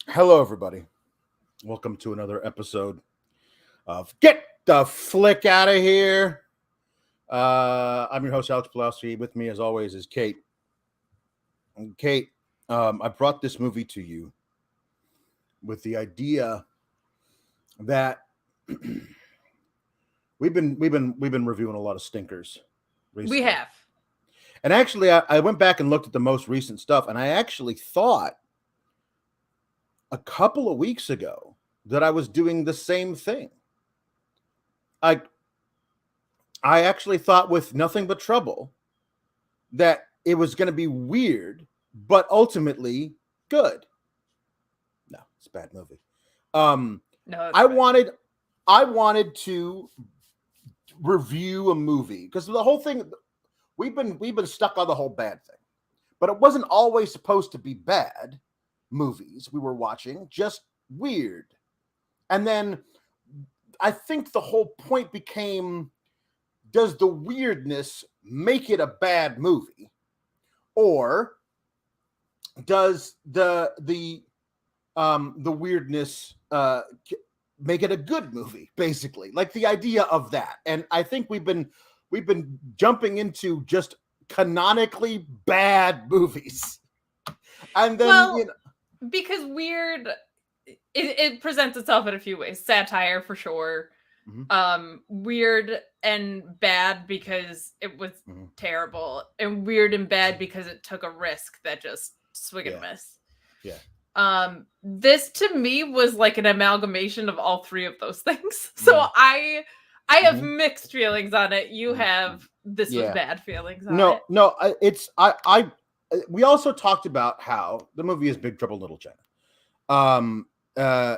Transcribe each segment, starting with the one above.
Hello, everybody. Welcome to another episode of Get the Flick Out of Here. I'm your host, Alex Pulaski. With me, as always, is Kate. And Kate, I brought this movie to you with the idea that we've been reviewing a lot of stinkers We recently. have. And actually, I went back and looked at the most recent stuff, and I actually thought a couple of weeks ago that I was doing the same thing. I I actually thought with Nothing But Trouble that it was going to be weird, but ultimately good. No, it's a bad movie. Um, No, that's I fine. wanted to review a movie because the whole thing we've been stuck on the whole bad thing, but it wasn't always supposed to be bad movies we were watching, just weird. And then I think the whole point became, does the weirdness make it a bad movie, or does the weirdness make it a good movie? Basically, like the idea of that. And I think we've been jumping into just canonically bad movies, and then Well, because weird, it presents itself in a few ways. Satire for sure. Mhm, Weird and bad because it was mhm. terrible, and weird and bad because it took a risk that just swing and Yeah, miss. yeah. This to me was like an amalgamation of all three of those things. So Mm, I have mhm, mixed feelings on it. You mm, mm. have this was Yeah. bad feelings on No, it. no. It's I. We also talked about how the movie is Big Trouble in Little China. Um, uh,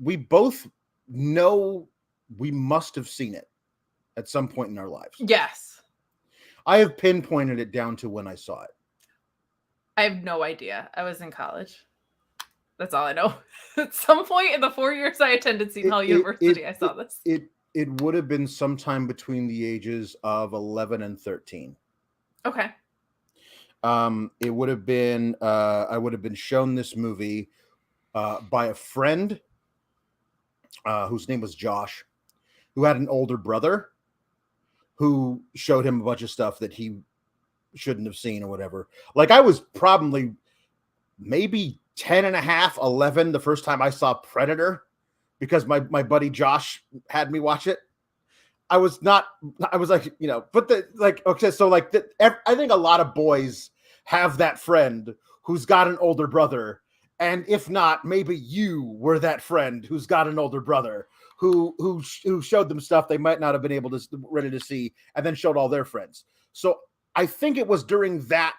we both know we must have seen it at some point in our lives. Yes. I have pinpointed it down to when I saw it. I have no idea. I was in college. That's all I know. At some point in the 4 years I attended Seton It Hall it it University, I it saw this. it, it would have been sometime between the ages of 11 and 13. Okay. It would have been I would have been shown this movie by a friend whose name was Josh, who had an older brother who showed him a bunch of stuff that he shouldn't have seen or whatever. Like I was probably maybe 10 and a half, 11 the first time I saw Predator because my buddy Josh had me watch it. I was not, I was like, but okay, so like, I think a lot of boys have that friend who's got an older brother. And if not, maybe you were that friend who's got an older brother who showed them stuff they might not have been able to ready to see, and then showed all their friends. So I think it was during that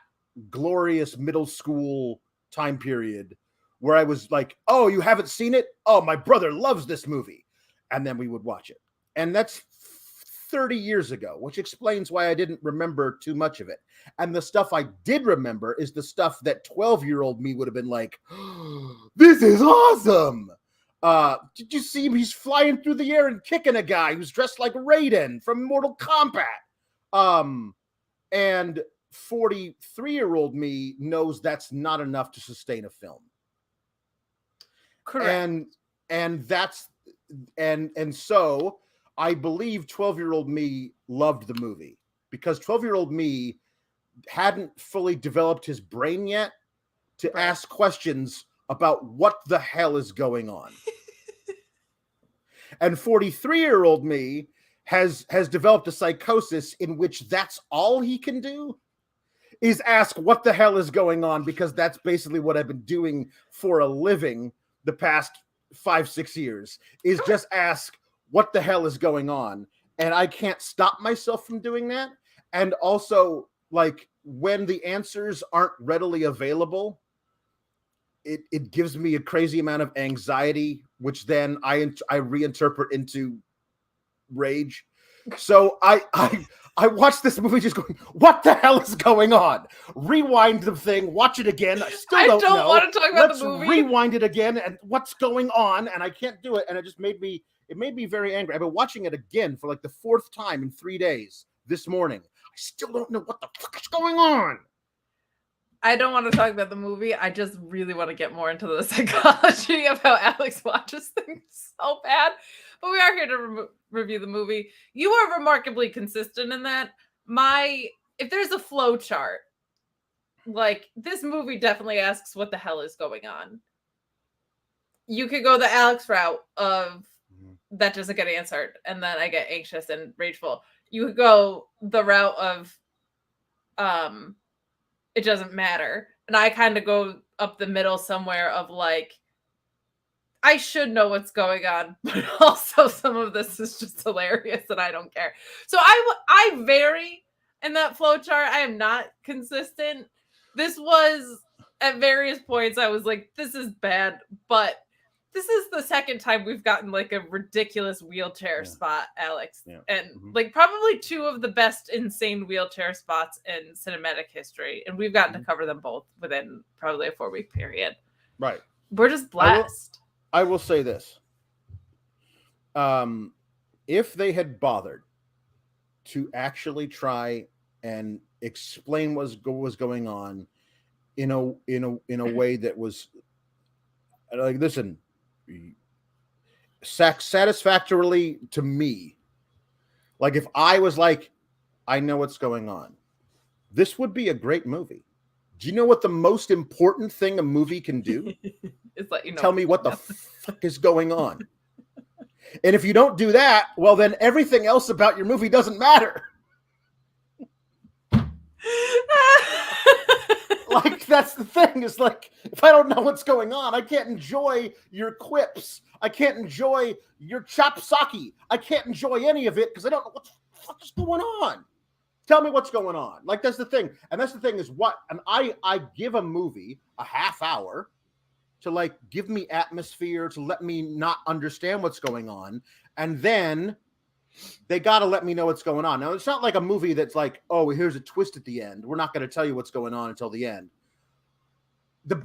glorious middle school time period where I was like, "Oh, you haven't seen it? Oh, my brother loves this movie," and then we would watch it, and that's 30 years ago, which explains why I didn't remember too much of it. And the stuff I did remember is the stuff that 12-year-old me would have been like, oh, this is awesome. Did you see him? He's flying through the air and kicking a guy who's dressed like Raiden from Mortal Kombat. Um, and 43-year-old me knows that's not enough to sustain a film. Correct. And that's and so I believe 12-year-old me loved the movie because 12-year-old me hadn't fully developed his brain yet to Right. ask questions about what the hell is going on. And 43-year-old me has developed a psychosis in which that's all he can do is ask what the hell is going on, because that's basically what I've been doing for a living the past 5-6 years, is just ask what the hell is going on. And I can't stop myself from doing that. And also, like, when the answers aren't readily available, it gives me a crazy amount of anxiety, which then I reinterpret into rage. So I watched this movie just going, what the hell is going on? Rewind the thing, watch it again. I still I don't don't know. want to talk about Let's the movie. rewind it again, and what's going on? And I can't do it. And it made me very angry. I've been watching it again for like the fourth time in 3 days this morning. I still don't know what the fuck is going on. I don't want to talk about the movie. I just really want to get more into the psychology of how Alex watches things so bad. But we are here to review the movie. You are remarkably consistent in that. If there's a flow chart, like this movie definitely asks what the hell is going on. You could go the Alex route of that doesn't get answered, and then I get anxious and rageful. You could go the route of it doesn't matter. And I kind of go up the middle somewhere of like, I should know what's going on, but also some of this is just hilarious and I don't care. So I vary in that flow chart. I am not consistent. This was at various points, I was like, this is bad, but this is the second time we've gotten like a ridiculous wheelchair spot, Alex. Yeah. And like probably two of the best insane wheelchair spots in cinematic history. And we've gotten to cover them both within probably a 4-week period. Right. We're just blessed. I will say this. If they had bothered to actually try and explain what was going on in a way that was like, listen, satisfactorily to me, like if I was like, I know what's going on, this would be a great movie. Do you know what the most important thing a movie can do? It's let you know. Tell me what the fuck is going on. And if you don't do that, well, then everything else about your movie doesn't matter. Like, that's the thing, is like, if I don't know what's going on, I can't enjoy your quips. I can't enjoy your chopsaki. I can't enjoy any of it because I don't know what the fuck is going on. Tell me what's going on. Like, that's the thing. And that's the thing is what, and I give a movie a half hour to like give me atmosphere, to let me not understand what's going on. And then they got to let me know what's going on. Now, it's not like a movie that's like, oh, here's a twist at the end. We're not going to tell you what's going on until the end.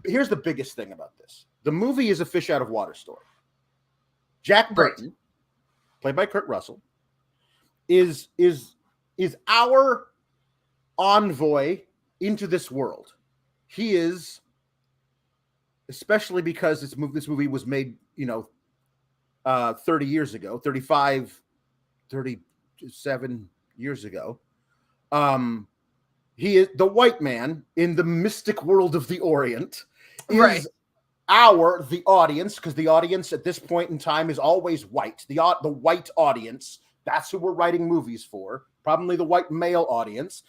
Here's the biggest thing about this. The movie is a fish out of water story. Jack Burton, played by Kurt Russell, is our envoy into this world. He is, especially because this movie was made, 30 years ago, 35, 37 years ago. He is the white man in the mystic world of the Orient, is the audience, because the audience at this point in time is always white. The white audience, that's who we're writing movies for. Probably the white male audience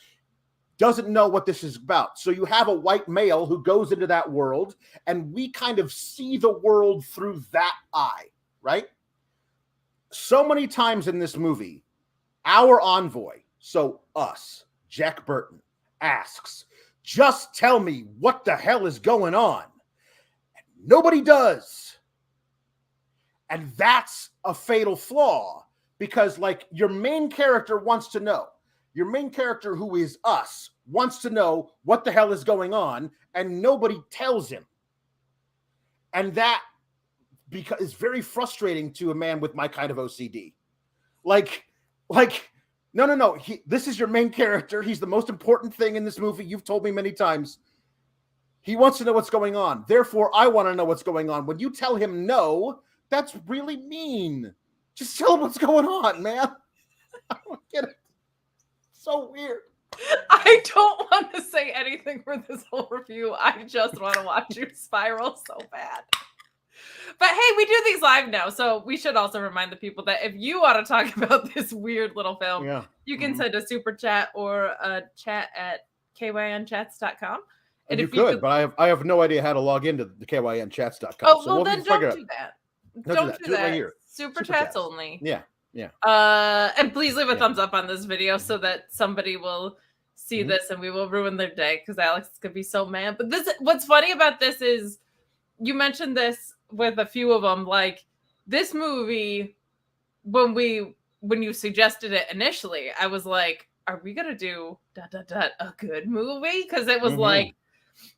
doesn't know what this is about. So you have a white male who goes into that world, and we kind of see the world through that eye, right? So many times in this movie, our envoy, so us, Jack Burton, asks, just tell me what the hell is going on. And nobody does. And that's a fatal flaw, because like your main character wants to know. Your main character, who is us, wants to know what the hell is going on, and nobody tells him. And that is very frustrating to a man with my kind of OCD. Like, no. This is your main character. He's the most important thing in this movie. You've told me many times. He wants to know what's going on. Therefore, I want to know what's going on. When you tell him no, that's really mean. Just tell him what's going on, man. I don't get it. So weird. I don't want to say anything for this whole review. I just want to watch you spiral so bad. But hey, we do these live now, so we should also remind the people that if you want to talk about this weird little film, you can send a super chat or a chat at kynchats.com. And you could, but I have no idea how to log into the kynchats.com. Oh, so well, then don't do that. Don't do that. Right here. Super chats only. Yeah. And please leave a thumbs up on this video so that somebody will see this and we will ruin their day, because Alex is gonna be so mad. But what's funny about this is you mentioned this with a few of them. Like this movie, when you suggested it initially, I was like, are we gonna do a good movie? Because it was like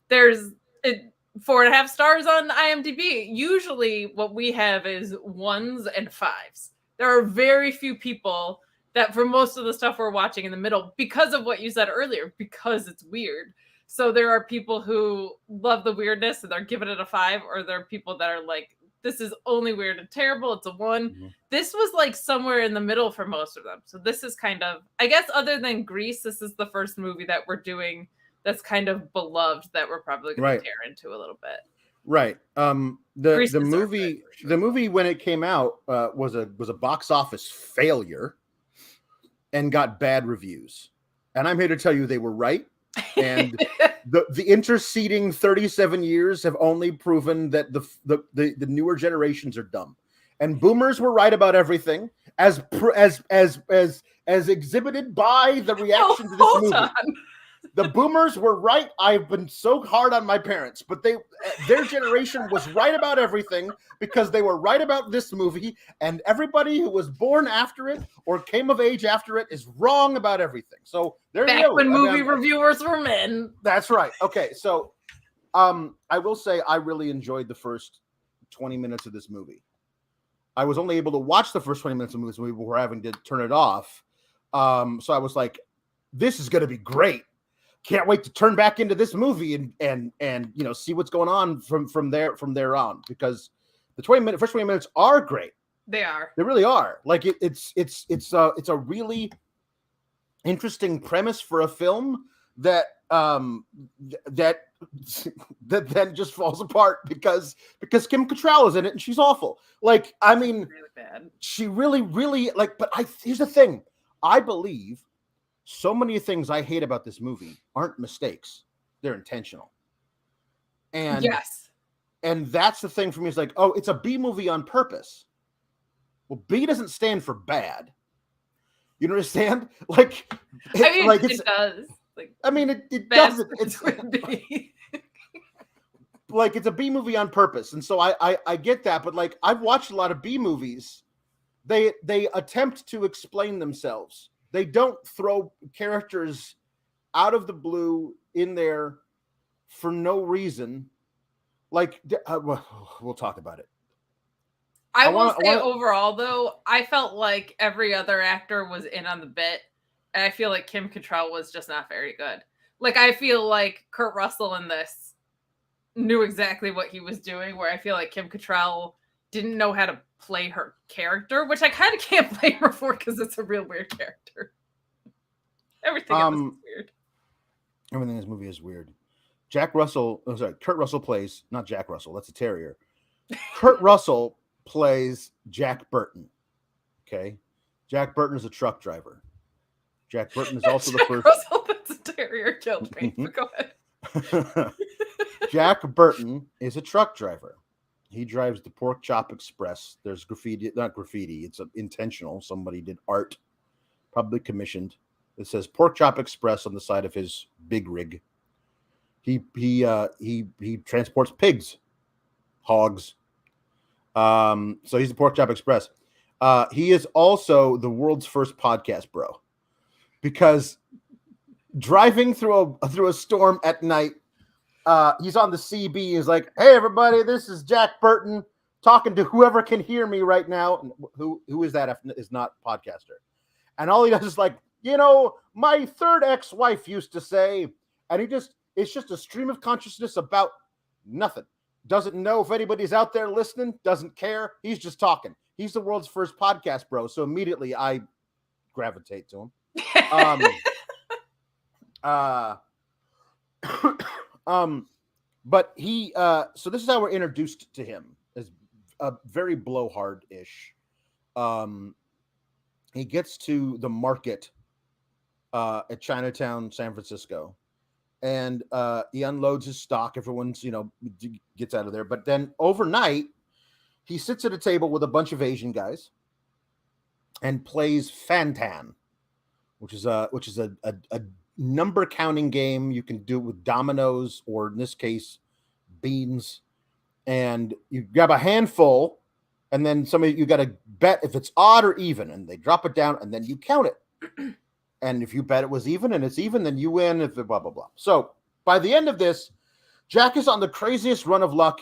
there's 4.5 stars on IMDb. Usually what we have is 1s and 5s. There are very few people that for most of the stuff we're watching in the middle, because of what you said earlier, because it's weird. So there are people who love the weirdness and they're giving it a 5, or there are people that are like, this is only weird and terrible. It's a 1. Mhm. This was like somewhere in the middle for most of them. So this is kind of, I guess, other than Grease, this is the first movie that we're doing that's kind of beloved that we're probably going Right. to tear into a little bit. Right. Grease The deserved movie it, for sure. the movie when it came out was a box office failure and got bad reviews. And I'm here to tell you they were right. And the interceding 37 years have only proven that the newer generations are dumb. And boomers were right about everything, as exhibited by the reaction to this hold movie. on. The boomers were right. I've been so hard on my parents, but their generation was right about everything because they were right about this movie, and everybody who was born after it or came of age after it is wrong about everything. So there you Back go. when movie reviewers were men. That's right. Okay, so I will say I really enjoyed the first 20 minutes of this movie. I was only able to watch the first 20 minutes of this movie before having to turn it off. So I was like, this is going to be great. Can't wait to turn back into this movie and you know, see what's going on from there on, because the first 20 minutes are great. They are. They really are. Like it's a really interesting premise for a film that that then just falls apart because Kim Cattrall is in it and she's awful. Like, I mean, really bad. She really like, but here's the thing. I believe so many things I hate about this movie aren't mistakes. They're intentional. And yes. And that's the thing for me. Is like, oh, it's a B movie on purpose. Well, B doesn't stand for bad. You understand? Like, I mean, like it does. Like, I mean, it doesn't. It's like it's a B movie on purpose, and so I get that. But like, I've watched a lot of B movies. They attempt to explain themselves. They don't throw characters out of the blue in there for no reason. Like, we'll talk about it. I will say overall, though, I felt like every other actor was in on the bit, and I feel like Kim Cattrall was just not very good. Like, I feel like Kurt Russell in this knew exactly what he was doing, where I feel like Kim Cattrall didn't know how to play her character, which I kind of can't blame her for because it's a real weird character. Everything else is weird. Everything in this movie is weird. Kurt Russell plays, not Jack Russell, that's a terrier. Kurt Russell plays Jack Burton. Okay. Jack Burton is a truck driver. Jack Burton is also the first. Russell, that's a terrier, killed me. But go ahead. Jack Burton is a truck driver. He drives the Pork Chop Express. There's graffiti, not graffiti, it's intentional. Somebody did art, probably commissioned. It says Pork Chop Express on the side of his big rig. He transports pigs, hogs. So he's the Pork Chop Express. He is also the world's first podcast bro, because driving through a storm at night, he's on the CB. He's like, "Hey everybody, this is Jack Burton talking to whoever can hear me right now." And who is that? If is not podcaster. And all he does is like, you know, my third ex-wife used to say, and it's just a stream of consciousness about nothing. Doesn't know if anybody's out there listening, doesn't care. He's just talking. He's the world's first podcast bro. So immediately I gravitate to him. But he, so this is how we're introduced to him, as a very blowhard-ish. He gets to the market at Chinatown, San Francisco, and he unloads his stock. Everyone's, gets out of there. But then overnight, he sits at a table with a bunch of Asian guys and plays Fantan, which is a number counting game. You can do it with dominoes, or in this case, beans. And you grab a handful, and then you got to bet if it's odd or even, and they drop it down, and then you count it. And if you bet it was even and it's even, then you win. If blah blah blah. So by the end of this, Jack is on the craziest run of luck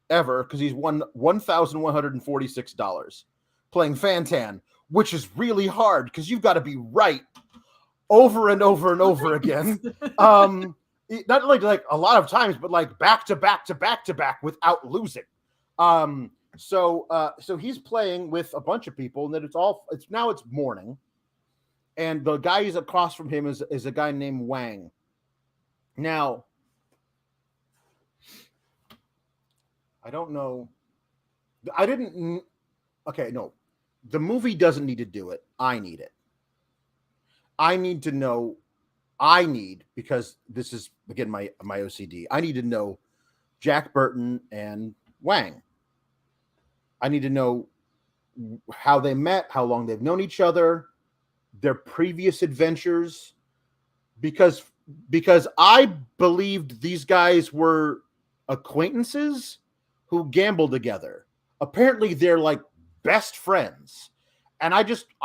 ever, because he's won $1,146 playing Fantan, which is really hard because you've got to be right over and over and over again. not like a lot of times, but like back to back to back to back without losing. So he's playing with a bunch of people, and then it's morning, and the guy who's across from him is a guy named Wang. Now, I don't know. I didn't. Okay, no, the movie doesn't need to do it. I need it. I need to know. Because this is again my OCD. I need to know Jack Burton and Wang. I need to know how they met, how long they've known each other, their previous adventures, because I believed these guys were acquaintances who gambled together. Apparently they're like best friends. And I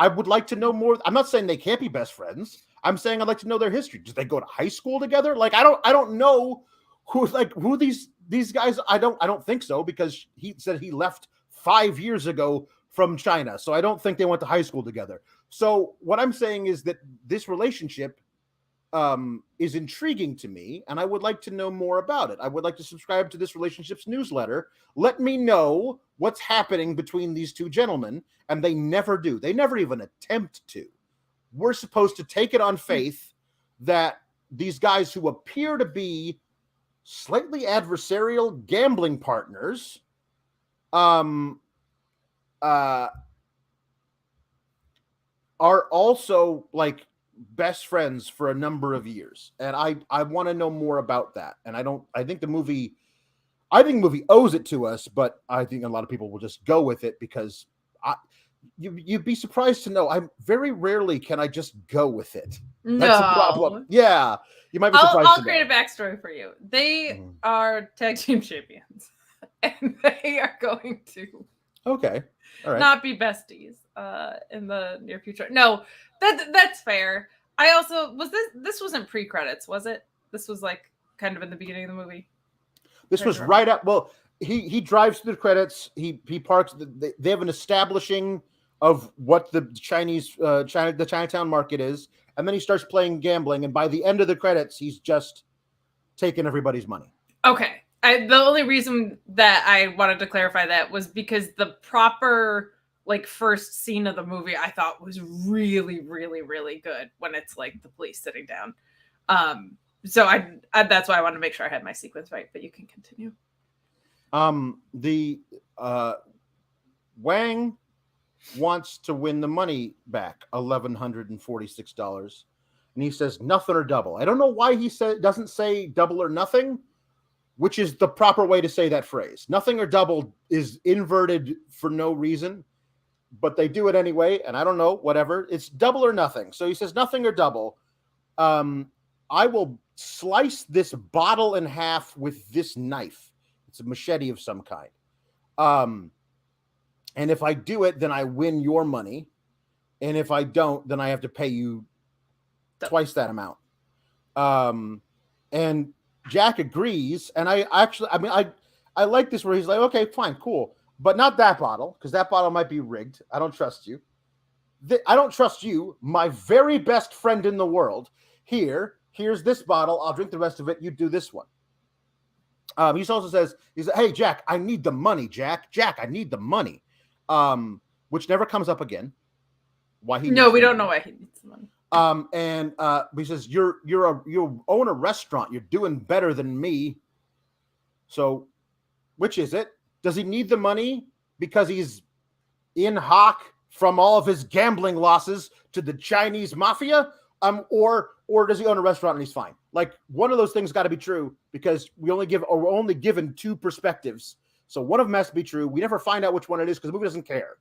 would like to know more. I'm not saying they can't be best friends. I'm saying I'd like to know their history. Did they go to high school together? Like I don't know who these guys. I don't think so, because he said he left 5 years ago from China. So I don't think they went to high school together. So what I'm saying is that this relationship is intriguing to me, and I would like to know more about it. I would like to subscribe to this relationship's newsletter. Let me know what's happening between these two gentlemen, and they never do. They never even attempt to. We're supposed to take it on faith that these guys who appear to be slightly adversarial gambling partners are also like best friends for a number of years, and I want to know more about that. And I think the movie owes it to us, but I think a lot of people will just go with it because you'd be surprised to know I'm very rarely can I just go with it. That's a problem. Yeah, you might be surprised. I'll create a backstory for you. They are tag team champions, and they are going to not be besties in the near future. No, that's fair. I also this wasn't pre-credits, was it? This was like kind of in the beginning of the movie. This was right up. Well, he drives through the credits. He parks. They have an establishing of what the the Chinatown market is, and then he starts playing gambling. And by the end of the credits, he's just taking everybody's money. Okay. The only reason that I wanted to clarify that was because the proper like first scene of the movie I thought was really, really, really good when it's like the police sitting down. So I that's why I wanted to make sure I had my sequence right, but you can continue. The Wang wants to win the money back, $1,146, and he says nothing or double. I don't know why he doesn't say double or nothing, which is the proper way to say that phrase. Nothing or double is inverted for no reason, but they do it anyway, and I don't know, whatever. It's double or nothing. So he says nothing or double. I will slice this bottle in half with this knife. It's a machete of some kind. And if I do it, then I win your money. And if I don't, then I have to pay you twice that amount. And Jack agrees. And I like this where he's like, okay, fine, cool. But not that bottle, because that bottle might be rigged. I don't trust you. I don't trust you, my very best friend in the world. Here's this bottle. I'll drink the rest of it. You do this one. He also says, hey, Jack, I need the money, Jack, I need the money. Which never comes up again. Why he? No, we don't know why he needs the money. And he says, you own a restaurant. You're doing better than me. So, which is it? Does he need the money because he's in hock from all of his gambling losses to the Chinese mafia? Or does he own a restaurant and he's fine? Like, one of those things got to be true, because we're only given two perspectives. So one of them has to be true. We never find out which one it is because the movie doesn't care.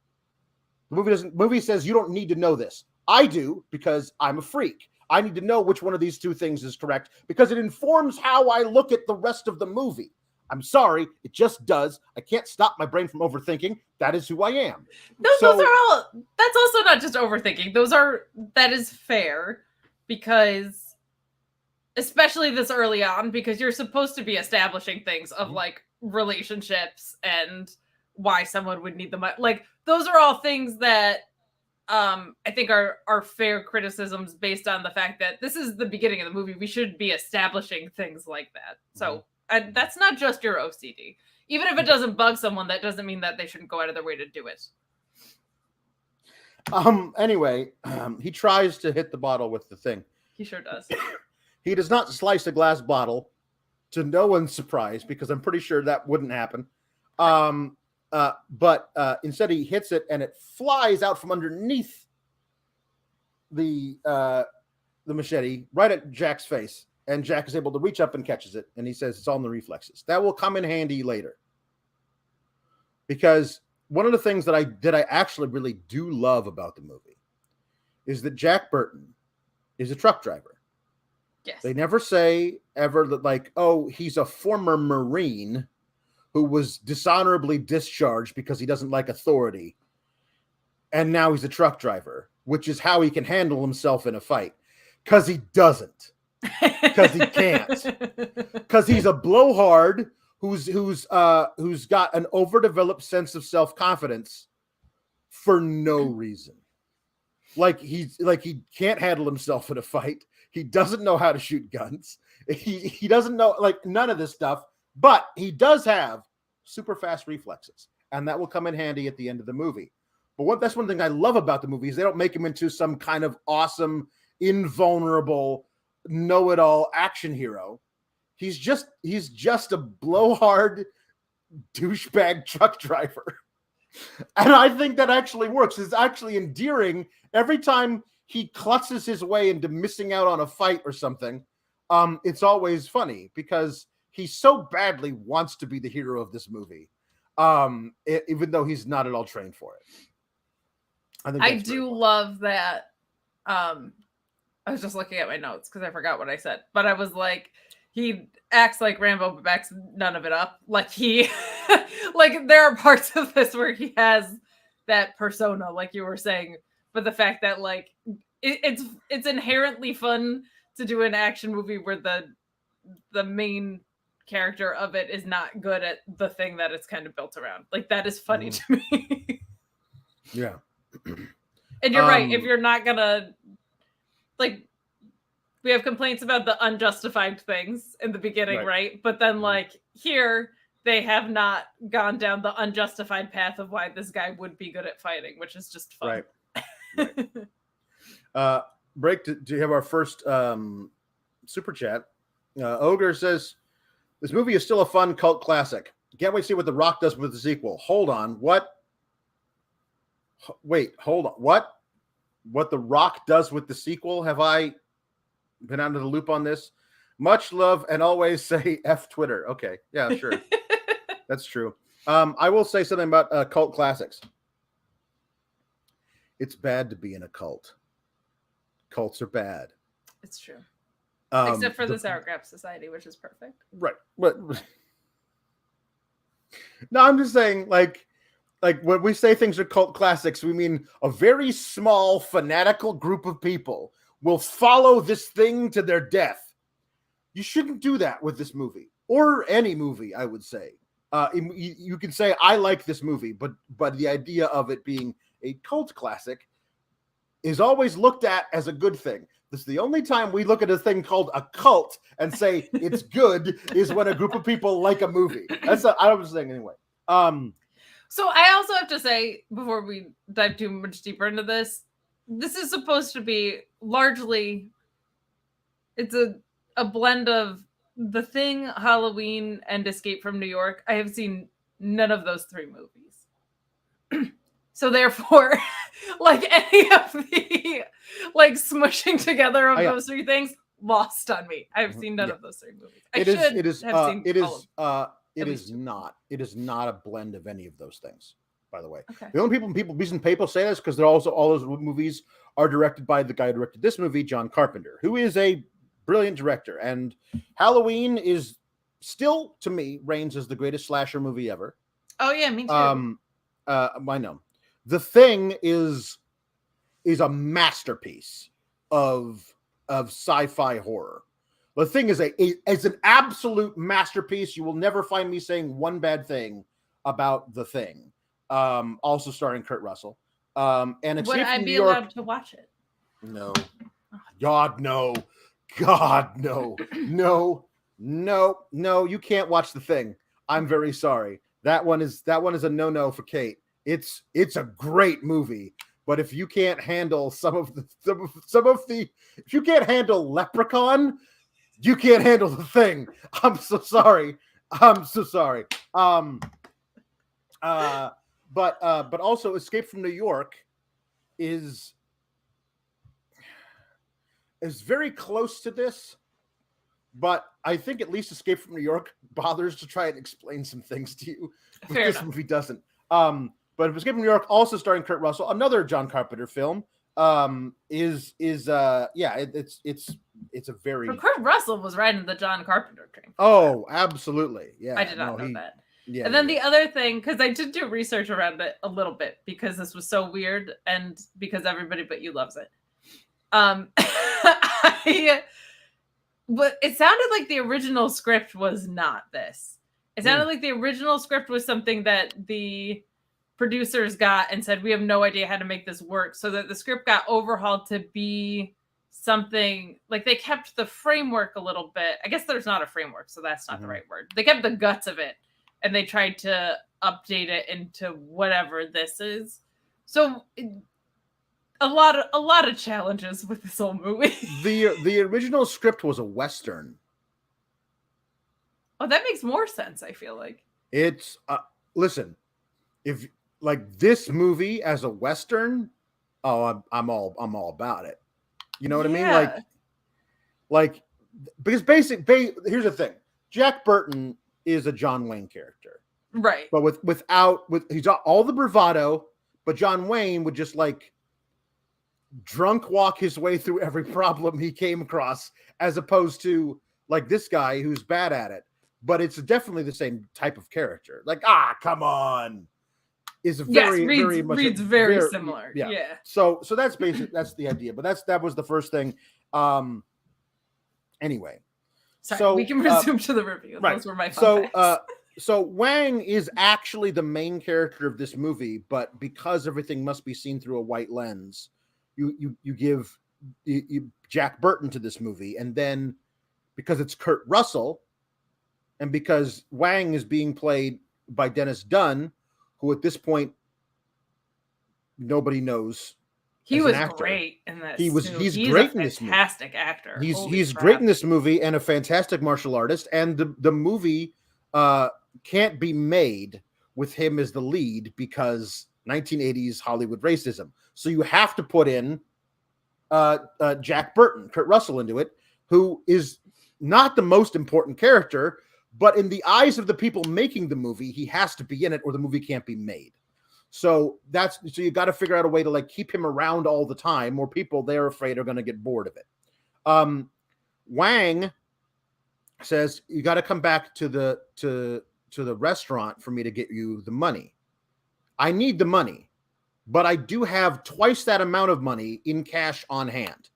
The movie says you don't need to know this. I do, because I'm a freak. I need to know which one of these two things is correct because it informs how I look at the rest of the movie. I'm sorry, it just does. I can't stop my brain from overthinking. That is who I am. Those are all. That's also not just overthinking. That is fair, because especially this early on, because you're supposed to be establishing things of like relationships and why someone would need the money. Like, those are all things that I think are fair criticisms based on the fact that this is the beginning of the movie. We should be establishing things like that. So that's not just your OCD. Even if it doesn't bug someone, that doesn't mean that they shouldn't go out of their way to do it. Anyway, he tries to hit the bottle with the thing. He sure does. He does not slice a glass bottle, to no one's surprise, because I'm pretty sure that wouldn't happen. But instead he hits it and it flies out from underneath the machete right at Jack's face. And Jack is able to reach up and catches it. And he says it's all in the reflexes. That will come in handy later. Because one of the things that I actually really do love about the movie is that Jack Burton is a truck driver. Yes. They never say ever that, like, oh, he's a former Marine who was dishonorably discharged because he doesn't like authority. And now he's a truck driver, which is how he can handle himself in a fight. Because he doesn't. Because he can't. Because he's a blowhard who's got an overdeveloped sense of self-confidence for no reason. Like he can't handle himself in a fight. He doesn't know how to shoot guns. He doesn't know, like, none of this stuff, but he does have super fast reflexes, and that will come in handy at the end of the movie. But that's one thing I love about the movie is they don't make him into some kind of awesome, invulnerable, know-it-all action hero. He's just a blowhard douchebag truck driver. And I think that actually works. It's actually endearing. Every time he klutzes his way into missing out on a fight or something, it's always funny because he so badly wants to be the hero of this movie, even though he's not at all trained for it. I do love that. I was just looking at my notes because I forgot what I said, but I was like, he acts like Rambo, but backs none of it up. Like like there are parts of this where he has that persona, like you were saying, but the fact that like it's inherently fun to do an action movie where the main character of it is not good at the thing that it's kind of built around. Like that is funny to me. Yeah. And you're right. If you're not gonna, like, we have complaints about the unjustified things in the beginning, right? But then, like, here, they have not gone down the unjustified path of why this guy would be good at fighting, which is just fun. Right. Break to have our first super chat. Ogre says, this movie is still a fun cult classic. Can't wait to see what The Rock does with the sequel. Hold on. What? Wait, hold on. What? What The Rock does with the sequel? Have I been out of the loop on this? Much love and always say F Twitter. Okay. Yeah, sure. That's true. I will say something about cult classics. It's bad to be in a cult. Cults are bad. It's true. Except for the Sour Grap Society, which is perfect. Right. But no, I'm just saying, like when we say things are cult classics, we mean a very small fanatical group of people will follow this thing to their death. You shouldn't do that with this movie or any movie, I would say. You can say, I like this movie, but the idea of it being a cult classic is always looked at as a good thing. This is the only time we look at a thing called a cult and say it's good is when a group of people like a movie. I was saying anyway. So I also have to say, before we dive too much deeper into this is supposed to be largely, it's a blend of The Thing, Halloween, and Escape from New York. I have seen none of those three movies. So therefore, like any of the like smushing together of those three things lost on me. I've seen none of those three movies. It is not a blend of any of those things, by the way. Okay. The only reason people say this because they're also all those movies are directed by the guy who directed this movie, John Carpenter, who is a brilliant director. And Halloween is still, to me, reigns as the greatest slasher movie ever. Oh yeah, me too. I know. The Thing is a masterpiece of sci-fi horror. The Thing is an absolute masterpiece. You will never find me saying one bad thing about The Thing. Also starring Kurt Russell. And Would Escape I from be New York. allowed to watch it? No. God, no. God, no. No. No. No. You can't watch The Thing. I'm very sorry. That one is a no-no for Kate. It's a great movie, but if you can't handle some of the if you can't handle Leprechaun, you can't handle The Thing. I'm so sorry. I'm so sorry. But also Escape from New York is very close to this, but I think at least Escape from New York bothers to try and explain some things to you, but Fair this enough. movie doesn't. But Escape from New York, also starring Kurt Russell, another John Carpenter film, it's a very. But Kurt Russell was riding the John Carpenter train. Oh, absolutely, yeah. I did not know that. Yeah, and then the other thing, because I did do research around it a little bit because this was so weird and because everybody but you loves it. But it sounded like the original script was not this. It sounded like the original script was something that the producers got and said, we have no idea how to make this work. So that the script got overhauled to be something like they kept the framework a little bit. I guess there's not a framework, so that's not the right word. They kept the guts of it and they tried to update it into whatever this is. So a lot of challenges with this whole movie. The original script was a Western. Oh, that makes more sense, I feel like. It's listen, if like this movie as a Western, I'm all about it. You know what I mean? Like because here's the thing. Jack Burton is a John Wayne character. Right. But he's got all the bravado, but John Wayne would just like drunk walk his way through every problem he came across, as opposed to like this guy who's bad at it. But it's definitely the same type of character. Like, come on. Is reads very similar. Yeah. So that's basic. That's the idea. But that was the first thing. Anyway. Sorry, so we can resume to the review. Right. Those were my fun facts. So Wang is actually the main character of this movie, but because everything must be seen through a white lens, you give Jack Burton to this movie, and then because it's Kurt Russell, and because Wang is being played by Dennis Dunn, who at this point nobody knows. He was great in this. He's great in this movie. Fantastic actor. He's great in this movie and a fantastic martial artist. And the movie can't be made with him as the lead because 1980s Hollywood racism. So you have to put in Jack Burton, Kurt Russell into it, who is not the most important character, but in the eyes of the people making the movie, he has to be in it or the movie can't be made. So you got to figure out a way to like keep him around all the time, or people they're afraid are going to get bored of it. Wang says, you got to come back to the restaurant for me to get you the money. I need the money, but I do have twice that amount of money in cash on hand.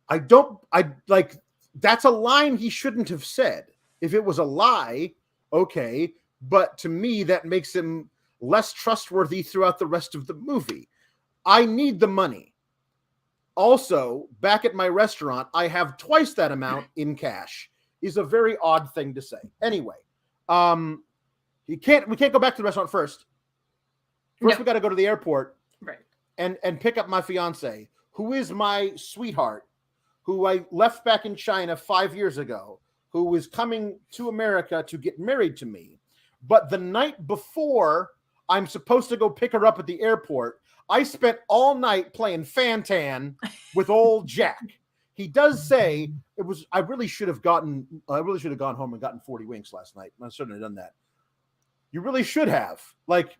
That's a line he shouldn't have said. If it was a lie, okay, but to me, that makes him less trustworthy throughout the rest of the movie. I need the money. Also, back at my restaurant, I have twice that amount in cash. Is a very odd thing to say. Anyway, we can't go back to the restaurant first. First, we got to go to the airport, right, and pick up my fiance, who is my sweetheart, who I left back in China 5 years ago, who is coming to America to get married to me. But the night before I'm supposed to go pick her up at the airport, I spent all night playing Fantan with old Jack. He does say I really should have gone home and gotten 40 winks last night. I shouldn't have done that. You really should have. Like,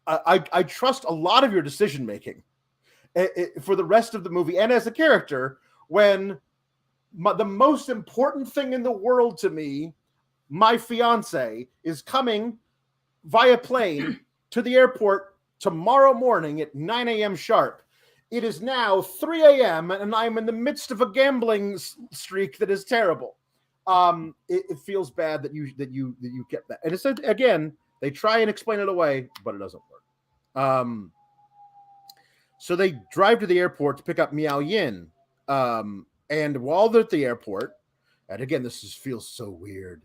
I trust a lot of your decision making for the rest of the movie and as a character when the most important thing in the world to me, my fiance, is coming via plane to the airport tomorrow morning at 9 a.m. sharp. It is now 3 a.m. and I'm in the midst of a gambling streak that is terrible. It feels bad that you kept that. And it's again, they try and explain it away, but it doesn't work. So they drive to the airport to pick up Miao Yin. And while they're at the airport, and again, feels so weird.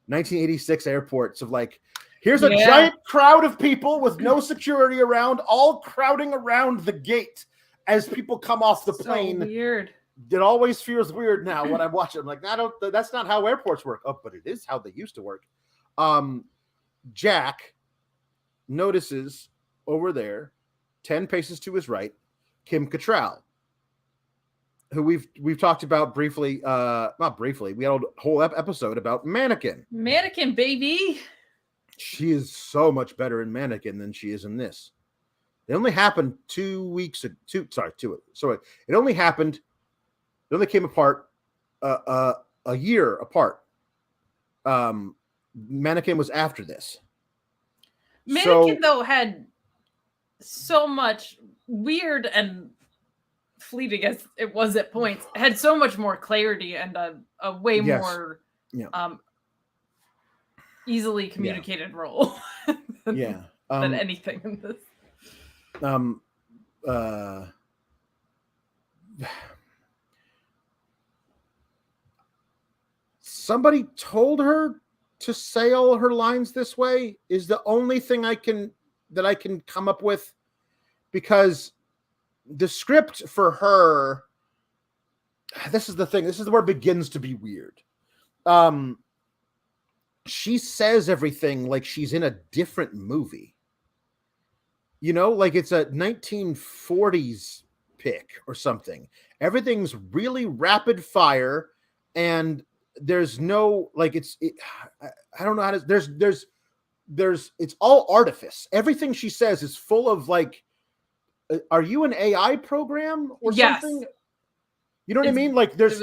1986 airports of like, here's a giant crowd of people with no security around, all crowding around the gate as people come off the plane. Weird. It always feels weird now when I watch it. I'm like, that's not how airports work. Oh, but it is how they used to work. Jack notices over there, 10 paces to his right, Kim Cattrall, who we've talked about briefly, not briefly. We had a whole episode about Mannequin. Mannequin, baby. She is so much better in Mannequin than she is in this. It only happened 2 weeks. Sorry, it only happened. It only came apart a year apart. Mannequin was after this. Mannequin though had so much weird and fleeting as it was at points, had so much more clarity and a way more easily communicated role than anything in this. Somebody told her to say all her lines this way is the only thing I can come up with, because the script for her, this is the thing, this is where it begins to be weird. She says everything like she's in a different movie. You know, like it's a 1940s pick or something. Everything's really rapid fire, and there's no like I don't know how to. There's it's all artifice. Everything she says is full of like, are you an AI program or something? You know what I mean? Like there's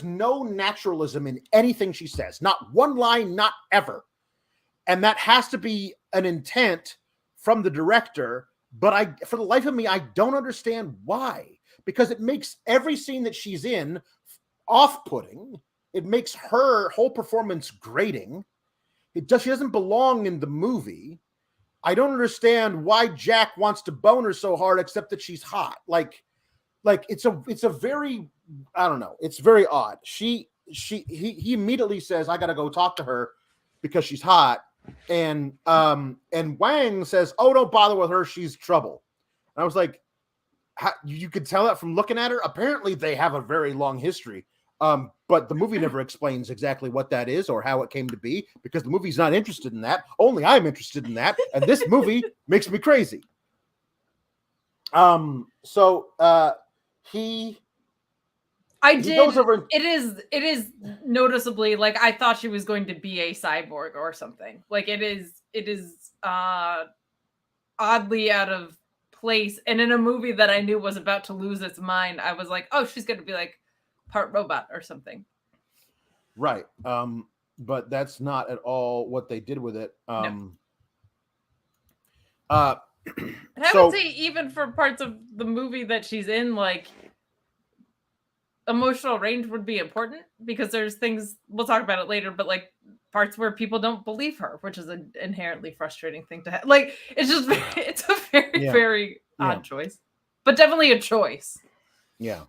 no naturalism in anything she says. Not one line, not ever. And that has to be an intent from the director, but for the life of me, I don't understand why. Because it makes every scene that she's in off-putting. It makes her whole performance grating. She doesn't belong in the movie. I don't understand why Jack wants to bone her so hard, except that she's hot. Like it's a very, I don't know. It's very odd. He immediately says, I got to go talk to her because she's hot. And Wang says, oh, don't bother with her. She's trouble. And I was like, you could tell that from looking at her. Apparently they have a very long history. But the movie never explains exactly what that is or how it came to be, because the movie's not interested in that. Only I'm interested in that. And this movie makes me crazy. Goes over. It is noticeably like I thought she was going to be a cyborg or something. Like it is oddly out of place. And in a movie that I knew was about to lose its mind, I was like, oh, she's going to be like part robot or something. Right. But that's not at all what they did with it. No. I would say even for parts of the movie that she's in, like emotional range would be important, because there's things, we'll talk about it later, but like parts where people don't believe her, which is an inherently frustrating thing to have. Like it's a very, very odd choice, but definitely a choice. Yeah.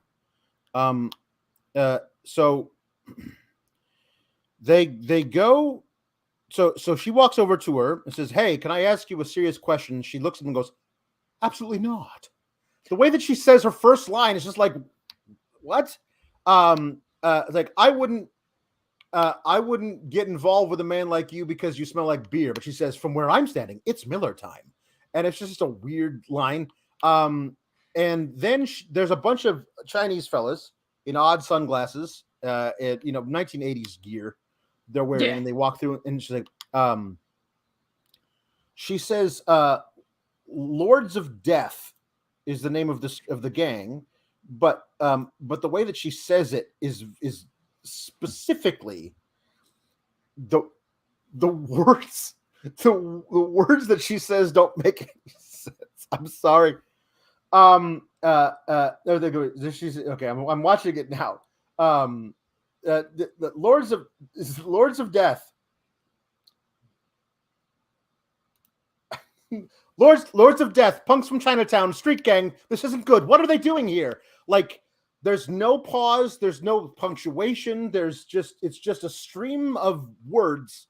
So they go. So she walks over to her and says, "Hey, can I ask you a serious question?" She looks at him and goes, "Absolutely not." The way that she says her first line is just like, what? Like I wouldn't get involved with a man like you because you smell like beer. But she says, "From where I'm standing, it's Miller time," and it's just a weird line. And then there's a bunch of Chinese fellas in odd sunglasses, 1980s gear they're wearing, and they walk through, and she's like, she says, Lords of Death is the name of the gang, but the way that she says it is specifically the words that she says don't make any sense. I'm sorry. There they go. She's okay. I'm watching it now. The Lords of Death. Lords of Death, punks from Chinatown, street gang. This isn't good. What are they doing here? Like, there's no pause. There's no punctuation. It's just a stream of words.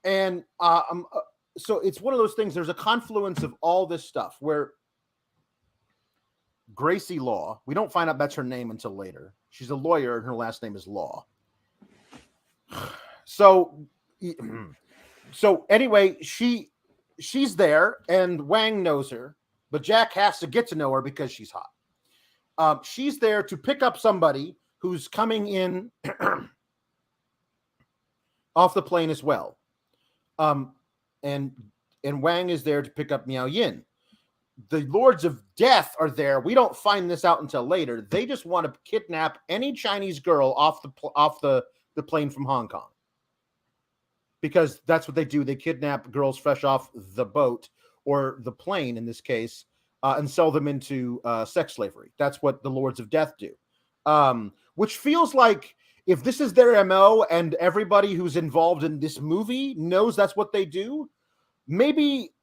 And so it's one of those things. There's a confluence of all this stuff where Gracie Law, we don't find out that's her name until later. She's a lawyer and her last name is Law. So anyway, she's there and Wang knows her, but Jack has to get to know her because she's hot. She's there to pick up somebody who's coming in off the plane as well. And Wang is there to pick up Miao Yin. The Lords of Death are there. We don't find this out until later. They just want to kidnap any Chinese girl off the plane from Hong Kong. Because that's what they do. They kidnap girls fresh off the boat or the plane in this case, and sell them into sex slavery. That's what the Lords of Death do. Which feels like if this is their MO and everybody who's involved in this movie knows that's what they do, maybe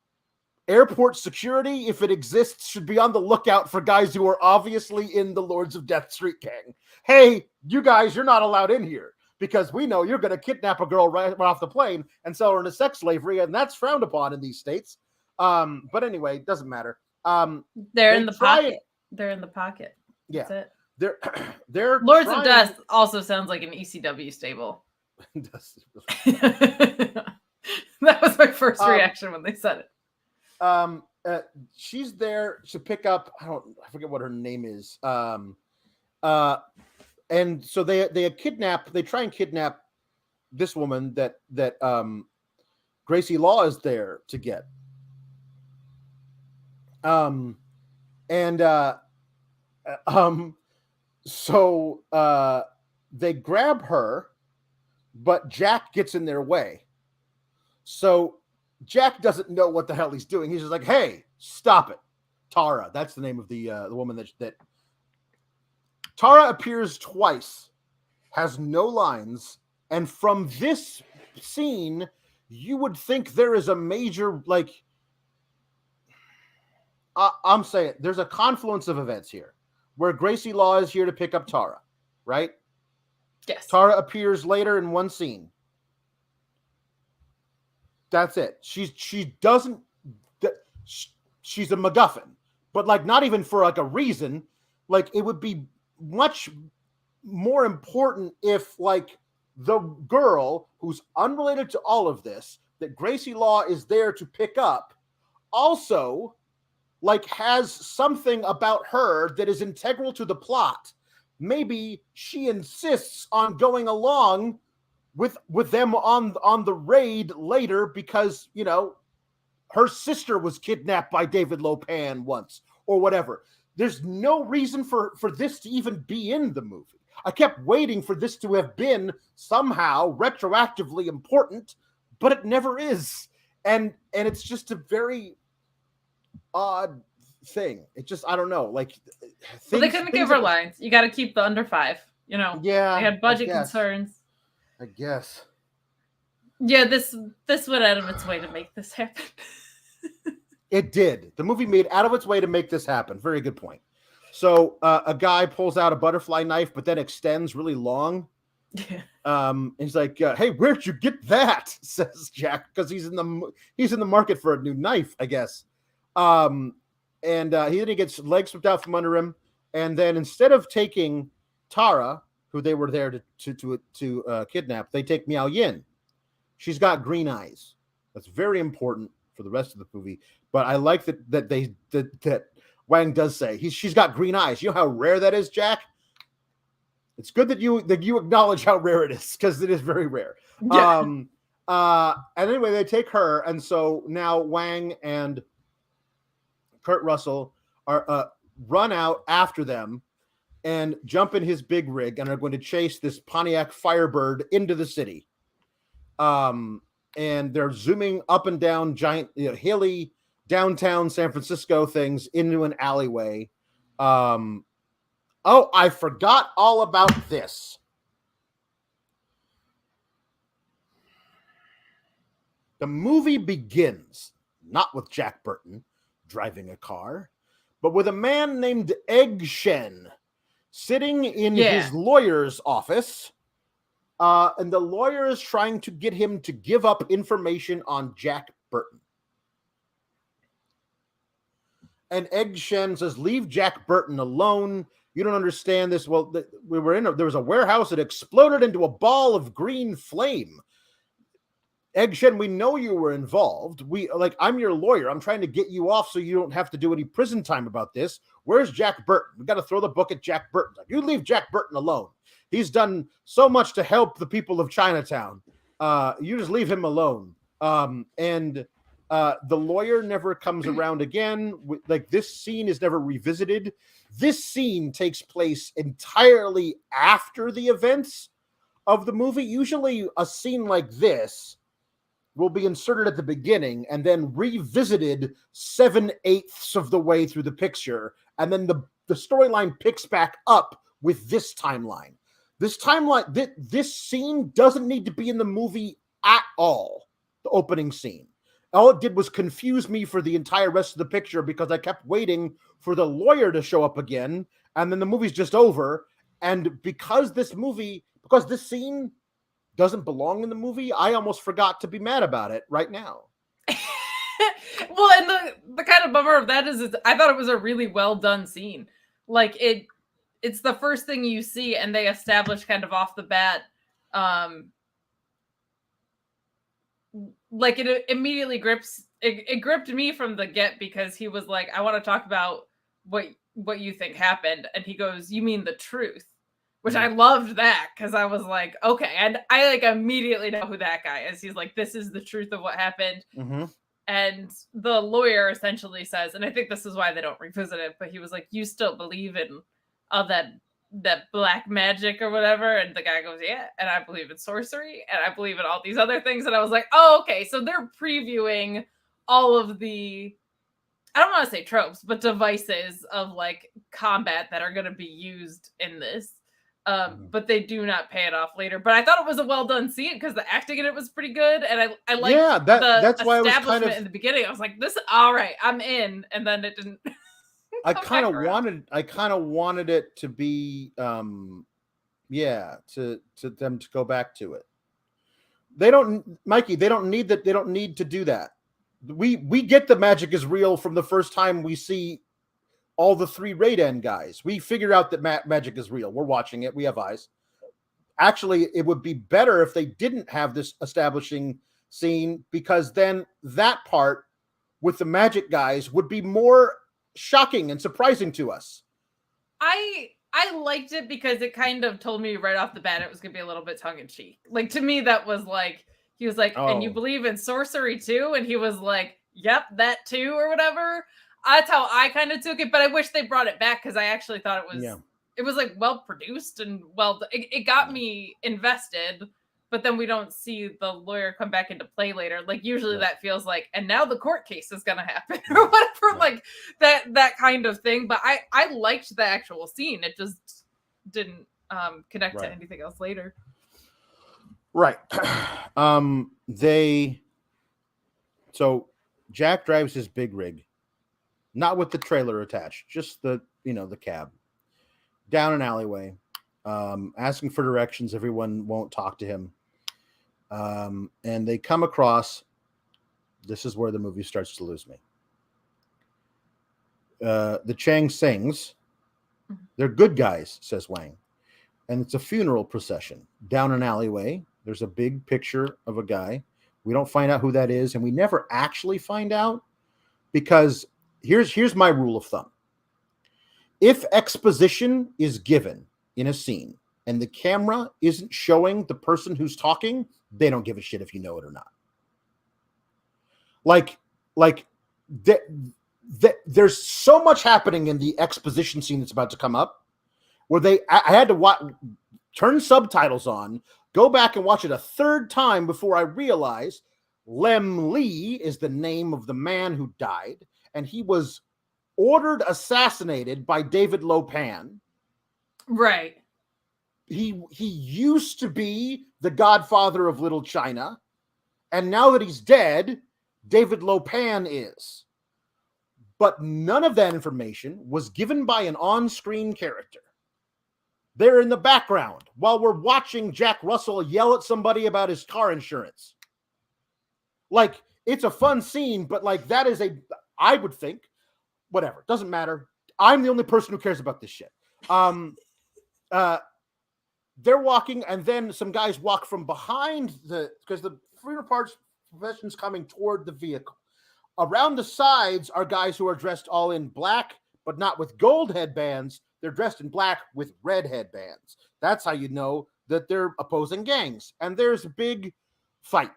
airport security, if it exists, should be on the lookout for guys who are obviously in the Lords of Death street gang. Hey, you guys, you're not allowed in here because we know you're going to kidnap a girl right off the plane and sell her into sex slavery, and that's frowned upon in these states. But anyway, it doesn't matter. They're in the pocket. They're in the pocket. Yeah. That's it. They're Lords of Death also sounds like an ECW stable. That was my first reaction when they said it. She's there to pick up. I forget what her name is. And so they try and kidnap this woman that Gracie Law is there to get. So they grab her, but Jack gets in their way. So Jack doesn't know what the hell he's doing. He's just like, "Hey, stop it." Tara, that's the name of the woman that Tara appears twice, has no lines, and from this scene, you would think there is a major, like, I'm saying there's a confluence of events here where Gracie Law is here to pick up Tara, right? Yes. Tara appears later in one scene. That's it. She's a MacGuffin, but like not even for like a reason. Like it would be much more important if like the girl who's unrelated to all of this that Gracie Law is there to pick up also like has something about her that is integral to the plot. Maybe she insists on going along with them on the raid later because, you know, her sister was kidnapped by David Lopan once or whatever. There's no reason for this to even be in the movie. I kept waiting for this to have been somehow retroactively important, but it never is. And it's just a very odd thing. It just, I don't know. Like, they couldn't give her lines. You got to keep the under 5, you know? Yeah. They had budget concerns. I guess. Yeah, this went out of its way to make this happen. It did. The movie made out of its way to make this happen. Very good point. So a guy pulls out a butterfly knife, but then extends really long. Yeah. And he's like, "Hey, where'd you get that?" says Jack, because he's in the market for a new knife, I guess. And he gets legs ripped out from under him, and then instead of taking Tara, who they were there to kidnap, they take Miao Yin. She's got green eyes. That's very important for the rest of the movie. But I like that Wang does say she's got green eyes. You know how rare that is, Jack? It's good that you acknowledge how rare it is, because it is very rare. Yeah. And anyway, they take her, and so now Wang and Kurt Russell are run out after them and jump in his big rig and are going to chase this Pontiac Firebird into the city. And they're zooming up and down giant, hilly downtown San Francisco things into an alleyway. Oh, I forgot all about this. The movie begins not with Jack Burton driving a car, but with a man named Egg Shen sitting in his lawyer's office. And the lawyer is trying to get him to give up information on Jack Burton. And Egg Shen says, leave Jack Burton alone. You don't understand this. Well, there was a warehouse that exploded into a ball of green flame. Egg Shen, we know you were involved. I'm your lawyer. I'm trying to get you off so you don't have to do any prison time about this. Where's Jack Burton? We got to throw the book at Jack Burton. You leave Jack Burton alone. He's done so much to help the people of Chinatown. You just leave him alone. And the lawyer never comes around again. This scene is never revisited. This scene takes place entirely after the events of the movie. Usually a scene like this will be inserted at the beginning and then revisited 7/8 of the way through the picture. And then the storyline picks back up with this timeline. This scene doesn't need to be in the movie at all, the opening scene. All it did was confuse me for the entire rest of the picture because I kept waiting for the lawyer to show up again, and then the movie's just over. And because this scene doesn't belong in the movie, I almost forgot to be mad about it right now. Well, and the kind of bummer of that is I thought it was a really well done scene. It's the first thing you see, and they establish kind of off the bat. It immediately it gripped me from the get because he was like, I want to talk about what you think happened. And he goes, you mean the truth? Which I loved that because I was like, okay. And I immediately know who that guy is. He's like, this is the truth of what happened. Mm-hmm. And the lawyer essentially says, and I think this is why they don't revisit it, but he was like, you still believe in all that black magic or whatever? And the guy goes, yeah. And I believe in sorcery. And I believe in all these other things. And I was like, oh, okay. So they're previewing all of the, I don't want to say tropes, but devices of combat that are going to be used in this. But they do not pay it off later. But I thought it was a well done scene because the acting in it was pretty good, and I liked that's the why establishment in the beginning. I was like, "This, all right, I'm in," and then it didn't. I kind of wanted it to be, to them to go back to it. They don't, Mikey. They don't need that. They don't need to do that. We get the magic is real from the first time we see all the 3 Raiden guys. We figure out that magic is real. We're watching it. We have eyes. Actually, it would be better if they didn't have this establishing scene, because then that part with the magic guys would be more shocking and surprising to us. I liked it because it kind of told me right off the bat it was going to be a little bit tongue-in-cheek. To me, that was he was like, and you believe in sorcery too? And he was like, yep, that too, or whatever. That's how I kind of took it, but I wish they brought it back because I actually thought it was well produced and it got me invested, but then we don't see the lawyer come back into play later. Usually that feels and now the court case is going to happen or whatever, that kind of thing. But I liked the actual scene. It just didn't connect to anything else later. Right. So Jack drives his big rig. Not with the trailer attached, just the cab, down an alleyway, asking for directions. Everyone won't talk to him. And they come across, this is where the movie starts to lose me. The Chang Sings, they're good guys, says Wang. And it's a funeral procession down an alleyway. There's a big picture of a guy. We don't find out who that is. And we never actually find out because here's my rule of thumb. If exposition is given in a scene and the camera isn't showing the person who's talking, they don't give a shit if you know it or not. There's so much happening in the exposition scene that's about to come up where I had to turn subtitles on, go back and watch it a 3rd time before I realized Lem Lee is the name of the man who died. And he was ordered assassinated by David Lopan. Right. He used to be the godfather of Little China. And now that he's dead, David Lopan is. But none of that information was given by an on-screen character. They're in the background while we're watching Jack Russell yell at somebody about his car insurance. Like, it's a fun scene, but like that is I would think, whatever, doesn't matter. I'm the only person who cares about this shit. They're walking, and then some guys walk from behind because the funeral procession's coming toward the vehicle. Around the sides are guys who are dressed all in black, but not with gold headbands. They're dressed in black with red headbands. That's how you know that they're opposing gangs. And there's a big fight.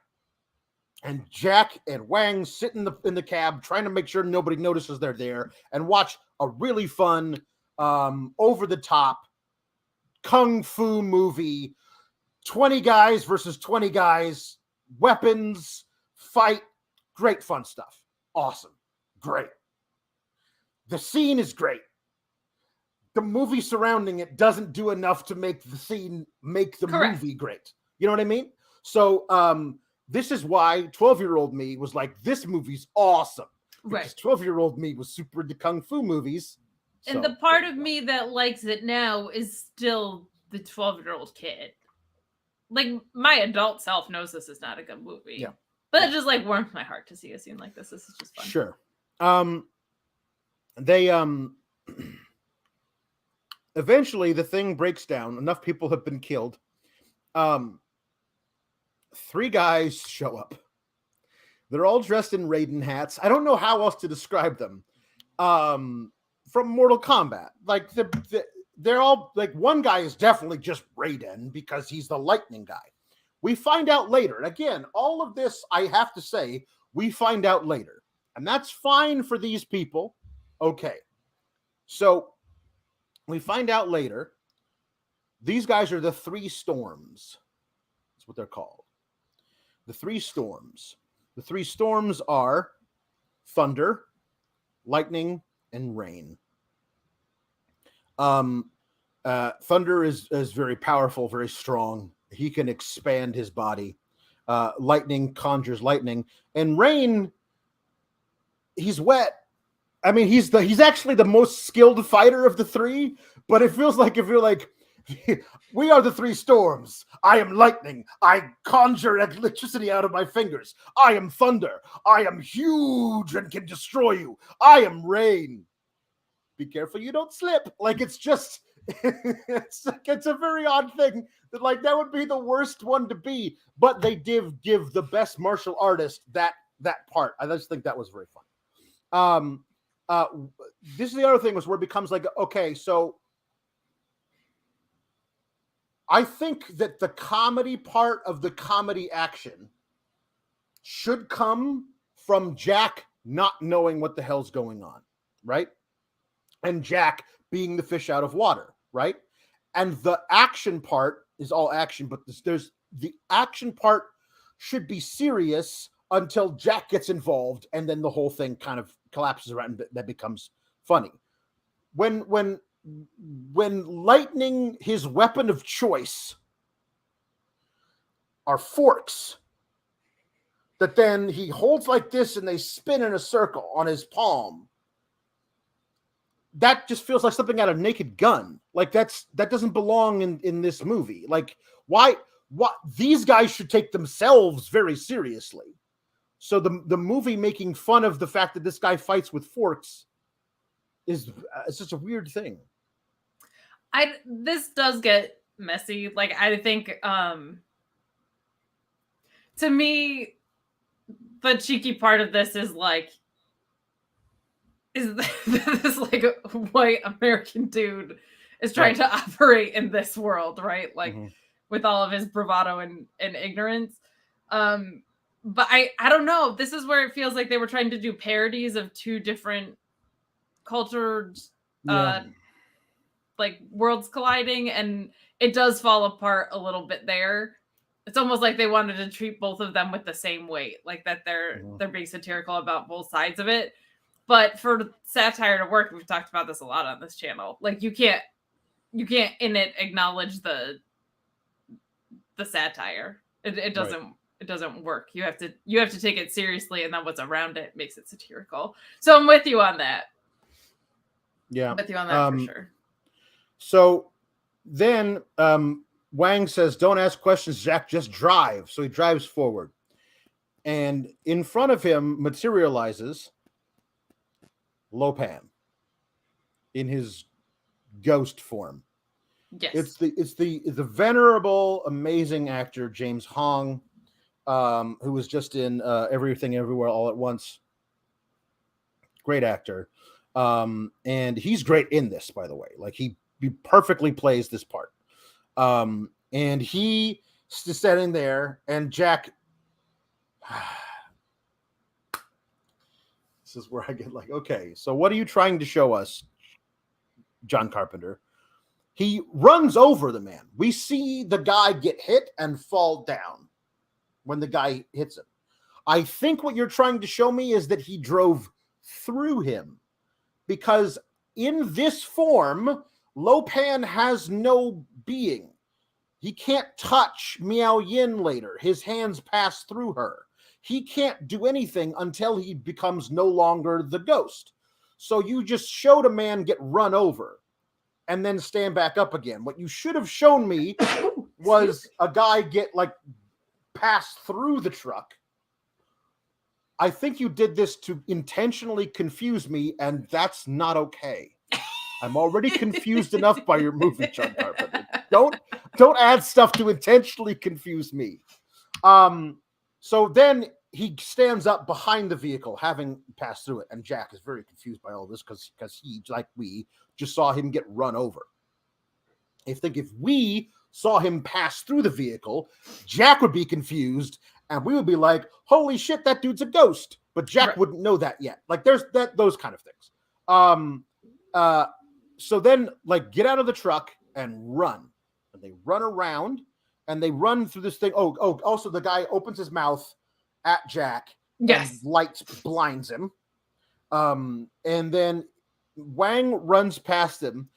And Jack and Wang sit in the cab trying to make sure nobody notices they're there and watch a really fun, over-the-top kung fu movie. 20 guys versus 20 guys, weapons, fight, great fun stuff. Awesome. Great. The scene is great. The movie surrounding it doesn't do enough to make the scene make the movie great. You know what I mean? So this is why 12-year-old me was like, this movie's awesome. Because 12-year-old me was super into kung fu movies. And the part of me that likes it now is still the 12-year-old kid. Like, my adult self knows this is not a good movie. Yeah. But it just like warms my heart to see a scene like this. This is just fun. Sure. They eventually the thing breaks down. Enough people have been killed. 3 guys show up. They're all dressed in Raiden hats. I don't know how else to describe them. From Mortal Kombat. Like they're all like, one guy is definitely just Raiden because he's the lightning guy. We find out later. And again, all of this, I have to say, we find out later. And that's fine for these people. Okay. So we find out later, these guys are the 3 storms. That's what they're called. The 3 storms. The 3 storms are thunder, lightning, and rain. Thunder is very powerful, very strong. He can expand his body. Lightning conjures lightning, and rain, he's wet. I mean, he's actually the most skilled fighter of the 3, but it feels like if you're like, we are the 3 storms. I am lightning. I conjure electricity out of my fingers. I am thunder. I am huge and can destroy you. I am rain. Be careful you don't slip. Like, it's just, it's a very odd thing that, like, that would be the worst one to be, but they did give the best martial artist that part. I just think that was very fun. This is the other thing, was where it becomes like, okay, so I think that the comedy part of the comedy action should come from Jack not knowing what the hell's going on, right? And Jack being the fish out of water, right? And the action part is all action, but there's the action part should be serious until Jack gets involved, and then the whole thing kind of collapses around, and that becomes funny. When lightning, his weapon of choice, are forks that then he holds like this and they spin in a circle on his palm. That just feels like something out of Naked Gun. Like, that doesn't belong in this movie. Like, why these guys should take themselves very seriously. So the movie making fun of the fact that this guy fights with forks is such a weird thing. This does get messy. Like, I think to me, the cheeky part of this is like, is this like a white American dude is trying to operate in this world, right? Like, with all of his bravado and ignorance. But I don't know. This is where it feels like they were trying to do parodies of 2 different cultures, like worlds colliding, and it does fall apart a little bit there. It's almost like they wanted to treat both of them with the same weight, like that they're being satirical about both sides of it. But for satire to work, we've talked about this a lot on this channel. Like, you can't in it acknowledge the satire. It doesn't it doesn't work. You have to take it seriously, and then what's around it makes it satirical. So I'm with you on that. Yeah. I'm with you on that for sure. So then Wang says, "Don't ask questions, Jack, just drive." So he drives forward. And in front of him materializes Lo Pan in his ghost form. Yes. It's the venerable, amazing actor James Hong, who was just in Everything Everywhere All at Once. Great actor. And he's great in this, by the way. Like he perfectly plays this part. And he is standing there, and Jack. This is where I get like, okay, so what are you trying to show us, John Carpenter? He runs over the man. We see the guy get hit and fall down when the guy hits him. I think what you're trying to show me is that he drove through him, because in this form, Lo Pan has no being. He can't touch Miao Yin later. His hands pass through her. He can't do anything until he becomes no longer the ghost. So you just showed a man get run over and then stand back up again. What you should have shown me was a guy get like pass through the truck. I think you did this to intentionally confuse me, and that's not okay. I'm already confused enough by your movie, John Carpenter. Don't add stuff to intentionally confuse me. So then he stands up behind the vehicle, having passed through it, and Jack is very confused by all this because he, like we, just saw him get run over. I think if we saw him pass through the vehicle, Jack would be confused, and we would be like, "Holy shit, that dude's a ghost!" But Jack wouldn't know that yet. Like there's those kind of things. So then, like, get out of the truck and run. And they run around, and they run through this thing. Oh, also the guy opens his mouth at Jack. Yes. And light blinds him. And then Wang runs past him.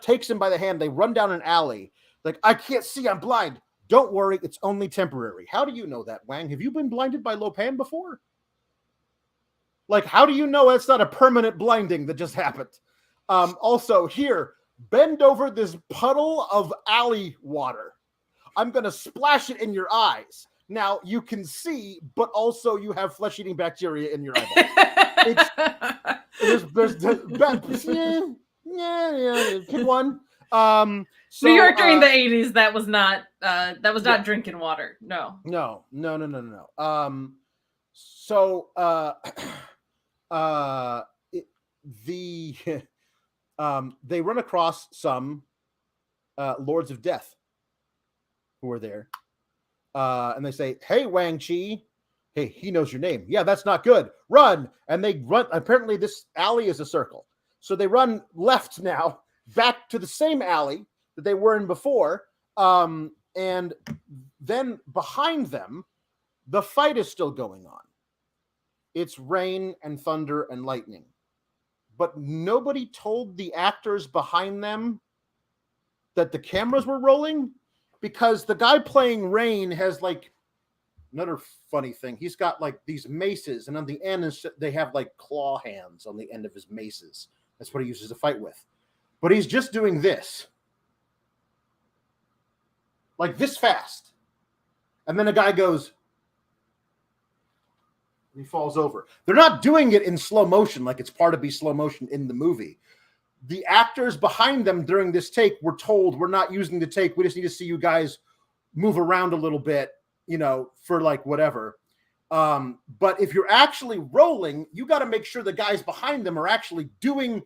Takes him by the hand. They run down an alley. Like, I can't see, I'm blind. Don't worry, it's only temporary. How do you know that, Wang? Have you been blinded by Lo Pan before? Like, how do you know it's not a permanent blinding that just happened? Also, here, bend over this puddle of alley water. I'm going to splash it in your eyes. Now, you can see, but also you have flesh-eating bacteria in your eyeballs. Pick one. New York during the 80s, that was not drinking water. No. They run across some Lords of Death who are there. And they say, "Hey, Wang Chi." Hey, he knows your name. Yeah, that's not good. Run. And they run. Apparently, this alley is a circle. So they run left now, back to the same alley that they were in before. And then behind them, the fight is still going on. It's rain and thunder and lightning. But nobody told the actors behind them that the cameras were rolling, because the guy playing Rain has like another funny thing. He's got like these maces, and on the end they have like claw hands on the end of his maces. That's what he uses to fight with. But he's just doing this. Like this fast. And then a guy goes, and he falls over. They're not doing it in slow motion like it's part of slow motion in the movie. The actors behind them during this take were told, "We're not using the take. We just need to see you guys move around a little bit, for like whatever." But if you're actually rolling, you got to make sure the guys behind them are actually doing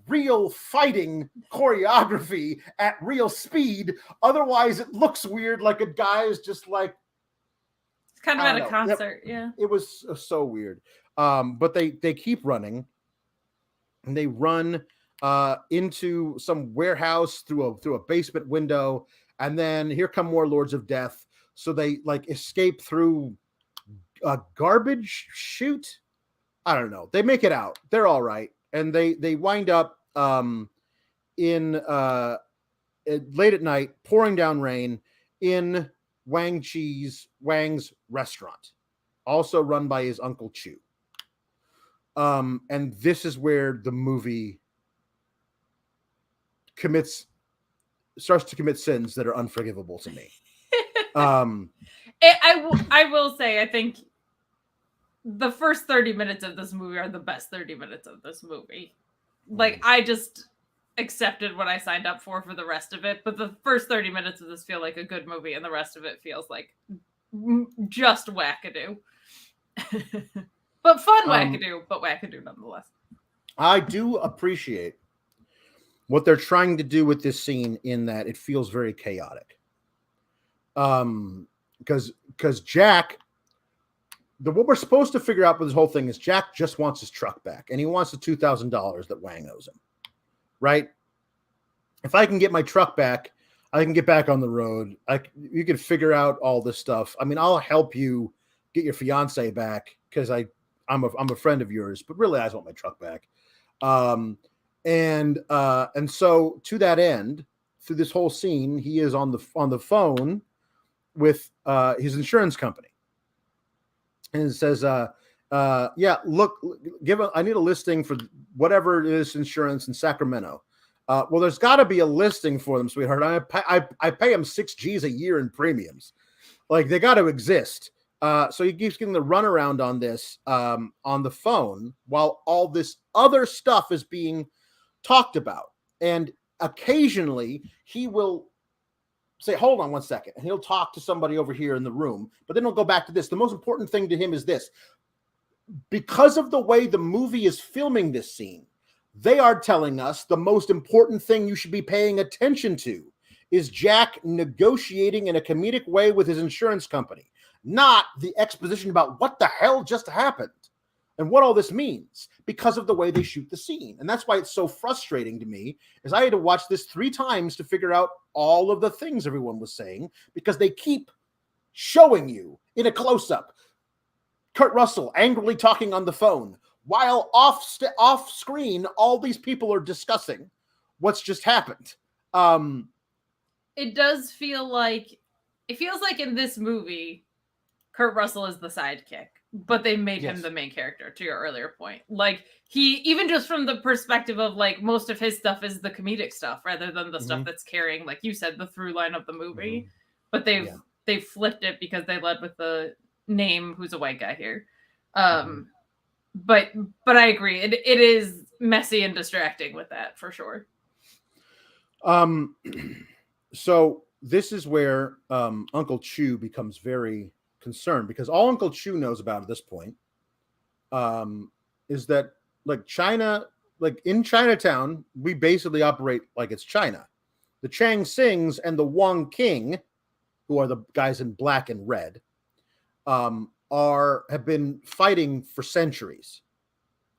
real fighting choreography at real speed. Otherwise, it looks weird, like a guy is just like, it's kind of at a concert. Yeah, it was so weird. But they keep running, and they run into some warehouse through a basement window, and then here come more Lords of Death. So they like escape through a garbage chute. I don't know. They make it out. They're all right, and they wind up in late at night, pouring down rain in Wang's restaurant, also run by his Uncle Chu. And this is where the movie starts to commit sins that are unforgivable to me. I will say, I think the first 30 minutes of this movie are the best 30 minutes of this movie. Like, I just accepted what I signed up for the rest of it, but the first 30 minutes of this feel like a good movie, and the rest of it feels like just wackadoo. But fun wackadoo, but wackadoo nonetheless. I do appreciate what they're trying to do with this scene in that it feels very chaotic. Because Jack, what we're supposed to figure out with this whole thing is Jack just wants his truck back, and he wants the $2,000 that Wang owes him. Right? If I can get my truck back, I can get back on the road. You can figure out all this stuff. I mean, I'll help you get your fiance back because I'm a friend of yours, but really I just want my truck back. And so to that end, through this whole scene, he is on the phone with his insurance company, and it says, yeah, look, I need a listing for whatever it is insurance in Sacramento. Well, there's got to be a listing for them, sweetheart. I pay them $6,000 a year in premiums. Like, they got to exist. So he keeps getting the runaround on this on the phone while all this other stuff is being talked about. And occasionally he will say, hold on one second. And he'll talk to somebody over here in the room, but then he'll go back to this. The most important thing to him is this. Because of the way the movie is filming this scene, they are telling us the most important thing you should be paying attention to is Jack negotiating in a comedic way with his insurance company, not the exposition about what the hell just happened and what all this means, because of the way they shoot the scene. And that's why it's so frustrating to me, is I had to watch this 3 times to figure out all of the things everyone was saying, because they keep showing you in a close-up Kurt Russell angrily talking on the phone, while off screen, all these people are discussing what's just happened. It does feel like, in this movie, Kurt Russell is the sidekick, but they made him the main character, to your earlier point. Like, he, even just from the perspective of, like, most of his stuff is the comedic stuff rather than the stuff that's carrying, like you said, the through line of the movie. But they've flipped it because they led with the name who's a white guy here. But I agree. It is messy and distracting with that, for sure. So this is where Uncle Chu becomes very concerned, because all Uncle Chu knows about at this point is that, like, China, like in Chinatown, we basically operate like it's China. The Chang Sings and the Wong King, who are the guys in black and red, have been fighting for centuries,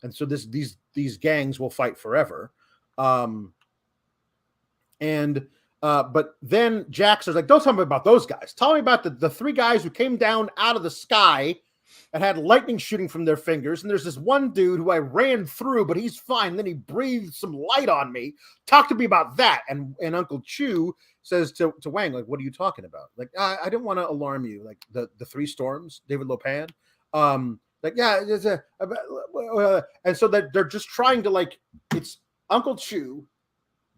and so these gangs will fight forever. But then Jack says, like, don't tell me about those guys. Tell me about the 3 guys who came down out of the sky and had lightning shooting from their fingers. And there's this one dude who I ran through, but he's fine. Then he breathed some light on me. Talk to me about that. And Uncle Chu says to Wang, like, what are you talking about? Like, I didn't want to alarm you. Like the 3 storms, David Lopan. Like, yeah. And so that they're just trying to, like, it's Uncle Chu,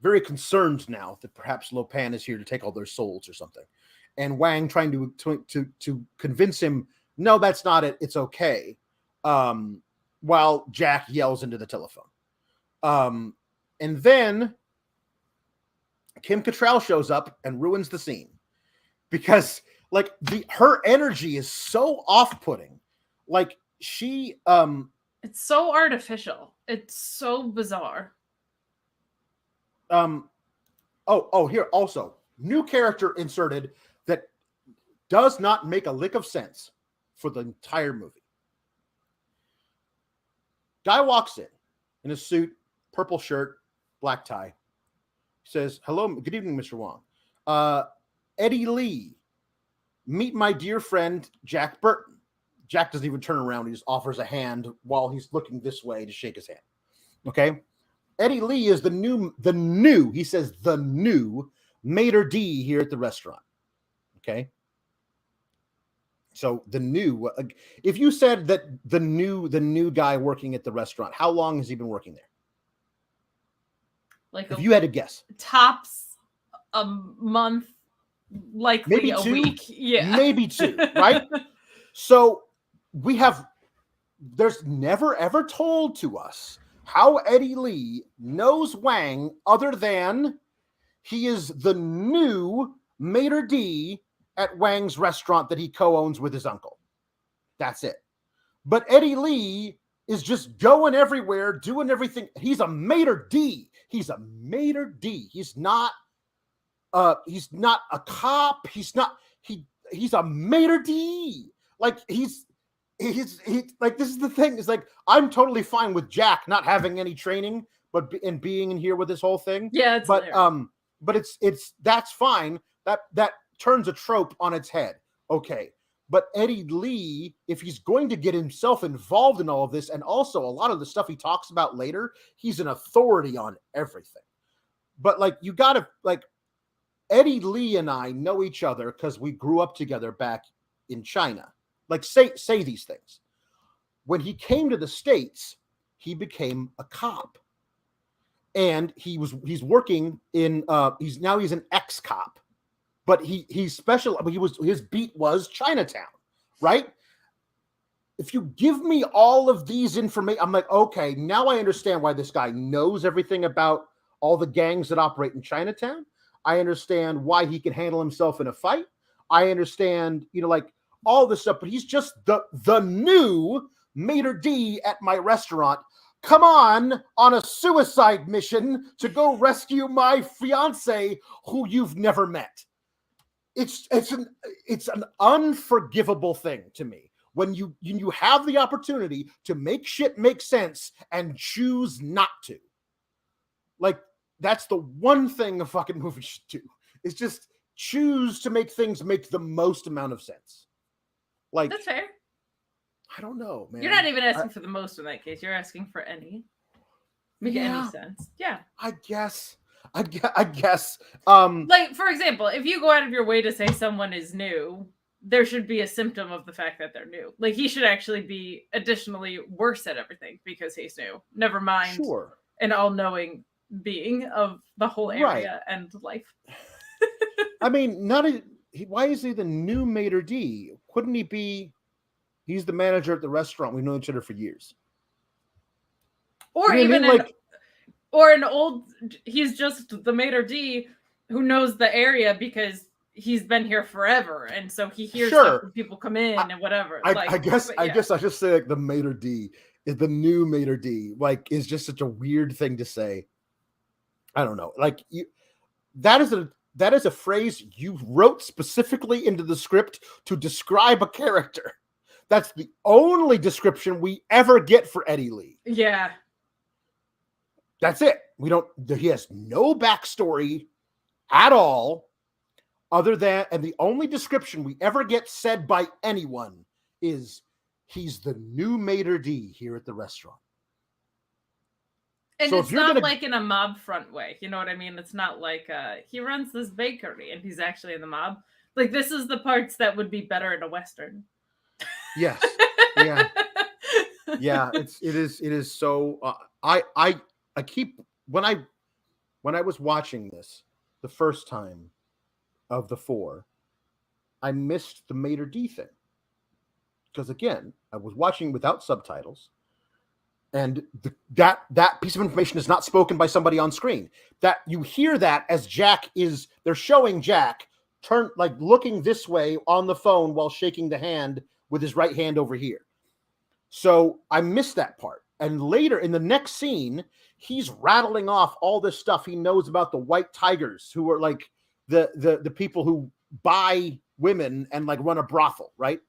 very concerned now that perhaps Lopan is here to take all their souls or something, and Wang trying to convince him, no, that's not it, it's okay, while Jack yells into the telephone. And then Kim Cattrall shows up and ruins the scene, because, like, her energy is so off-putting. Like, she it's so artificial, it's so bizarre. Here also, new character inserted that does not make a lick of sense for the entire movie. Guy walks in a suit, purple shirt, black tie. Says, hello, good evening, Mr. Wong. Eddie Lee, meet my dear friend, Jack Burton. Jack doesn't even turn around. He just offers a hand while he's looking this way to shake his hand. Okay. Eddie Lee is the new, he says, the new maitre d' here at the restaurant. Okay. So the new, if you said that the new guy working at the restaurant, how long has he been working there? Like if you had to guess, tops a month, likely maybe a 2, week. Yeah, maybe 2, right? So there's never ever told to us how Eddie Lee knows Wang other than he is the new maitre d' at Wang's restaurant that he co-owns with his uncle. That's it. But Eddie Lee is just going everywhere, doing everything. He's a maitre d'. He's a maitre d'. He's not a cop. He's a maitre d'. Like he's like, this is the thing. It's like, I'm totally fine with Jack not having any training, but and being in here with this whole thing. Yeah, but it's that's fine. That turns a trope on its head. Okay. But Eddie Lee, if he's going to get himself involved in all of this, and also a lot of the stuff he talks about later, he's an authority on everything. But like, you gotta, like, Eddie Lee and I know each other because we grew up together back in China. Like, say these things. When he came to the States, he became a cop. And he's working in he's an ex-cop. But he's special. His beat was Chinatown, right? If you give me all of these information, I'm like, okay, now I understand why this guy knows everything about all the gangs that operate in Chinatown. I understand why he can handle himself in a fight. I understand, like, all this stuff, but he's just the new maitre d' at my restaurant. Come on a suicide mission to go rescue my fiance who you've never met. It's an unforgivable thing to me when you have the opportunity to make shit make sense and choose not to. Like, that's the one thing a fucking movie should do, is just choose to make things make the most amount of sense. Like, that's fair. I don't know, man. You're not even asking for the most in that case. You're asking for any. Make any sense. Yeah. I guess. Like, for example, if you go out of your way to say someone is new, there should be a symptom of the fact that they're new. Like, he should actually be additionally worse at everything because he's new. Never mind an all-knowing being of the whole area and life. I mean, why is he the new maitre d'? Couldn't he be? He's the manager at the restaurant. We've known each other for years. Or even an old. He's just the maitre d' who knows the area because he's been here forever, and so he hears stuff when people come in and whatever. I guess I just say, like, the maitre d' is the new maitre d'. Like, is just such a weird thing to say. I don't know. Like, that is a phrase you wrote specifically into the script to describe a character. That's the only description we ever get for Eddie Lee. Yeah. That's it. He has no backstory at all other than, and the only description we ever get said by anyone is he's the new maitre d' here at the restaurant. And so it's not like in a mob front way. You know what I mean? It's not like he runs this bakery and he's actually in the mob. Like, this is the parts that would be better in a Western. Yes. Yeah. Yeah. It is so. I keep, when I was watching this the first time of the 4, I missed the maitre d' thing. Because again, I was watching without subtitles. And that piece of information is not spoken by somebody on screen. That you hear that as they're showing Jack looking this way on the phone while shaking the hand with his right hand over here. So I missed that part. And later in the next scene, he's rattling off all this stuff he knows about the white tigers, who are like the people who buy women and like run a brothel, right?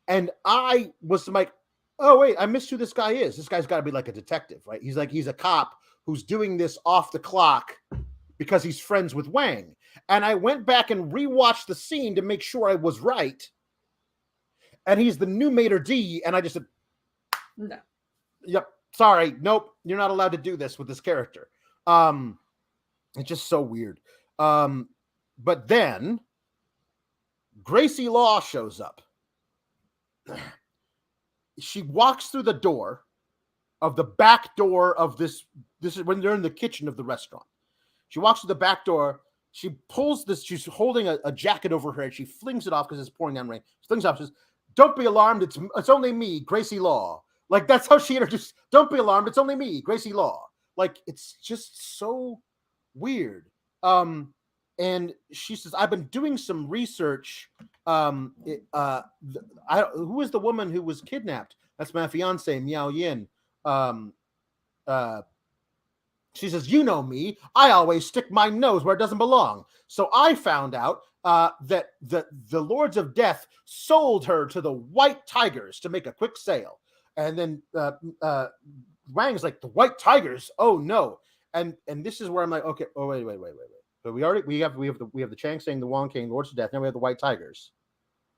And I was like, oh, wait, I missed who this guy is. This guy's got to be like a detective, right? He's a cop who's doing this off the clock because he's friends with Wang. And I went back and rewatched the scene to make sure I was right. And he's the new maitre d'. And I just said, no. Yep. Sorry. Nope. You're not allowed to do this with this character. It's just so weird. But then Gracie Law shows up. she walks through the door of the back door of this is when they're in the kitchen of the restaurant. She walks through the back door. She pulls this. She's holding a jacket over her head. She flings it off because it's pouring down rain. She flings it off. She says, "Don't be alarmed. It's only me, Gracie Law." Like, that's how she introduced. "Don't be alarmed. It's only me, Gracie Law." Like, it's just so weird. And she says, "I've been doing some research. Who is the woman who was kidnapped? That's my fiance, Miao Yin." She says, "You know me. I always stick my nose where it doesn't belong. So I found out that the Lords of Death sold her to the White Tigers to make a quick sale." And then Wang's like, "The White Tigers? Oh no!" And this is where I'm like, okay, oh wait. So we have the Chang saying the Wong King, Lords of Death. Now we have the White Tigers.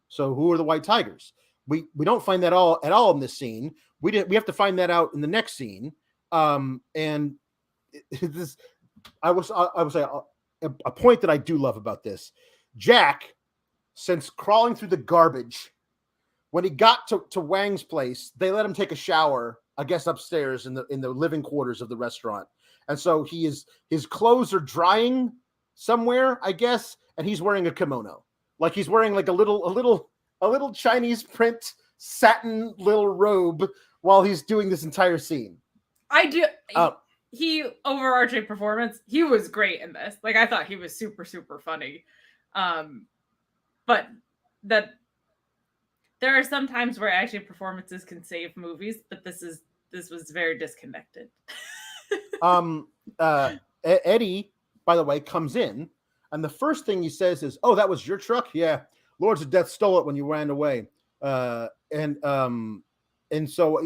So who are the White Tigers? We don't find that at all in this scene. We have to find that out in the next scene. And this, I would say a point that I do love about this. Jack, since crawling through the garbage, when he got to Wang's place, they let him take a shower, I guess upstairs in the living quarters of the restaurant. And so his clothes are drying somewhere, I guess, and he's wearing a kimono. Like, he's wearing like a little Chinese print satin little robe while he's doing this entire scene. He overarching performance, he was great in this. Like, I thought he was super, super funny. But that there are some times where actually performances can save movies, but this was very disconnected. Eddie, by the way, comes in, and the first thing he says is, "Oh, that was your truck? Yeah, Lords of Death stole it when you ran away." And so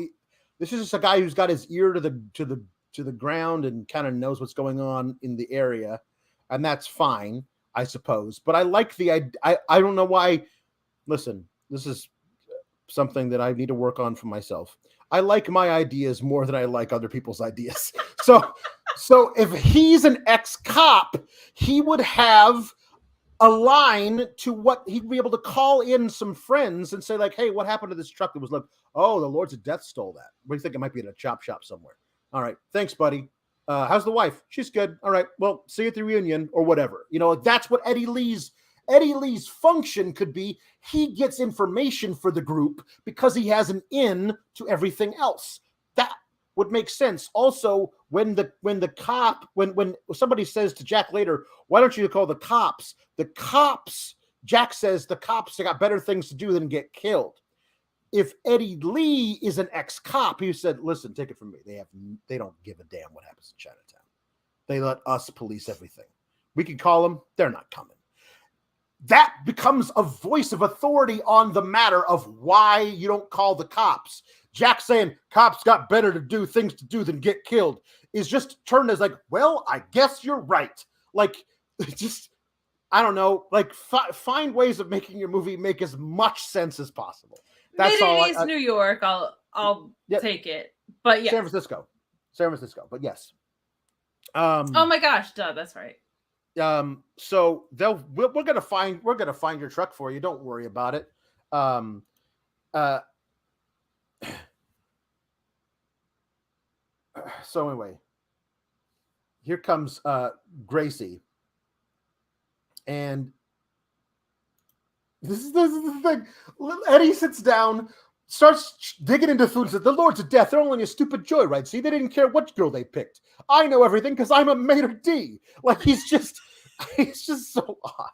this is just a guy who's got his ear to the ground and kind of knows what's going on in the area, and that's fine, I suppose. But I like I don't know why. Listen, this is something that I need to work on for myself. I like my ideas more than I like other people's ideas. So if he's an ex-cop, he would have a line to what he'd be able to call in some friends and say, like, "Hey, what happened to this truck that was like, oh, the Lords of Death stole that. What do you think? It might be at a chop shop somewhere. All right, thanks, buddy. How's the wife? She's good. All right, well, see you at the reunion," or whatever. You know, that's what Eddie Lee's function could be. He gets information for the group because he has an in to everything else. That would make sense. Also, when somebody says to Jack later, "Why don't you call the cops?" Jack says the cops got better things to do than get killed. If Eddie Lee is an ex-cop, he said, "Listen, take it from me. They don't give a damn what happens in Chinatown. They let us police everything. We can call them. They're not coming." That becomes a voice of authority on the matter of why you don't call the cops. Jack saying cops got better things to do than get killed is just turned as like, well, I guess you're right. Like, just, I don't know, like find ways of making your movie make as much sense as possible. That's all. Mid-80s New York, I'll take it. But yeah, San Francisco, but yes. Oh my gosh, duh, that's right. So we're gonna find your truck for you. Don't worry about it. So anyway, here comes Gracie, and this is the thing. Eddie sits down, starts digging into food, and says, "The Lords of Death, they're only a stupid joyride. See, they didn't care what girl they picked. I know everything because I'm a maitre d'." Like, he's just so odd.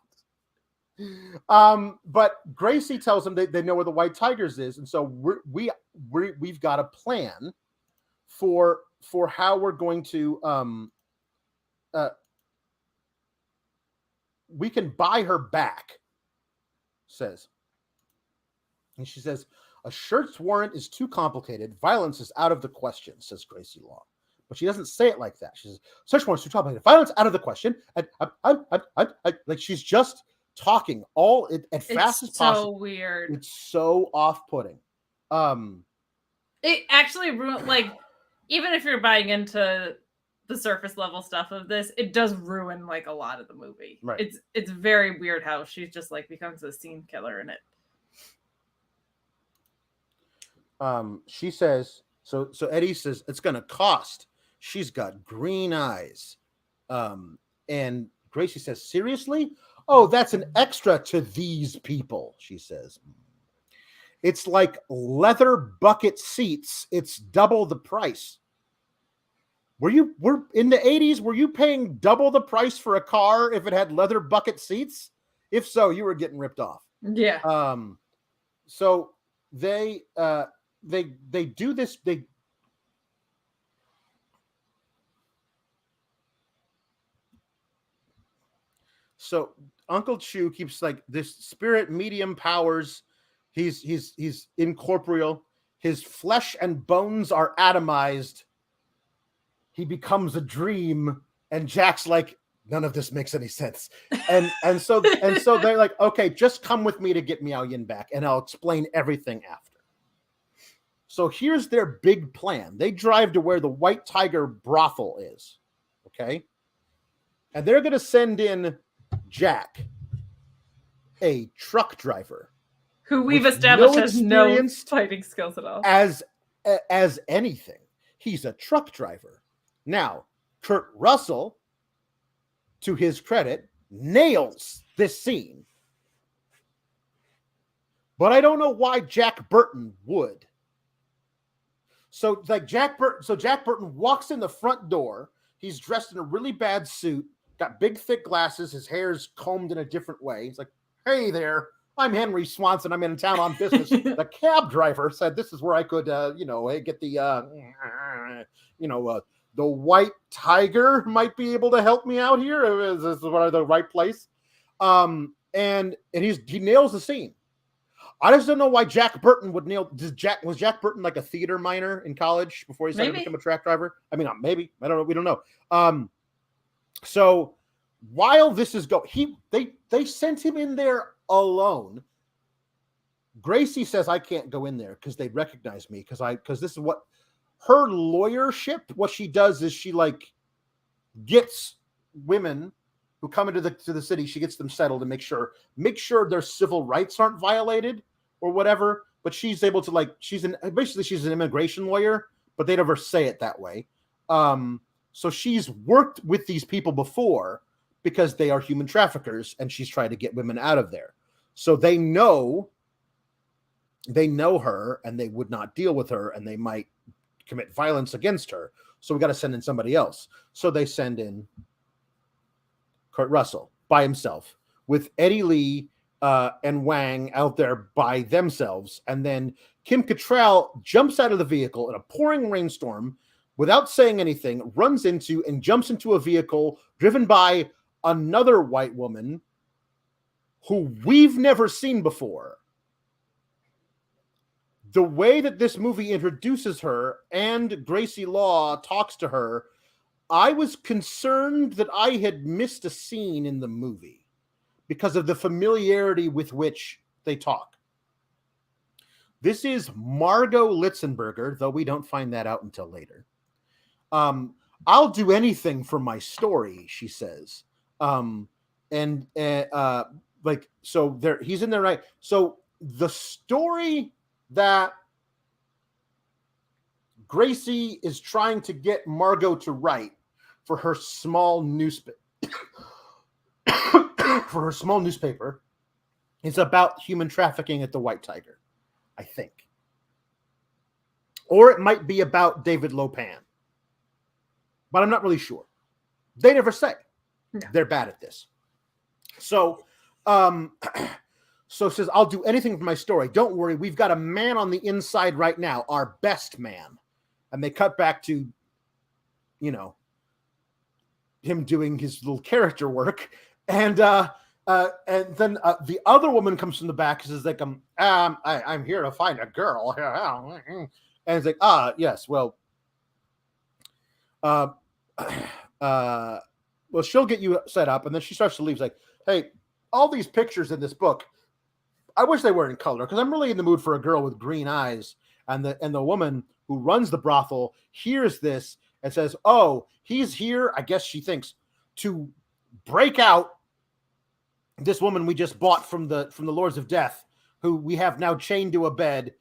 But Gracie tells them they know where the White Tigers is, and so we've got a plan for how we're going to we can buy her back. Says, and she says, "A search warrant is too complicated. Violence is out of the question," says Gracie Law. But she doesn't say it like that. She says, "Search warrant is too complicated. Violence out of the question." Like, she's just talking all as fast as possible. It's so weird. It's so off-putting. It actually ruined, like, even if you're buying into the surface level stuff of this, it does ruin like a lot of the movie. Right. It's very weird how she's just like becomes a scene killer in it. She says, so Eddie says it's gonna cost. She's got green eyes. And Gracie says, seriously? Oh, that's an extra to these people, she says. It's like leather bucket seats. It's double the price. We're in the 80s, were you paying double the price for a car if it had leather bucket seats? If so, you were getting ripped off. Yeah. So they do this. So Uncle Chu keeps like this spirit medium powers. He's incorporeal. His flesh and bones are atomized. He becomes a dream, and Jack's like, none of this makes any sense. And so they're like, okay, just come with me to get Miao Yin back, and I'll explain everything after. So here's their big plan. They drive to where the White Tiger brothel is. Okay. And they're going to send in Jack, a truck driver, who we've established has no experience fighting skills at all. as anything. He's a truck driver. Now, Kurt Russell, to his credit, nails this scene. But I don't know why Jack Burton would. So Jack Burton walks in the front door. He's dressed in a really bad suit, got big thick glasses, his hair's combed in a different way. He's like, "Hey there, I'm Henry Swanson. I'm in town on business." The cab driver said this is where I could get the White Tiger might be able to help me out here. Is this the right place? And he nails the scene. I just don't know why Jack Burton would nail. Was Jack Burton like a theater minor in college before he started to become a track driver? I mean, maybe. I don't know. We don't know. So while this is they sent him in there alone. Gracie says, I can't go in there because they recognize me because this is what her lawyership. What she does is she like gets women who come into the city. She gets them settled and make sure their civil rights aren't violated or whatever. But she's able to she's an immigration lawyer, but they never say it that way. So she's worked with these people before because they are human traffickers, and she's tried to get women out of there. So they know her, and they would not deal with her, and they might commit violence against her. So we got to send in somebody else. So they send in Kurt Russell by himself with Eddie Lee and Wang out there by themselves. And then Kim Cattrall jumps out of the vehicle in a pouring rainstorm without saying anything, runs into and jumps into a vehicle driven by another white woman who we've never seen before. The way that this movie introduces her and Gracie Law talks to her, I was concerned that I had missed a scene in the movie because of the familiarity with which they talk. This is Margot Litzenberger, though we don't find that out until later. I'll do anything for my story, she says. So he's in there, right? So the story that Gracie is trying to get Margot to write for her small newspaper is about human trafficking at the White Tiger, I think. Or it might be about David Lopan. But I'm not really sure. They never say. No. They're bad at this. So So says, I'll do anything for my story. Don't worry. We've got a man on the inside right now, our best man. And they cut back to, him doing his little character work. And then the other woman comes from the back and says, like, I'm here to find a girl. And it's like, yes, well, she'll get you set up. And then she starts to leave. It's like, hey, all these pictures in this book, I wish they were in color because I'm really in the mood for a girl with green eyes. And the woman who runs the brothel hears this and says, oh, he's here, I guess she thinks, to break out this woman we just bought from the Lords of Death, who we have now chained to a bed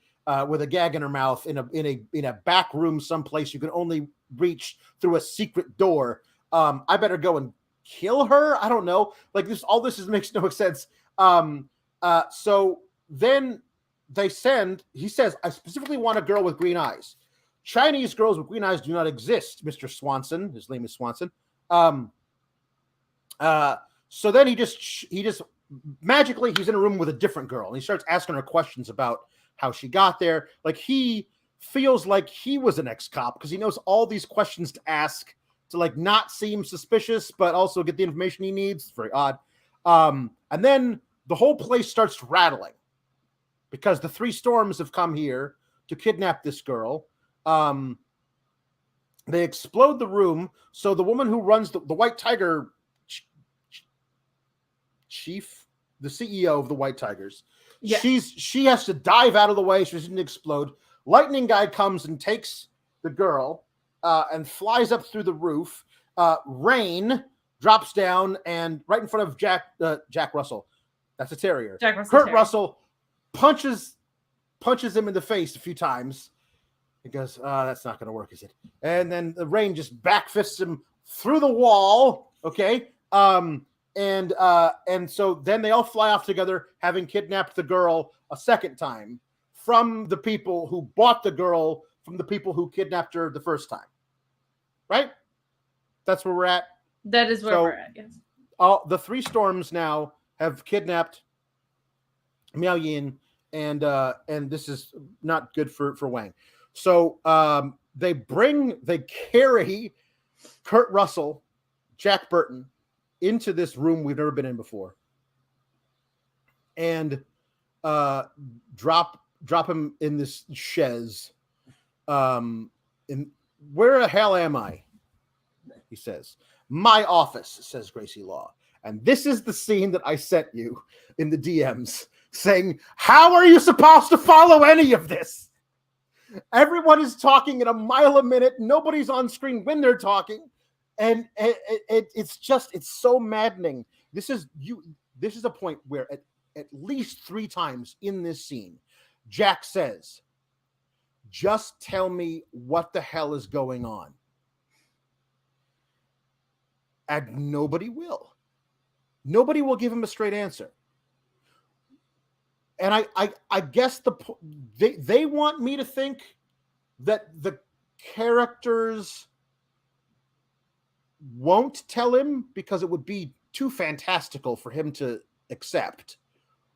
with a gag in her mouth in a back room someplace you can only reach through a secret door. I better go and kill her. I don't know. Like this, all this makes no sense. So then he says, I specifically want a girl with green eyes. Chinese girls with green eyes do not exist, Mr. Swanson. His name is Swanson. So then he just magically he's in a room with a different girl and he starts asking her questions about how she got there. Like he feels like he was an ex-cop because he knows all these questions to ask to like not seem suspicious, but also get the information he needs. It's very odd. And then the whole place starts rattling because the three storms have come here to kidnap this girl. They explode the room. So the woman who runs the White Tiger chief, the CEO of the White Tigers, yeah. She has to dive out of the way so she doesn't explode. Lightning guy comes and takes the girl and flies up through the roof. Rain drops down and right in front of Jack Russell. That's a terrier. Kurt Russell punches him in the face a few times. He goes, that's not going to work, is it? And then the Rain just backfists him through the wall. Okay. And so then they all fly off together, having kidnapped the girl a second time from the people who bought the girl from the people who kidnapped her the first time. Right? That's where we're at. That is where we're at, yes. The three storms now have kidnapped Miao Yin, and this is not good for Wang. So they carry Kurt Russell, Jack Burton, into this room we've never been in before, and drop him in this chaise. In where the hell am I? He says, my office, says Gracie Law. And this is the scene that I sent you in the DMs saying, how are you supposed to follow any of this? Everyone is talking at a mile a minute. Nobody's on screen when they're talking. And it's so maddening. This is a point where at least 3 times in this scene, Jack says, just tell me what the hell is going on. And nobody will. Nobody will give him a straight answer. And I guess they want me to think that the characters won't tell him because it would be too fantastical for him to accept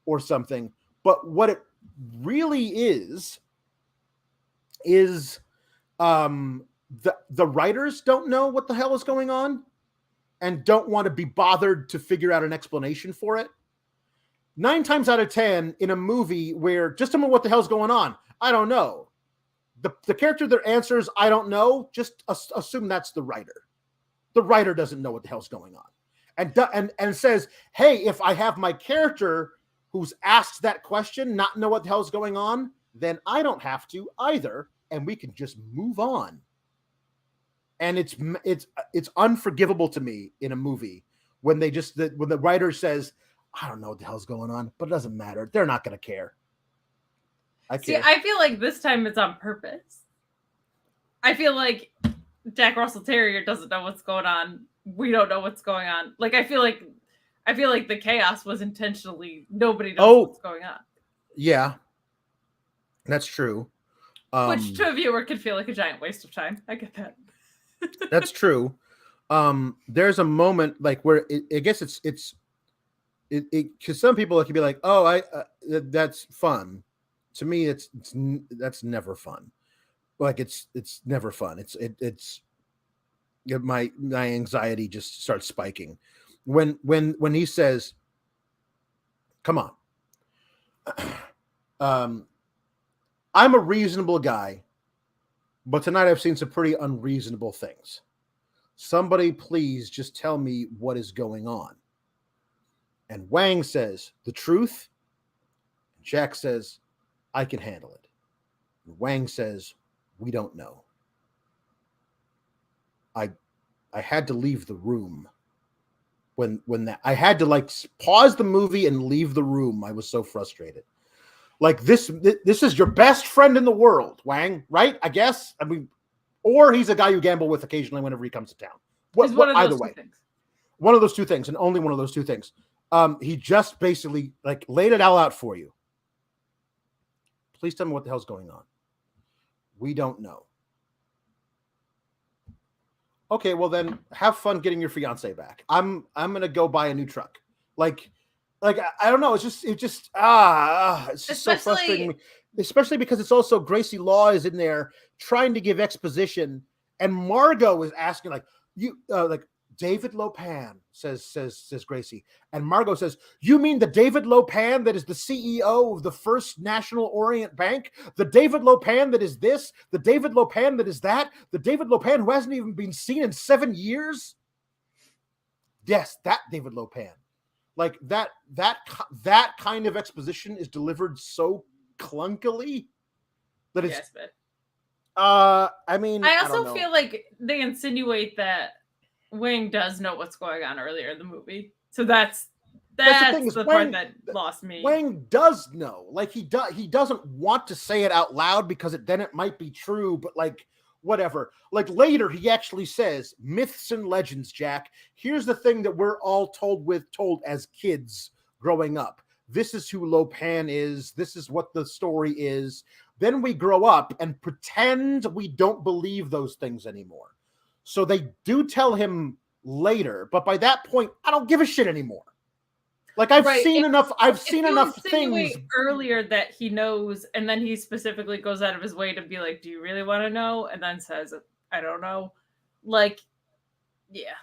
or something. But what it really is the writers don't know what the hell is going on and don't want to be bothered to figure out an explanation for it. 9 times out of 10 in a movie where just tell me what the hell's going on. I don't know. The character that answers, I don't know, just assume that's the writer. The writer doesn't know what the hell's going on. And says, hey, if I have my character who's asked that question not know what the hell's going on, then I don't have to either, and we can just move on. And it's unforgivable to me in a movie when when the writer says, I don't know what the hell's going on, but it doesn't matter. They're not going to care. I feel like this time it's on purpose. I feel like Jack Russell Terrier doesn't know what's going on. We don't know what's going on. Like I feel like the chaos was intentionally. Nobody knows what's going on. Yeah, that's true. Which to a viewer could feel like a giant waste of time. I get that. That's true. There's a moment like where I guess it's because some people it can be like, oh, that's fun. To me, that's never fun. Like it's never fun. It's my anxiety just starts spiking when he says, "Come on, I'm a reasonable guy, but tonight I've seen some pretty unreasonable things. Somebody please just tell me what is going on." And Wang says, "The truth." And Jack says, "I can handle it." And Wang says, "We don't know." I had to leave the room when that I had to like pause the movie and leave the room. I was so frustrated. Like this is your best friend in the world, Wang, right? I guess. I mean, or he's a guy you gamble with occasionally whenever he comes to town. He's one of those Either two way. things. One of those two things, and only one of those two things. He just basically like laid it all out for you. Please tell me what the hell's going on. We don't know. Okay, well then have fun getting your fiance back. I'm gonna go buy a new truck. Like I don't know. It's just it's just so frustrating. Especially because it's also Gracie Law is in there trying to give exposition, and Margot is asking like you like David Lopan says Gracie, and Margot says, "You mean the David Lopan that is the CEO of the First National Orient Bank? The David Lopan that is this? The David Lopan that is that? The David Lopan who hasn't even been seen in 7 years?" Yes, that David Lopan. Like that kind of exposition is delivered so clunkily that it's. Yes, but I mean, I also feel like they insinuate that Wang does know what's going on earlier in the movie, so that's the part that lost me. Wang does know, like he doesn't want to say it out loud because then it might be true, but like whatever. Like later, he actually says, "Myths and legends, Jack. Here's the thing that we're all told as kids growing up. This is who Lopan is. This is what the story is. Then we grow up and pretend we don't believe those things anymore." So they do tell him later, but by that point, I don't give a shit anymore. Like I've seen enough things earlier that he knows, and then he specifically goes out of his way to be like, "Do you really want to know?" And then says, "I don't know." Like, yeah,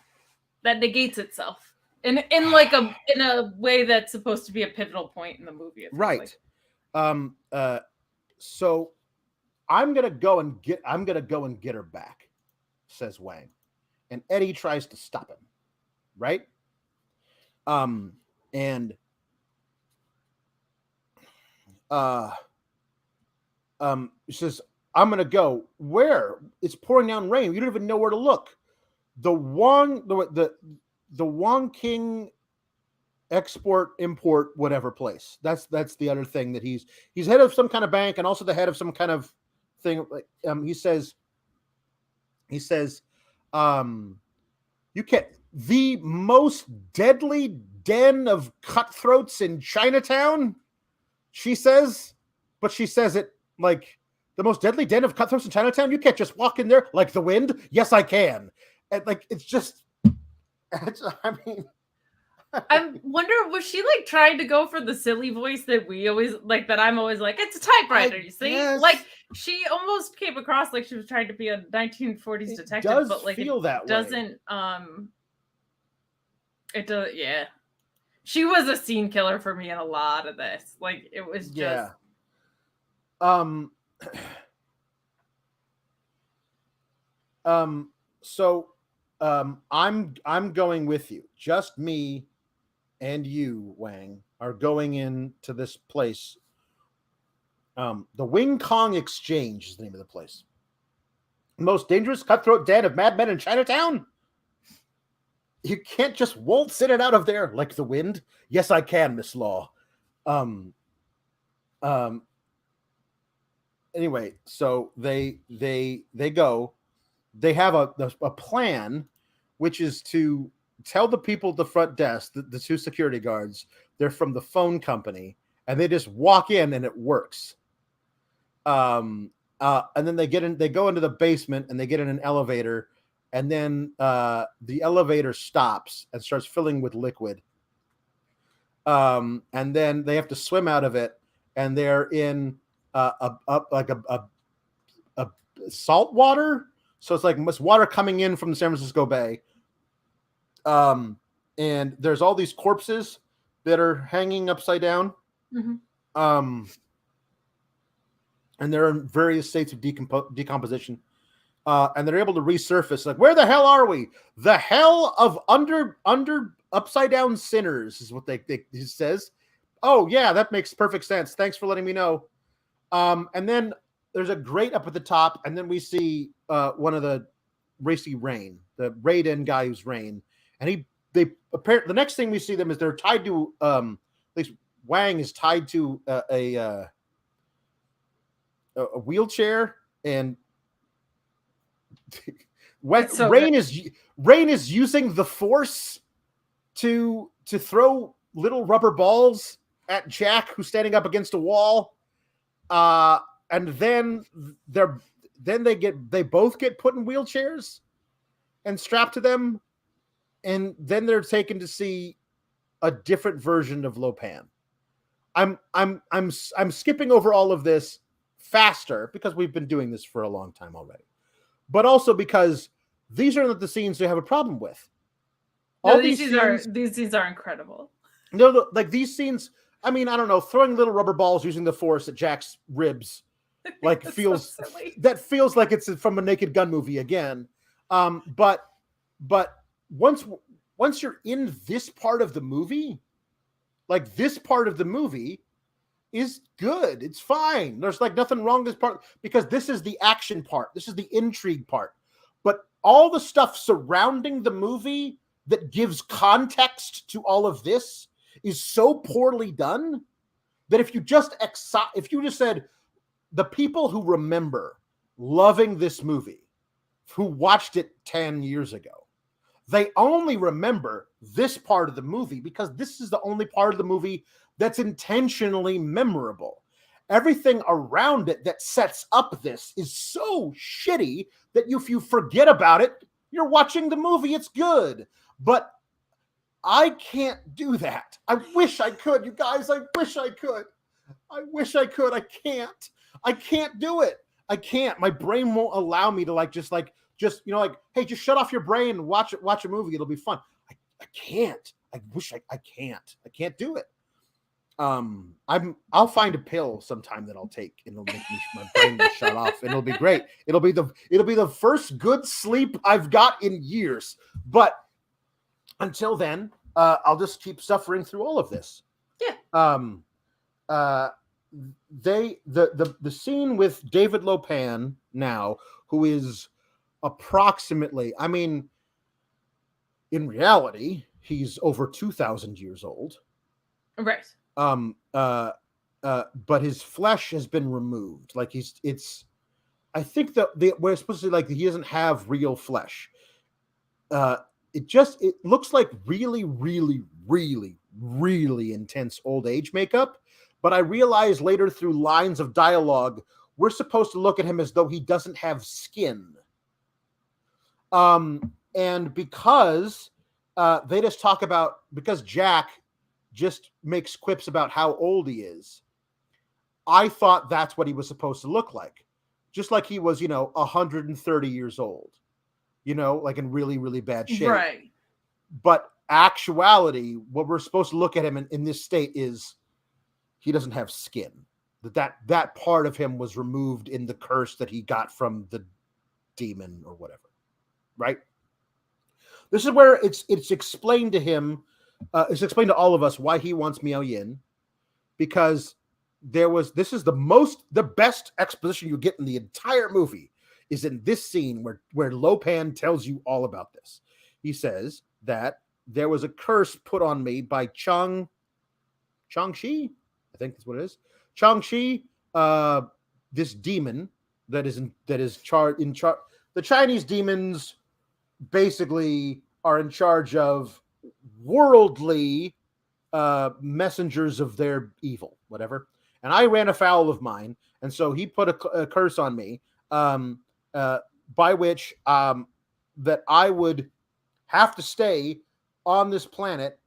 that negates itself in a way that's supposed to be a pivotal point in the movie, right? Like. So I'm gonna go and get her back, says Wang, and Eddie tries to stop him, right? And he says, "I'm gonna go. Where? It's pouring down rain. You don't even know where to look." The Wong King export import whatever place. That's the other thing that he's head of some kind of bank and also the head of some kind of thing. He says you can't. The most deadly den of cutthroats in Chinatown, she says, but she says it like the most deadly den of cutthroats in Chinatown. You can't just walk in there like the wind. Yes, I can. And like it's just. I mean. I wonder, was she like trying to go for the silly voice that we always like, that I'm always like, it's a typewriter, you see? Yes. Like she almost came across like she was trying to be a 1940s detective, but like feel that doesn't it does, yeah. She was a scene killer for me in a lot of this. Like it was just so I'm going with you. Just me and you, Wang, are going into this place. The Wing Kong Exchange is the name of the place. Most dangerous cutthroat den of madmen in Chinatown? You can't just waltz in and out of there like the wind. Yes, I can, Miss Law. Anyway, so they go. They have a plan, which is to tell the people at the front desk, the two security guards, they're from the phone company, and they just walk in and it works. And then they go into the basement and they get in an elevator, and then the elevator stops and starts filling with liquid. And then they have to swim out of it, and they're in a salt water. So it's like water coming in from the San Francisco Bay. And there's all these corpses that are hanging upside down. Mm-hmm. And they're in various states of decomposition. And they're able to resurface. Like, where the hell are we? The hell of under upside down sinners is what he says. Oh yeah, that makes perfect sense. Thanks for letting me know. And then there's a grate up at the top, and then we see one of the Rain, the Raiden guy who's Rain, and the next thing we see them is they're tied to at least Wang is tied to a a wheelchair, and when So Rain is using the Force to throw little rubber balls at Jack, who's standing up against a wall, and then they both get put in wheelchairs and strapped to them, and then they're taken to see a different version of Lopan. I'm skipping over all of this faster because we've been doing this for a long time already, but also because these are not the scenes they have a problem with. All these scenes are incredible. No, like these scenes. I mean, I don't know, throwing little rubber balls using the Force at Jack's ribs, like feels like it's from a Naked Gun movie again. But once you're in this part of the movie, like this part of the movie is good. It's fine. There's like nothing wrong with this part because this is the action part. This is the intrigue part. But all the stuff surrounding the movie that gives context to all of this is so poorly done that if you just said the people who remember loving this movie, who watched it 10 years ago, they only remember this part of the movie because this is the only part of the movie that's intentionally memorable. Everything around it that sets up this is so shitty that if you forget about it, you're watching the movie. It's good. But I can't do that. I wish I could, you guys. I wish I could. I can't. I can't do it. I can't. My brain won't allow me to just hey, just shut off your brain and watch a movie. It'll be fun. I can't. I wish I can't. I can't do it. I'll find a pill sometime that I'll take and it'll make my brain will shut off and it'll be great. It'll be the first good sleep I've got in years. But until then, I'll just keep suffering through all of this. Yeah. The scene with David Lopan now, who is approximately, I mean, in reality, he's over 2,000 years old. Right. But his flesh has been removed. Like I think we're supposed to he doesn't have real flesh. It looks like really, really, really, really intense old age makeup. But I realized later through lines of dialogue, we're supposed to look at him as though he doesn't have skin. And because they just talk about, because Jack just makes quips about how old he is, I thought that's what he was supposed to look like. Just like he was, 130 years old, like in really, really bad shape. Right. But actuality, what we're supposed to look at him in this state is he doesn't have skin. That part of him was removed in the curse that he got from the demon or whatever. Right? This is where it's explained to him, it's explained to all of us why he wants Miao Yin, because this is the best exposition you get in the entire movie is in this scene where Lopan tells you all about this. He says that there was a curse put on me by Changshi, I think that's what it is. Changshi, this demon that is in charge. The Chinese demons basically are in charge of worldly messengers of their evil, whatever. And I ran afoul of mine, and so he put a curse on me, by which that I would have to stay on this planet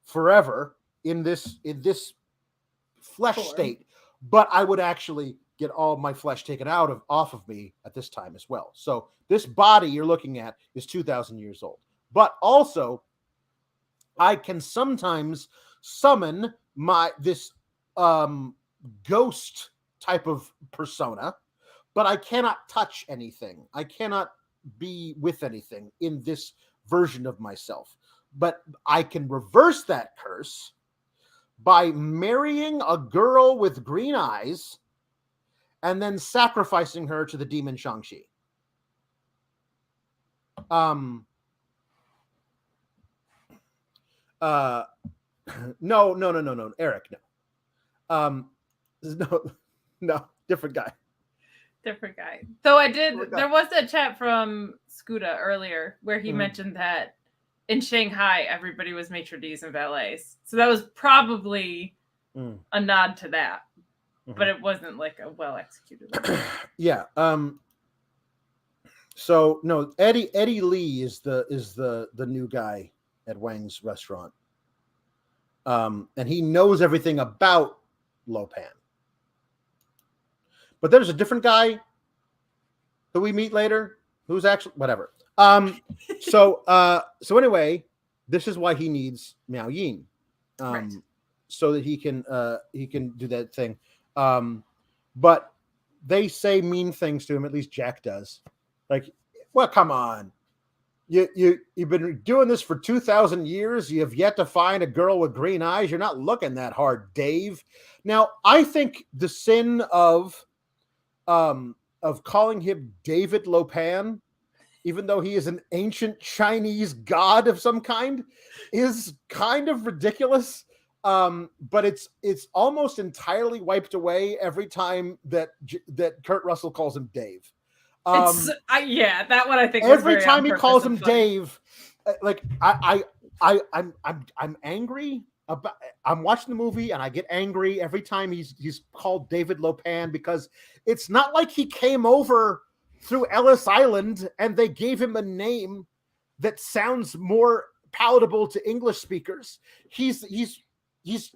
forever in this flesh state, but I would actually get all my flesh taken off of me at this time as well. So this body you're looking at is 2,000 years old. But also, I can sometimes summon this ghost type of persona, but I cannot touch anything. I cannot be with anything in this version of myself. But I can reverse that curse by marrying a girl with green eyes and then sacrificing her to the demon Shang-Chi. No, Eric, no. No, different guy. Different guy. Though there was a chat from Scuda earlier where he mentioned that in Shanghai, everybody was maitre d's and valets. So that was probably a nod to that. But it wasn't like a well executed one. Yeah. So no, Eddie Lee is the new guy at Wang's restaurant. And he knows everything about Lo Pan. But there's a different guy who we meet later who's actually whatever. So anyway, this is why he needs Miao Yin. Right. So that he can do that thing. But they say mean things to him, at least Jack does. Like, well, come on. You've been doing this for 2,000 years. You have yet to find a girl with green eyes. You're not looking that hard, Dave. Now, I think the sin of calling him David Lo Pan, even though he is an ancient Chinese god of some kind, is kind of ridiculous. But it's almost entirely wiped away every time that Kurt Russell calls him Dave. That one I think every time he calls him Dave, like I'm angry about. I'm watching the movie and I get angry every time he's called David Lo Pan, because it's not like he came over through Ellis Island and they gave him a name that sounds more palatable to English speakers. He's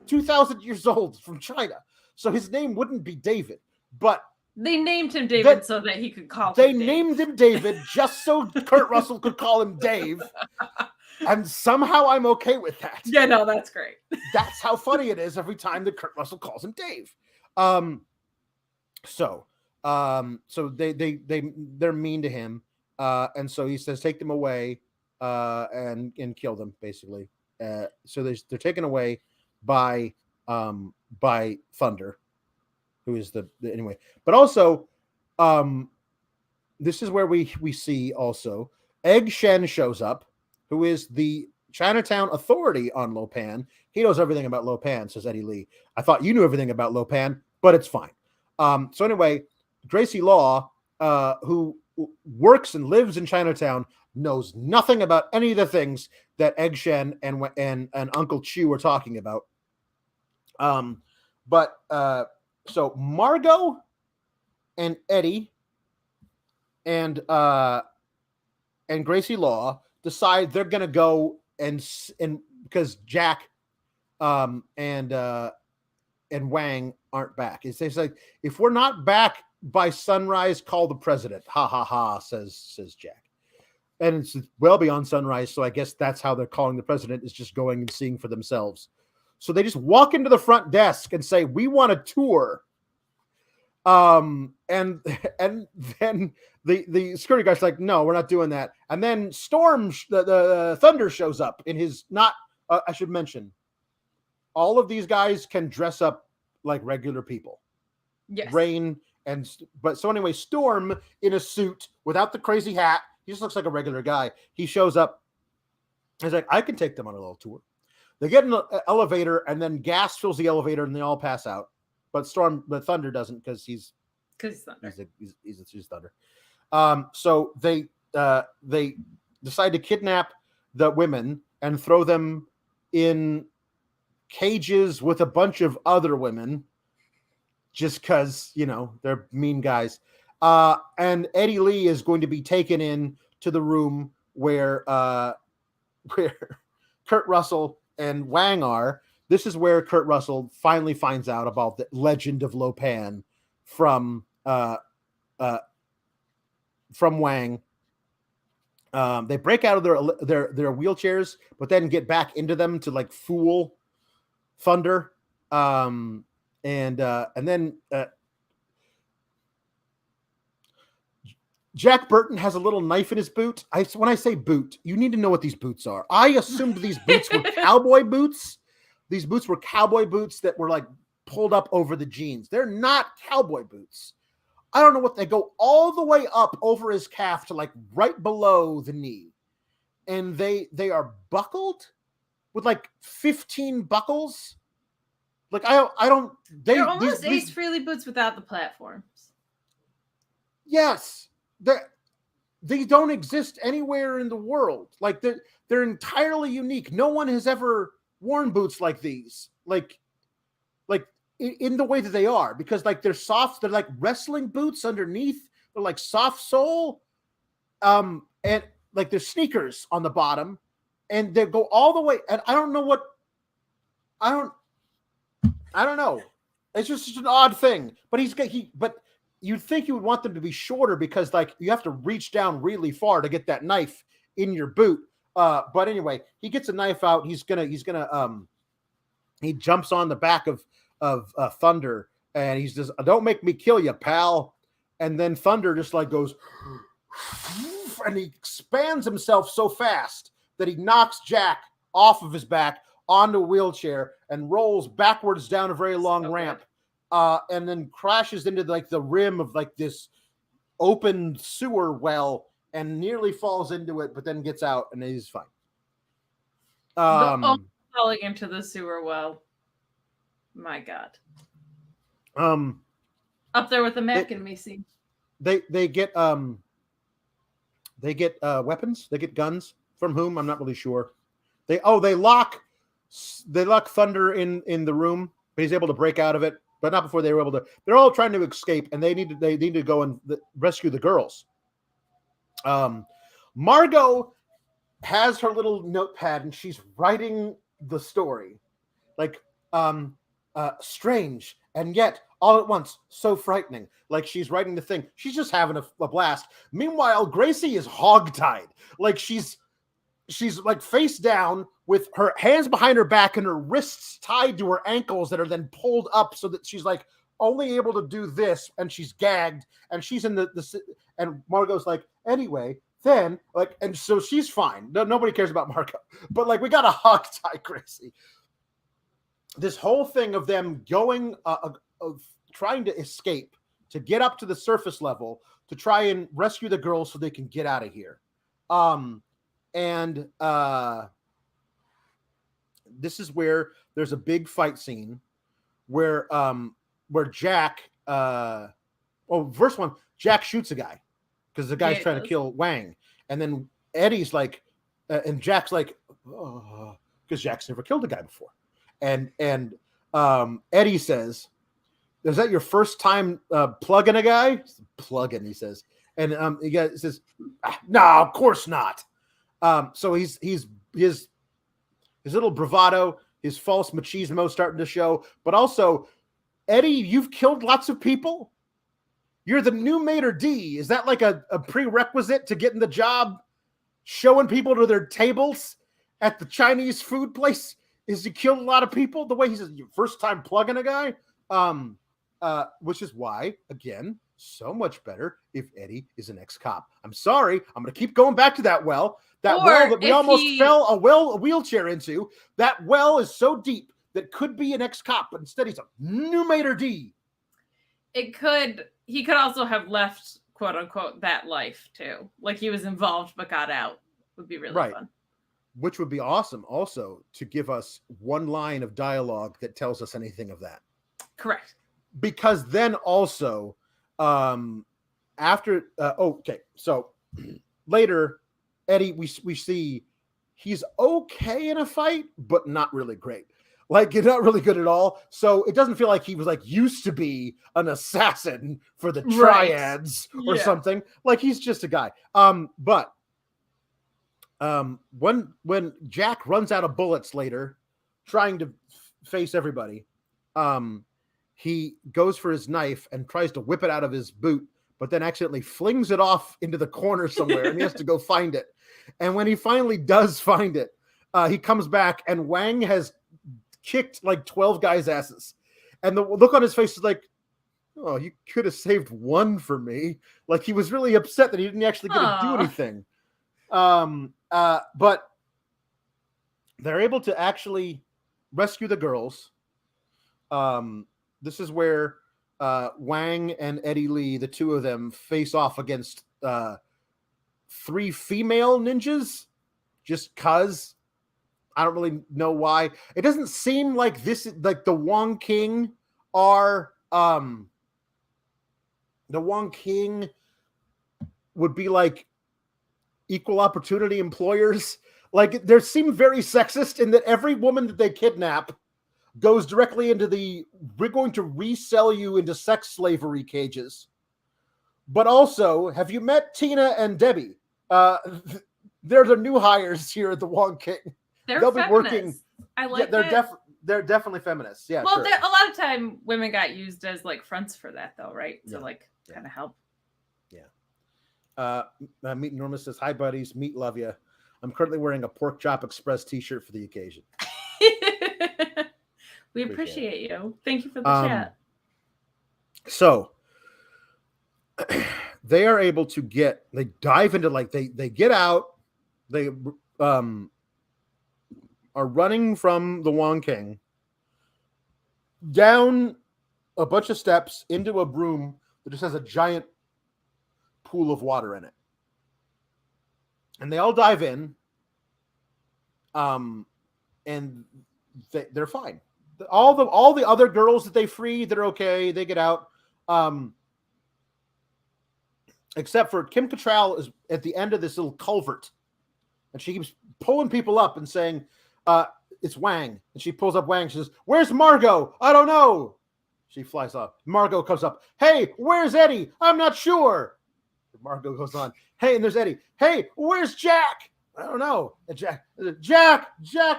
2,000 years old from China, so his name wouldn't be David, but they named him David so that he could call him Dave. They named him David just so Kurt Russell could call him Dave. And somehow I'm okay with that. Yeah, no, that's great. That's how funny it is every time that Kurt Russell calls him Dave. So they're mean to him. And so he says, take them away, and kill them, basically. So they're taken away by Thunder, who is the anyway. But also, this is where we see also Egg Shen shows up, who is the Chinatown authority on Lo Pan. He knows everything about Lo Pan, says Eddie Lee. I thought you knew everything about Lo Pan, but it's fine. So anyway, Gracie Law, who works and lives in Chinatown, knows nothing about any of the things that Egg Shen and Uncle Chu were talking about. So Margot and Eddie and Gracie Law decide they're gonna go and because Jack and Wang aren't back. It's like, if we're not back by sunrise, call the president. Ha ha ha, says Jack. And it's well beyond sunrise, so I guess that's how they're calling the president, is just going and seeing for themselves. So they just walk into the front desk and say, we want a tour. And then the security guy's like, no, we're not doing that. And then Storm, the Thunder shows up in his, I should mention, all of these guys can dress up like regular people. Yes. So anyway, Storm in a suit without the crazy hat. He just looks like a regular guy. He shows up. He's like, I can take them on a little tour. They get in an elevator, and then gas fills the elevator, and they all pass out. But Thunder doesn't, because he's Thunder. He's Thunder. So they decide to kidnap the women and throw them in cages with a bunch of other women, just because, they're mean guys. And Eddie Lee is going to be taken in to the room where Kurt Russell and Wang are. This is where Kurt Russell finally finds out about the legend of Lo Pan from Wang. They break out of their wheelchairs, but then get back into them to like fool Thunder. And then Jack Burton has a little knife in his boot. When I say boot, you need to know what these boots are. I assumed these boots were cowboy boots. These boots were cowboy boots that were like pulled up over the jeans. They're not cowboy boots. I don't know what they go all the way up over his calf to like right below the knee. And they are buckled with like 15 buckles. Like I don't. They're almost Ace Frehley boots without the platforms. Yes, they don't exist anywhere in the world. Like they're entirely unique. No one has ever worn boots like these. Like in the way that they are, because like they're soft. They're like wrestling boots underneath. They're like soft sole. And like there's sneakers on the bottom, and they go all the way. And I don't know what I don't I don't know. It's just an odd thing. But but you'd think you would want them to be shorter because like you have to reach down really far to get that knife in your boot. But anyway, he gets a knife out. He jumps on the back of Thunder, and he's just, "Don't make me kill you, pal." And then Thunder just like goes, and he expands himself so fast that he knocks Jack off of his back onto a wheelchair and rolls backwards down a very long ramp, and then crashes into like the rim of like this open sewer well and nearly falls into it, but then gets out and he's fine. Falling into the sewer well. My God. Up there with the Mac and Macy. They get weapons. They get guns from whom I'm not really sure. They lock Thunder in the room, but he's able to break out of it, but not before they were able to. They're all trying to escape, and they need to go and rescue the girls. Margot has her little notepad, and she's writing the story, like strange and yet all at once so frightening. Like she's writing the thing. She's just having a blast. Meanwhile, Gracie is hogtied. Like she's like face down with her hands behind her back and her wrists tied to her ankles that are then pulled up so that she's like only able to do this, and she's gagged, and she's in the and Margot's like, anyway, then like, and so she's fine. Nobody cares about Margot, but like we got to hogtie Gracie. This whole thing of them going of trying to escape, to get up to the surface level to try and rescue the girls so they can get out of here. This is where there's a big fight scene where Jack first one, Jack shoots a guy because the guy's trying to kill Wang, and then Eddie's like and Jack's like, because Jack's never killed a guy before, and Eddie says, "Is that your first time plugging a guy?" Plugging, he says, and he says, "No, of course not." So his little bravado, his false machismo starting to show, but also, Eddie, you've killed lots of people. You're the new maitre d'. Is that like a prerequisite to getting the job? Showing people to their tables at the Chinese food place is you killed a lot of people. The way he says, your first time plugging a guy, which is why, again, so much better if Eddie is an ex-cop. I'm sorry, I'm going to keep going back to that well. That well that we almost fell a wheelchair into. That well is so deep that could be an ex-cop, but instead he's a new maitre d'. He could also have left, quote unquote, that life too. Like he was involved but got out. Would be really fun. Which would be awesome also to give us one line of dialogue that tells us anything of that. Correct. Because then also, after, okay, so later, Eddie, we see he's okay in a fight, but not really great. Like, he's not really good at all. So it doesn't feel like he was like used to be an assassin for the triads or something. Like he's just a guy. But when Jack runs out of bullets later, trying to face everybody, he goes for his knife and tries to whip it out of his boot, but then accidentally flings it off into the corner somewhere, and he has to go find it. And when he finally does find it, he comes back, and Wang has kicked like 12 guys' asses. And the look on his face is like, oh, you could have saved one for me. Like he was really upset that he didn't actually get to do anything. But they're able to actually rescue the girls. This is where Wang and Eddie Lee, the two of them, face off against 3 female ninjas, just cuz. I don't really know why. It doesn't seem like this is like the Wong King are the Wong King would be like equal opportunity employers. Like they seem very sexist in that every woman that they kidnap goes directly into we're going to resell you into sex slavery cages. But also, have you met Tina and Debbie? They're the new hires here at the Wong King. They'll be working. I like they're definitely feminists. Yeah. Well, sure. A lot of time women got used as like fronts for that, though, right? So kind of help. Yeah. Meet Norma says, "Hi, buddies. Meet, love ya. I'm currently wearing a Pork Chop Express T-shirt for the occasion." We appreciate you. Thank you for the chat. So they are able to they dive into they get out, they are running from the Wong King down a bunch of steps into a room that just has a giant pool of water in it. And they all dive in. And they're fine. All the other girls that they free, they're okay. They get out. Except for Kim Cattrall is at the end of this little culvert. And she keeps pulling people up and saying, it's Wang. And she pulls up Wang. She says, "Where's Margot? I don't know." She flies up. Margot comes up. "Hey, where's Eddie? I'm not sure." Margot goes on. "Hey," and there's Eddie. "Hey, where's Jack? I don't know." And Jack,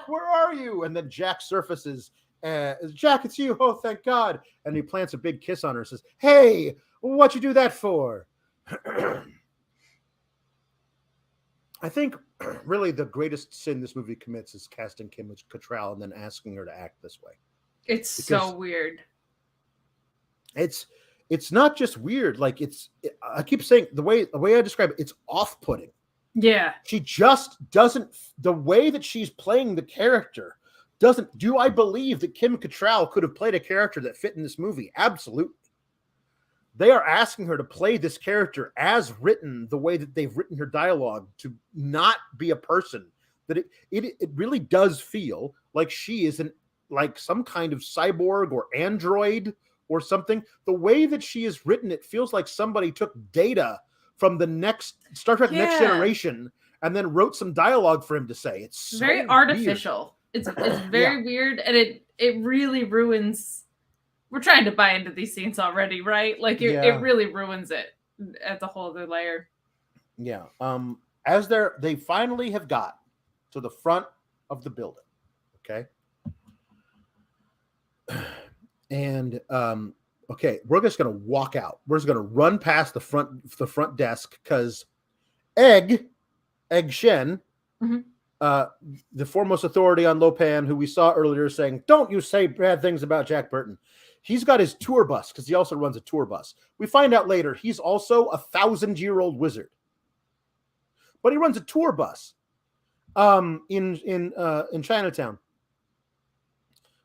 where are you? And then Jack surfaces. "Jack, it's you. Oh, thank God." And he plants a big kiss on her and says, "Hey, what'd you do that for?" I think really the greatest sin this movie commits is casting Kim Cattrall and then asking her to act this way. It's so weird. It's not just weird. Like I keep saying the way I describe it, it's off-putting. Yeah. She just doesn't, the way that she's playing the character doesn't, do I believe that Kim Cattrall could have played a character that fit in this movie? Absolutely. They are asking her to play this character as written, the way that they've written her dialogue, to not be a person. That it really does feel like she is like some kind of cyborg or android or something. The way that she is written, it feels like somebody took data from the next Star Trek Next Generation and then wrote some dialogue for him to say. It's so very artificial. Weird. It's very weird, and it really ruins. We're trying to buy into these scenes already, right? Like it really ruins it as a whole other layer. Yeah. As they finally have got to the front of the building. Okay. And okay, we're just gonna walk out. We're just gonna run past the front desk because Egg Shen, the foremost authority on Lopan, who we saw earlier saying, "Don't you say bad things about Jack Burton." He's got his tour bus because he also runs a tour bus. We find out later he's also a 1,000-year-old wizard, but he runs a tour bus in Chinatown.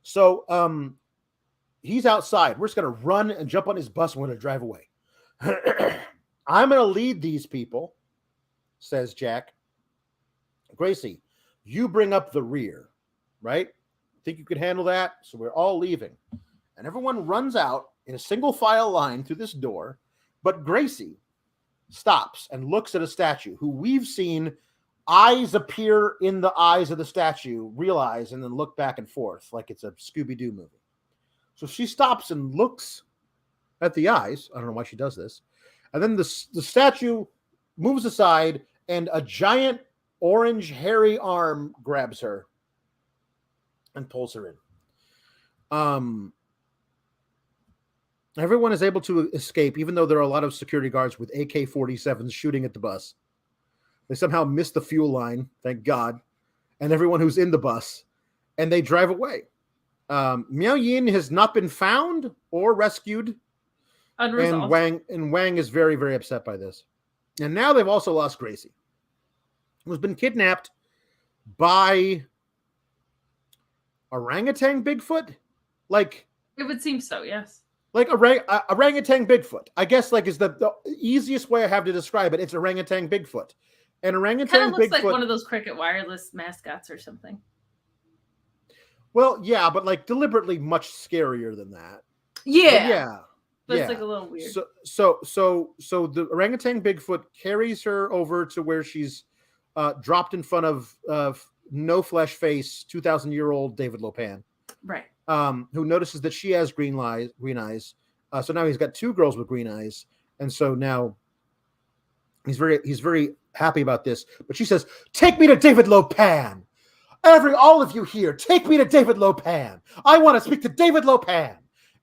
So he's outside. We're just gonna run and jump on his bus and we're gonna drive away. "I'm gonna lead these people," says Jack. "Gracie, you bring up the rear, right? Think you could handle that?" So we're all leaving. And everyone runs out in a single file line through this door. But Gracie stops and looks at a statue who we've seen eyes appear in the eyes of the statue, realize, and then look back and forth like it's a Scooby-Doo movie. So she stops and looks at the eyes. I don't know why she does this. And then the statue moves aside and a giant orange hairy arm grabs her and pulls her in. Everyone is able to escape, even though there are a lot of security guards with AK-47s shooting at the bus. They somehow miss the fuel line, thank God, and everyone who's in the bus, and they drive away. Miao Yin has not been found or rescued, Unresolved. and Wang is very, very upset by this. And now they've also lost Gracie, who's been kidnapped by orangutan Bigfoot. Like, it would seem so, yes. Like orangutan Bigfoot, I guess. Like is the easiest way I have to describe it. It's orangutan Bigfoot, and orangutan kind of looks Bigfoot, like one of those Cricket Wireless mascots or something. Well, yeah, but like deliberately much scarier than that. Yeah, But it's like a little weird. So the orangutan Bigfoot carries her over to where she's dropped in front of no flesh face 2,000-year-old David Lopan, right? Who notices that she has green eyes. So now he's got two girls with green eyes, and so now he's very happy about this. But she says, "Take me to David Lopan. All of you here, take me to David Lopan. I want to speak to David Lopan."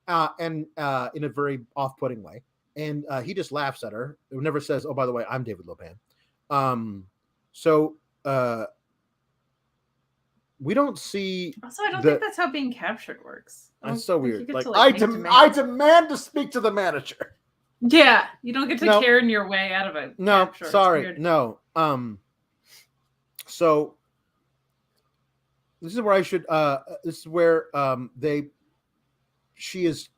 And in a very off-putting way. And he just laughs at her. It never says, "Oh, by the way, I'm David Lopan." So we don't see. Also, I don't think that's how being captured works. That's so weird. Like I demand to speak to the manager. Yeah, you don't get to Karen your way out of it. No, sorry, no. So this is where I should. This is where she is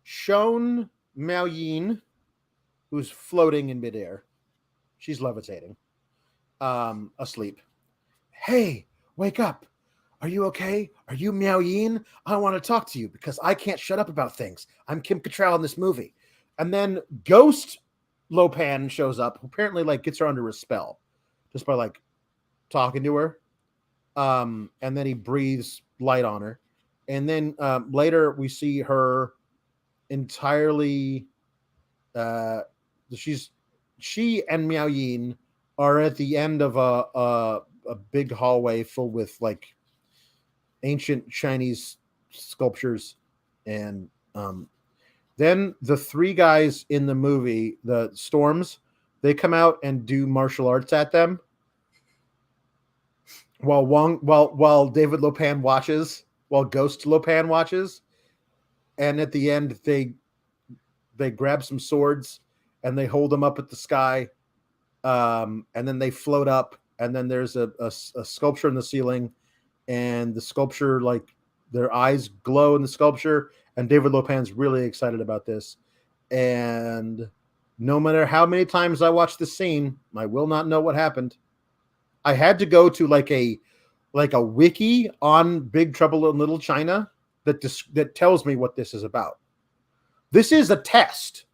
shown Miao Yin, who's floating in midair. She's levitating, asleep. "Hey, wake up. Are you okay? Are you Miao Yin? I want to talk to you because I can't shut up about things. I'm Kim Cattrall in this movie." And then Ghost Lopan shows up, who apparently like gets her under a spell just by like talking to her. And then he breathes light on her. And then later we see her entirely she and Miao Yin are at the end of a big hallway filled with like ancient Chinese sculptures, and then the three guys in the movie, the Storms, they come out and do martial arts at them while David Lopan watches, while Ghost Lopan watches, and at the end they grab some swords and they hold them up at the sky, and then they float up, and then there's a sculpture in the ceiling, and the sculpture, like their eyes glow in the sculpture, and David Lopan's really excited about this. And no matter how many times I watch this scene, I will not know what happened. I had to go to like a wiki on Big Trouble in Little China that tells me what this is about. This is a test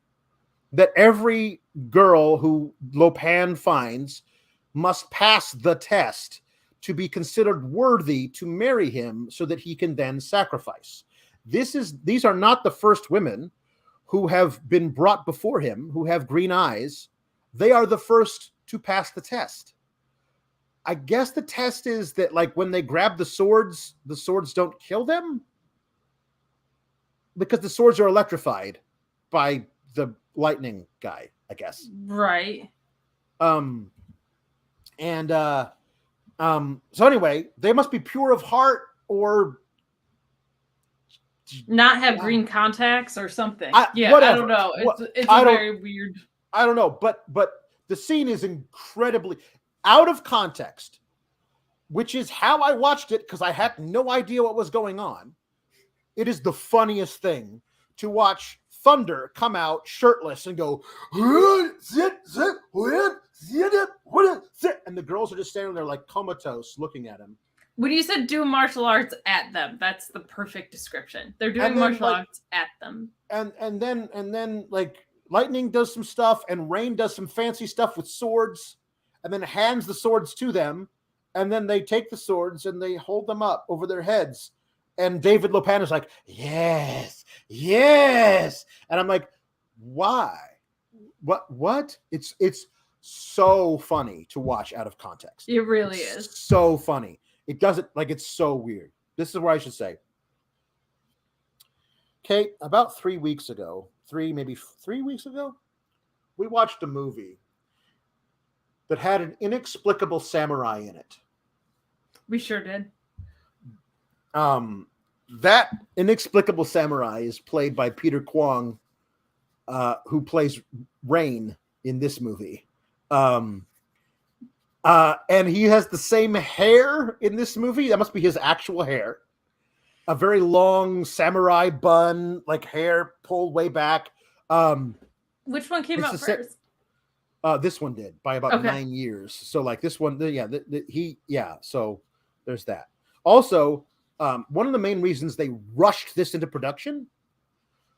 that every girl who Lopan finds must pass the test to be considered worthy to marry him so that he can then sacrifice. These are not the first women who have been brought before him who have green eyes. They are the first to pass the test. I guess the test is that like when they grab the swords don't kill them because the swords are electrified by the lightning guy, I guess. Right. So anyway, they must be pure of heart or not have green contacts or something. Whatever. I don't know. It's very weird. I don't know, but the scene is incredibly out of context, which is how I watched it because I had no idea what was going on. It is the funniest thing to watch Thunder come out shirtless and go, and the girls are just standing there like comatose looking at him. When you said do martial arts at them, that's the perfect description. They're doing martial arts at them. And then like Lightning does some stuff and Rain does some fancy stuff with swords and then hands the swords to them. And then they take the swords and they hold them up over their heads. And David Lopan is like, yes. And I'm like, why? What? It's so funny to watch out of context. It really is. So funny. It doesn't, like, it's so weird. This is where I should say. Okay, about 3 weeks ago, maybe 3 weeks ago, we watched a movie that had an inexplicable samurai in it. We sure did. That inexplicable samurai is played by Peter Kwong, who plays Rain in this movie. And he has the same hair in this movie. That must be his actual hair. A very long samurai bun, like hair pulled way back. Which one came out first? This one did by about 9 years. So like this one, so there's that. Also, one of the main reasons they rushed this into production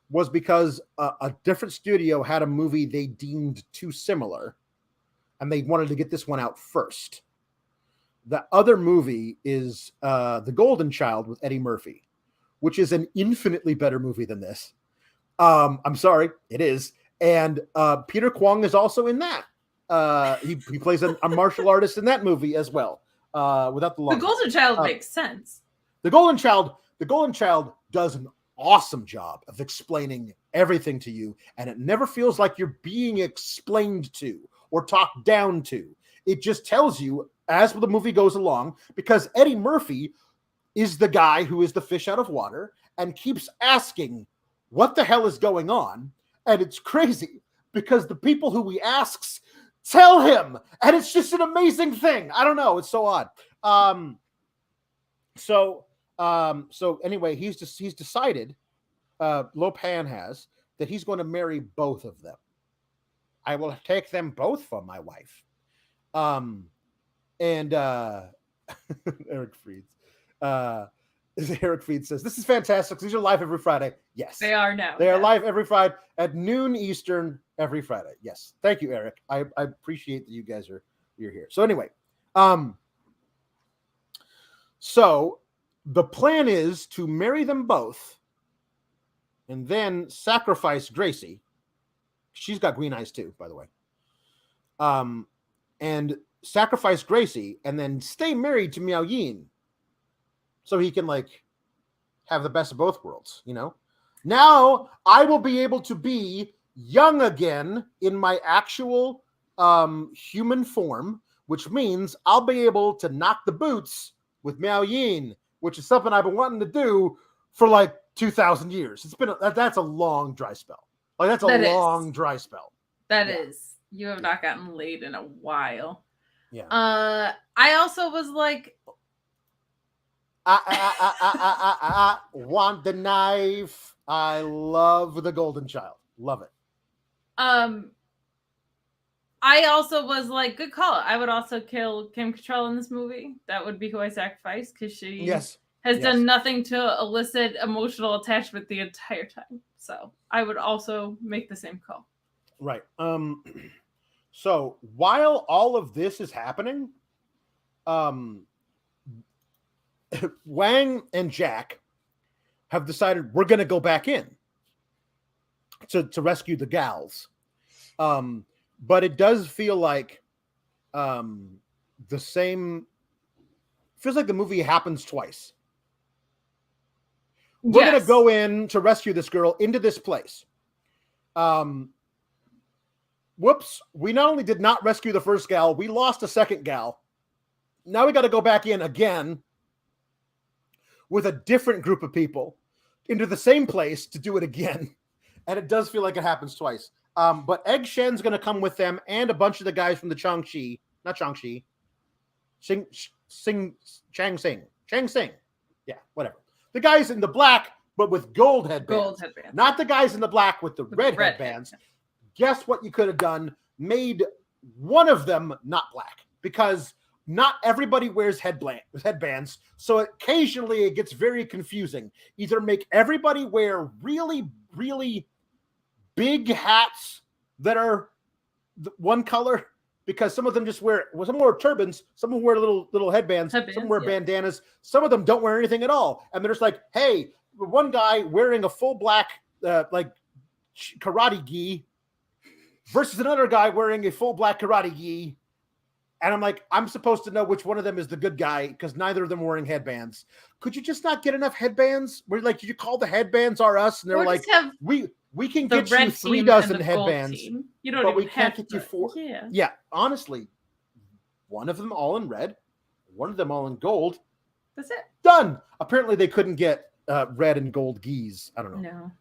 was because a different studio had a movie they deemed too similar, and they wanted to get this one out first. The other movie is The Golden Child with Eddie Murphy, which is an infinitely better movie than this. I'm sorry, it is. And Peter Kwong is also in that. He plays a martial artist in that movie as well. Without the long. The Golden Child makes sense. The Golden Child does an awesome job of explaining everything to you, and it never feels like you're being explained to or talked down to. It just tells you as the movie goes along, because Eddie Murphy is the guy who is the fish out of water and keeps asking what the hell is going on. And it's crazy because the people who he asks tell him, and it's just an amazing thing. I don't know. It's so odd. So anyway, he's decided, Lo Pan has, that he's going to marry both of them. I will take them both for my wife. And Eric Frieds. Eric Fried says, this is fantastic. These are live every Friday. Yes. They are now. They are live every Friday at noon Eastern every Friday. Yes. Thank you, Eric. I appreciate that you're here. So anyway, so the plan is to marry them both and then sacrifice Gracie. She's got green eyes too, by the way. And sacrifice Gracie and then stay married to Miao Yin so he can like have the best of both worlds, you know? Now I will be able to be young again in my actual human form, which means I'll be able to knock the boots with Miao Yin, which is something I've been wanting to do for like 2,000 years. It's been that's a long dry spell. Like that's a long dry spell. That is. You have not gotten laid in a while. Yeah. I also was like, I want the knife. I love The Golden Child. Love it. I also was like, good call. I would also kill Kim Cattrall in this movie. That would be who I sacrifice because she has done nothing to elicit emotional attachment the entire time. So I would also make the same call. Right. So while all of this is happening, Wang and Jack have decided we're going to go back in to rescue the gals. But it does feel like the same. Feels like the movie happens twice. We're going to go in to rescue this girl into this place. Whoops. We not only did not rescue the first gal, we lost a second gal. Now we got to go back in again with a different group of people into the same place to do it again. And it does feel like it happens twice. But Egg Shen's going to come with them and a bunch of the guys from the Chang Sing. Yeah, whatever. The guys in the black, but with gold headbands. Not the guys in the black with the red headbands. Guess what you could have done? Made one of them not black, because not everybody wears headbands. So occasionally it gets very confusing. Either make everybody wear really, really big hats that are one color, because some of them just wear, some wear turbans, some of them wear little headbands, some wear bandanas, some of them don't wear anything at all. And they're just like, hey, one guy wearing a full black like karate gi versus another guy wearing a full black karate gi. And I'm like, I'm supposed to know which one of them is the good guy because neither of them are wearing headbands. Could you just not get enough headbands? We're like, you call the headbands are us? And they're like, we can get you 3 dozen headbands, you don't but we even can't have get you 4. Yeah, honestly, one of them all in red, one of them all in gold. That's it. Done. Apparently they couldn't get red and gold gis. I don't know.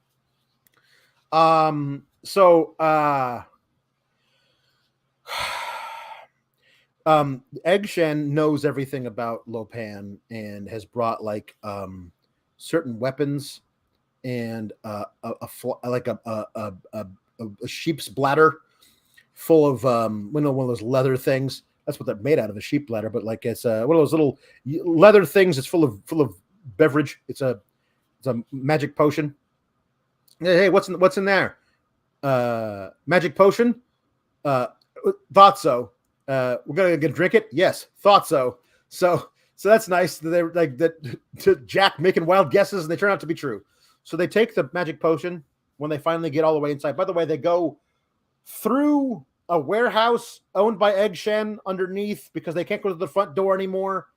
No. Egg Shen knows everything about Lo Pan and has brought like certain weapons and a sheep's bladder full of one of those leather things. That's what they're made out of, a sheep bladder, but like it's one of those little leather things. It's full of beverage. It's a magic potion. Hey, what's in there? Magic potion. Uh, thought so. We're gonna drink it. Yes, thought so. So that's nice. They're like that to Jack making wild guesses and they turn out to be true. So they take the magic potion when they finally get all the way inside. By the way, they go through a warehouse owned by Egg Shen underneath because they can't go to the front door anymore.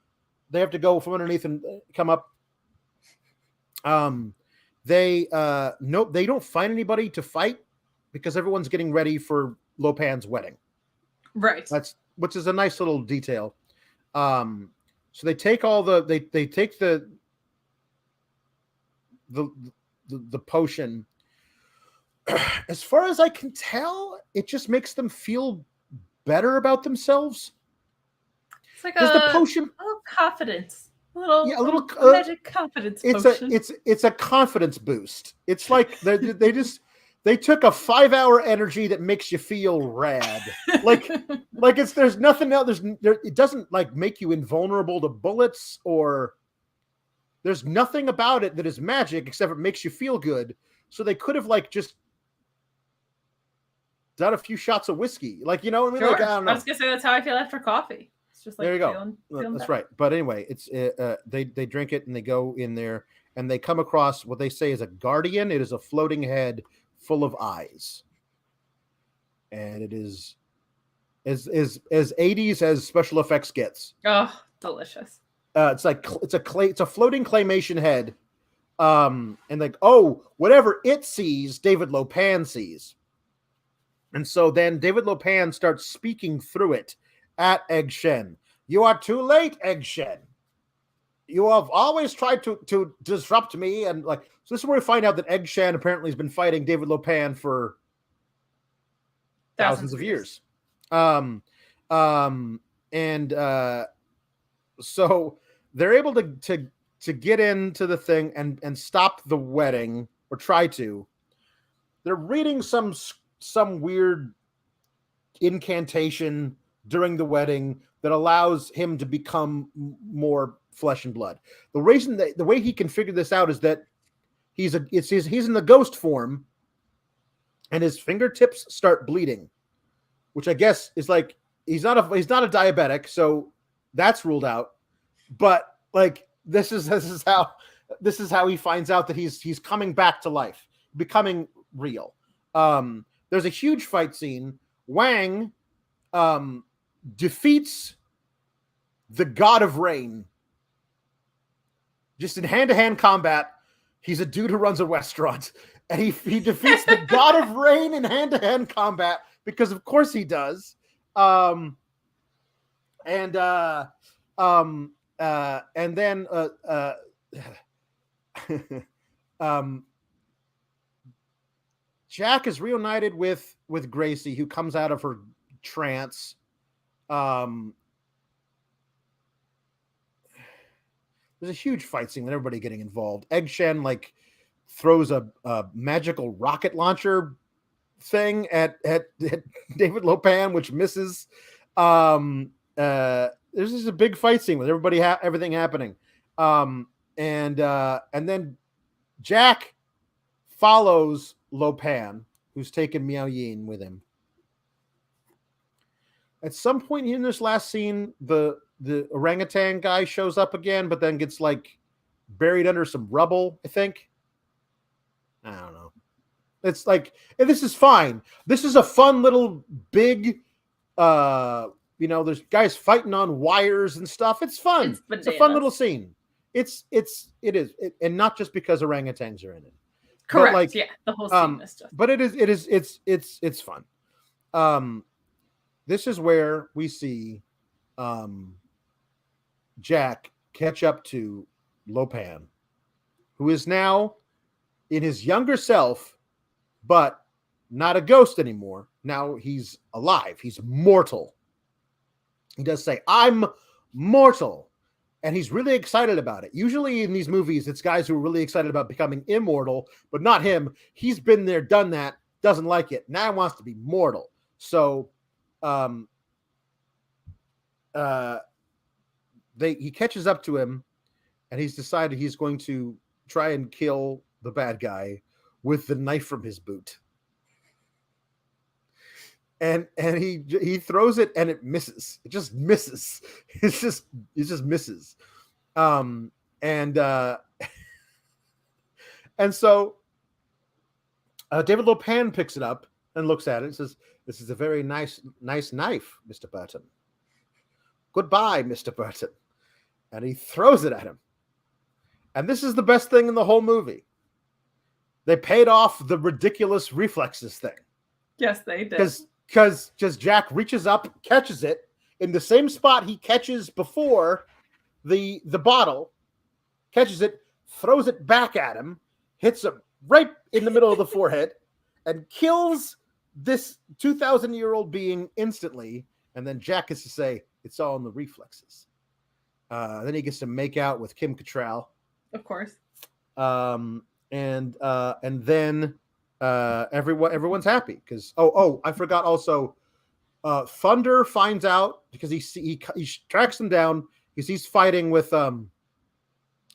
They have to go from underneath and come up. They nope, they don't find anybody to fight because everyone's getting ready for Lopan's wedding. Right. That's which is a nice little detail. So they take all they take the potion. As far as I can tell, it just makes them feel better about themselves. It's like a potion, little confidence, a little magic confidence it's potion. It's a confidence boost. It's like they took a 5-hour energy that makes you feel rad. Like it's there's nothing else. It doesn't like make you invulnerable to bullets or there's nothing about it that is magic except it makes you feel good. So they could have like just done a few shots of whiskey. Like, you know what I mean? Sure. Like, I don't know. I was gonna say that's how I feel after coffee. It's just like there you go. feeling That's better. right. But anyway, it's they drink it and they go in there and they come across what they say is a guardian. It is a floating head full of eyes, and it is as 80s as special effects gets. Oh, delicious. It's a floating claymation head, and like, oh, whatever it sees, David Lopan sees, and so then David Lopan starts speaking through it at Egg Shen. You are too late, Egg Shen. You have always tried to disrupt me, and like, so this is where we find out that Egg Shen apparently has been fighting David Lopan for thousands of years. And so they're able to get into the thing and stop the wedding, or try to. They're reading some weird incantation during the wedding that allows him to become more flesh and blood. The reason that the way he can figure this out is that he's in the ghost form, and his fingertips start bleeding, which I guess is like he's not a diabetic, so that's ruled out. But like this is how he finds out that he's coming back to life, becoming real. There's a huge fight scene. Wang defeats the god of rain just in hand-to-hand combat. He's a dude who runs a restaurant, and he defeats the god of rain in hand-to-hand combat because of course he does. And then Jack is reunited with Gracie, who comes out of her trance. There's a huge fight scene with everybody getting involved. Egg Shen like throws a magical rocket launcher thing at David Lopan, which misses. There's just a big fight scene with everybody, everything happening. And then Jack follows Lopan, who's taken Miao Yin with him. At some point in this last scene, the orangutan guy shows up again, but then gets like buried under some rubble, I think. I don't know. It's like, this is fine. This is a fun little big, there's guys fighting on wires and stuff. It's fun. It's a fun little scene. It is, and not just because orangutans are in it. Correct. Like, yeah, the whole scene is just. But it's fun. This is where we see Jack catch up to Lopan, who is now in his younger self, but not a ghost anymore. Now he's alive. He's mortal. He does say, "I'm mortal." And he's really excited about it. Usually in these movies, it's guys who are really excited about becoming immortal, but not him. He's been there, done that, doesn't like it. Now he wants to be mortal. So he catches up to him, and he's decided he's going to try and kill the bad guy, with the knife from his boot. And he throws it and it misses. It just misses. It just misses. And so David Lopan picks it up and looks at it and says, "This is a very nice knife, Mr. Burton. Goodbye, Mr. Burton." And he throws it at him. And this is the best thing in the whole movie. They paid off the ridiculous reflexes thing. Yes, they did. Because Jack reaches up, catches it in the same spot he catches before the bottle, catches it, throws it back at him, hits him right in the middle of the forehead, and kills this 2,000-year-old being instantly. And then Jack gets to say, "It's all in the reflexes." Then he gets to make out with Kim Cattrall. Of course. And then everyone's happy because I forgot also. Thunder finds out because he tracks him down because he's fighting with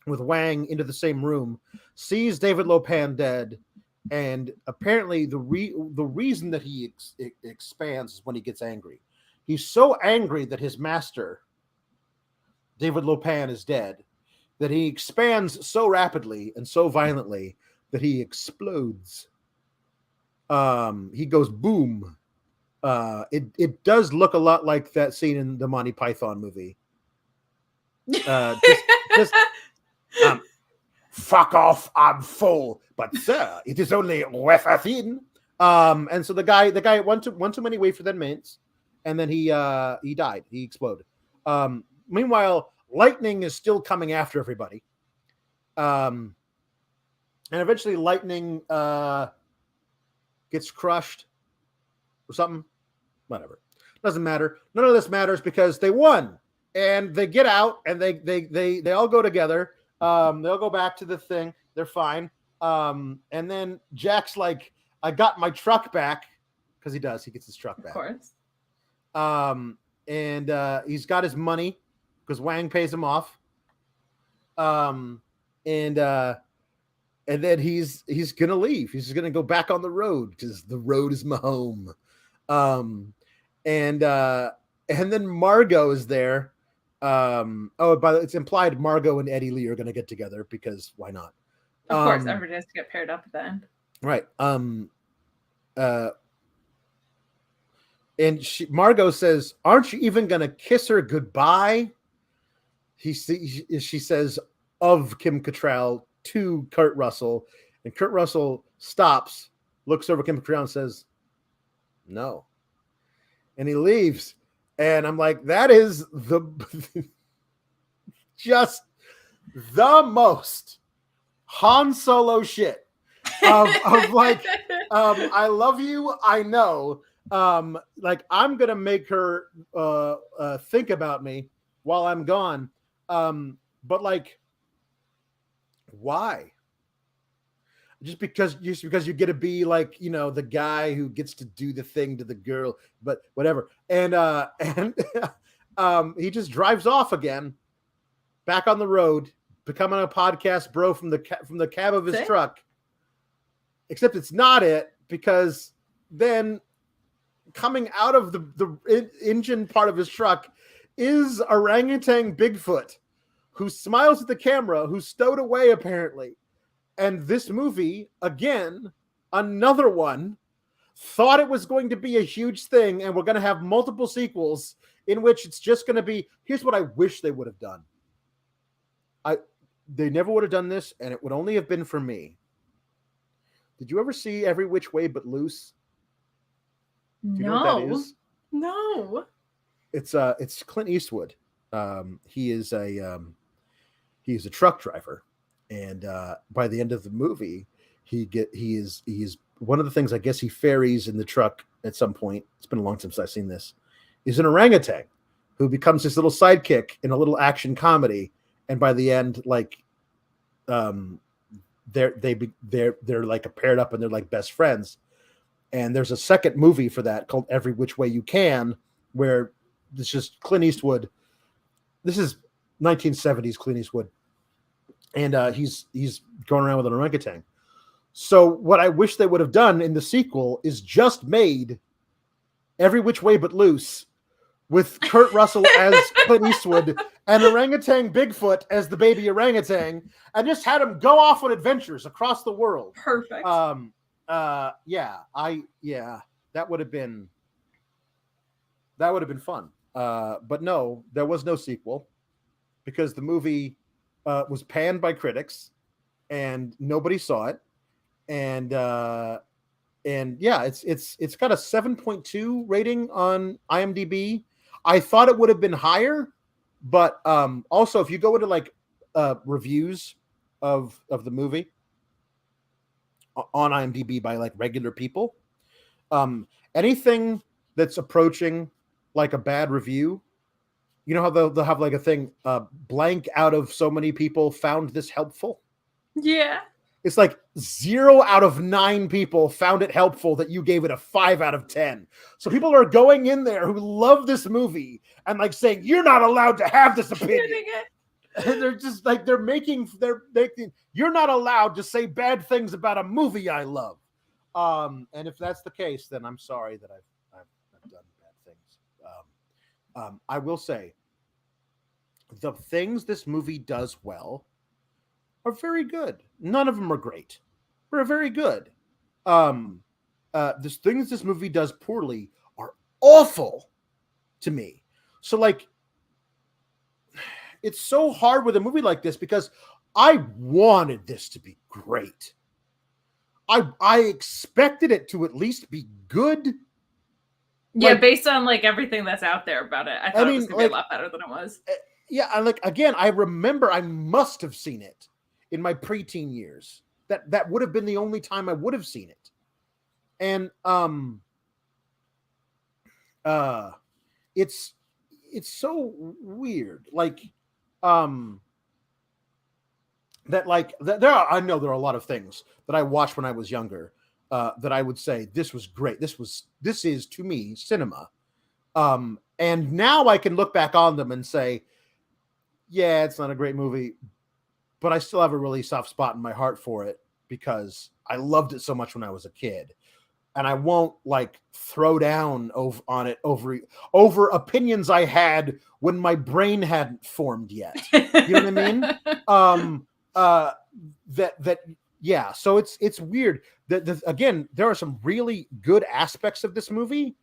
Wang into the same room, sees David Lopan dead, and apparently the reason that he expands is when he gets angry. He's so angry that his master, David Lopan, is dead, that he expands so rapidly and so violently that he explodes. He goes boom. It does look a lot like that scene in the Monty Python movie. Fuck off, I'm full, but sir, it is only worth a thin. And so the guy one too many wafer than mints, and then he died. He exploded. Meanwhile, lightning is still coming after everybody. And eventually lightning gets crushed or something. Whatever. Doesn't matter. None of this matters because they won. And they get out and they all go together. They'll go back to the thing. They're fine. And then Jack's like, "I got my truck back," because he does. He gets his truck back. Of course. And he's got his money because Wang pays him off. And then he's gonna leave. He's gonna go back on the road because the road is my home. And then Margot is there. It's implied Margot and Eddie Lee are gonna get together because why not? Of course, everybody has to get paired up at the end. Right. And Margot says, "Aren't you even gonna kiss her goodbye?" She says of Kim Cattrall to Kurt Russell, and Kurt Russell stops, looks over Kim Cattrall and says, "No," and he leaves. And I'm like, that is just the most Han Solo shit of like, I love you, I know. Like I'm gonna make her think about me while I'm gone. But like, why? Just because you get to be like, the guy who gets to do the thing to the girl, but whatever. And he just drives off again, back on the road, becoming a podcast bro from the cab of his truck. Except it's not it, because then coming out of the engine part of his truck is orangutan Bigfoot, who smiles at the camera, who's stowed away apparently. And this movie, again, another one, thought it was going to be a huge thing and we're going to have multiple sequels in which it's just going to be, here's what I wish they would have done. They never would have done this, and it would only have been for me. Did you ever see Every Which Way But Loose? Do you know what that is? No. It's Clint Eastwood. He is a truck driver. And by the end of the movie, he is one of the things I guess he ferries in the truck at some point. It's been a long time since I've seen this. Is an orangutan who becomes his little sidekick in a little action comedy. And by the end, like, they're like paired up and they're like best friends. And there's a second movie for that called Every Which Way You Can, where this is Clint Eastwood. This is 1970s Clint Eastwood. And he's going around with an orangutan. So what I wish they would have done in the sequel is just made Every Which Way But Loose with Kurt Russell as Clint Eastwood and orangutan Bigfoot as the baby orangutan, and just had him go off on adventures across the world. Perfect. That would have been fun. But no, there was no sequel because the movie was panned by critics and nobody saw it. And yeah, it's got a 7.2 rating on IMDb. I thought it would have been higher, but also if you go into like reviews of the movie on IMDb by like regular people, anything that's approaching like a bad review, you know how they'll have like a thing, blank out of so many people found this helpful. Yeah. It's like 0 out of 9 people found it helpful that you gave it a 5 out of 10. So people are going in there who love this movie and like saying, you're not allowed to have this opinion. And they're just like, they're making, you're not allowed to say bad things about a movie I love. And if that's the case, then I'm sorry that I've done bad things. I will say the things this movie does well are very good. None of them are great. They're very good. The things this movie does poorly are awful to me. So like, it's so hard with a movie like this because I wanted this to be great. I expected it to at least be good. Yeah, like, based on like everything that's out there about it, I thought it was gonna be a lot better than it was. Yeah, and like again, I remember I must have seen it in my preteen years. That would have been the only time I would have seen it. And it's so weird. Like that I know there are a lot of things that I watched when I was younger that I would say this was great. This is to me cinema. And now I can look back on them and say, yeah, it's not a great movie, but I still have a really soft spot in my heart for it because I loved it so much when I was a kid. And I won't like throw down on it over opinions I had when my brain hadn't formed yet. You know what I mean? Yeah. So it's weird that again, there are some really good aspects of this movie,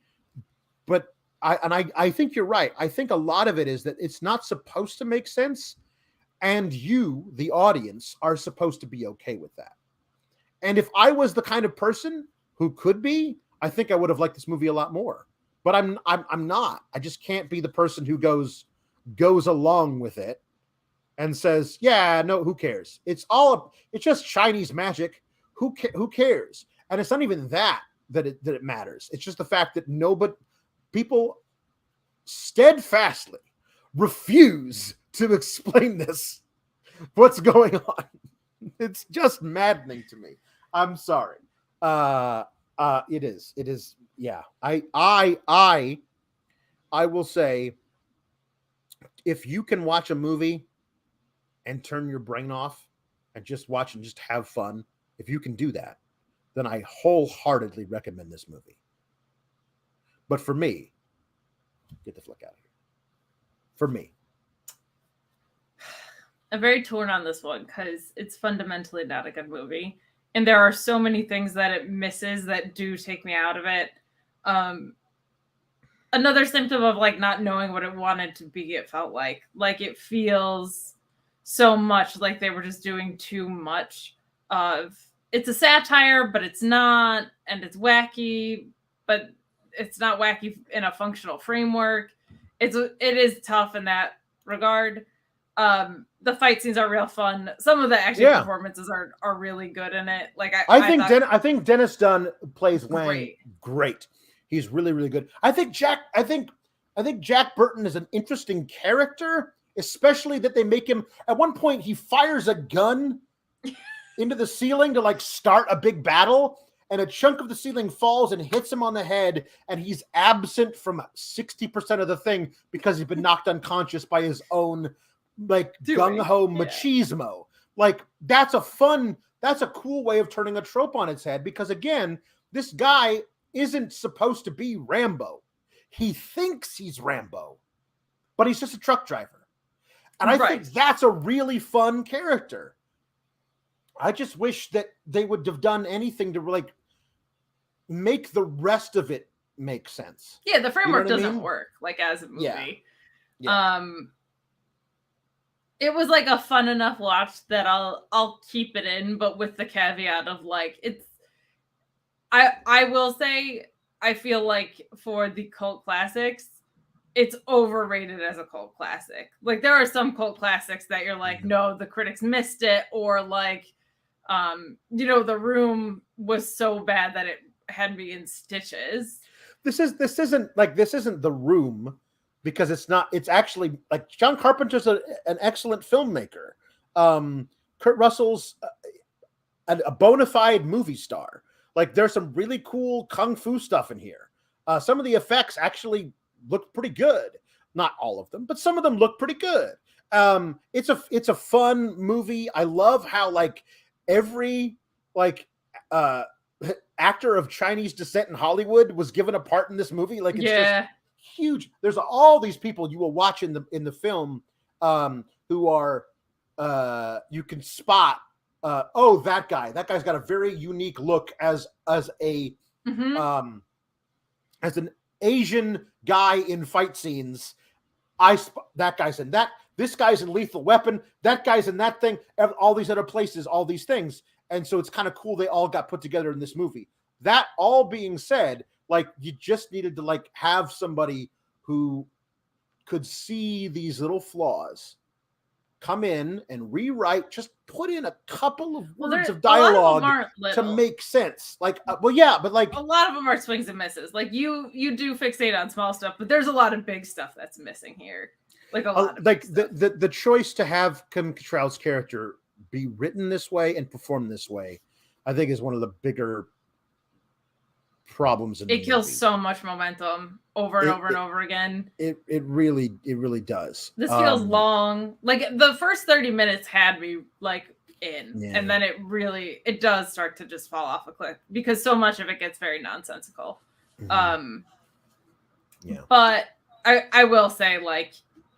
but I think you're right. I think a lot of it is that it's not supposed to make sense. And you, the audience, are supposed to be okay with that. And if I was the kind of person who could be, I think I would have liked this movie a lot more. But I'm not. I just can't be the person who goes along with it and says, "Yeah, no, who cares? It's just Chinese magic. Who cares?" And it's not even that it matters. It's just the fact that people steadfastly refuse to explain what's going on. It's just maddening to me. I'm sorry. It is. Yeah. I will say, if you can watch a movie and turn your brain off and just watch and just have fun, if you can do that, then I wholeheartedly recommend this movie. But for me, get the flick out of here. For me. I'm very torn on this one because it's fundamentally not a good movie. And there are so many things that it misses that do take me out of it. Another symptom of like not knowing what it wanted to be, it felt like it feels so much like they were just doing too much of, it's a satire, but it's not, and it's wacky, but it's not wacky in a functional framework. It is tough in that regard. The fight scenes are real fun. Some of the action performances are really good in it. Like I think Dennis Dunn plays Wang great. He's really, really good. I think Jack Burton is an interesting character, especially that they make him, at one point he fires a gun into the ceiling to like start a big battle, and a chunk of the ceiling falls and hits him on the head, and he's absent from 60% of the thing because he's been knocked unconscious by his own like gung-ho machismo. Like, that's a fun that's a cool way of turning a trope on its head, because again, this guy isn't supposed to be Rambo. He thinks he's Rambo, but he's just a truck driver. And I think that's a really fun character. I just wish that they would have done anything to like make the rest of it make sense. Yeah, the framework doesn't work like as a movie. Yeah. It was like a fun enough watch that I'll keep it in, but with the caveat of like it's. I will say I feel like for the cult classics, it's overrated as a cult classic. Like there are some cult classics that you're like, no, the critics missed it, or like, The Room was so bad that it had me in stitches. This isn't The Room, because it's actually like John Carpenter's an excellent filmmaker. Kurt Russell's a bona fide movie star. Like there's some really cool kung fu stuff in here. Some of the effects actually look pretty good. Not all of them, but some of them look pretty good. It's a fun movie. I love how like every actor of Chinese descent in Hollywood was given a part in this movie. Like it's just huge. There's all these people you will watch in the film who are you can spot. That guy's got a very unique look as an Asian guy in fight scenes. That guy's in that. This guy's in Lethal Weapon. That guy's in that thing. All these other places, all these things. And so it's kind of cool they all got put together in this movie. That all being said, like you just needed to like have somebody who could see these little flaws, come in and rewrite, just put in a couple of words of dialogue to make sense. Like, but like a lot of them are swings and misses. Like you do fixate on small stuff, but there's a lot of big stuff that's missing here. Like a lot of like the choice to have Kim Cattrall's character be written this way and perform this way, I think is one of the bigger problems. It kills so much momentum over and over again. It really does. This feels long. Like the first 30 minutes had me like in, and then it does start to just fall off a cliff because so much of it gets very nonsensical. But I will say like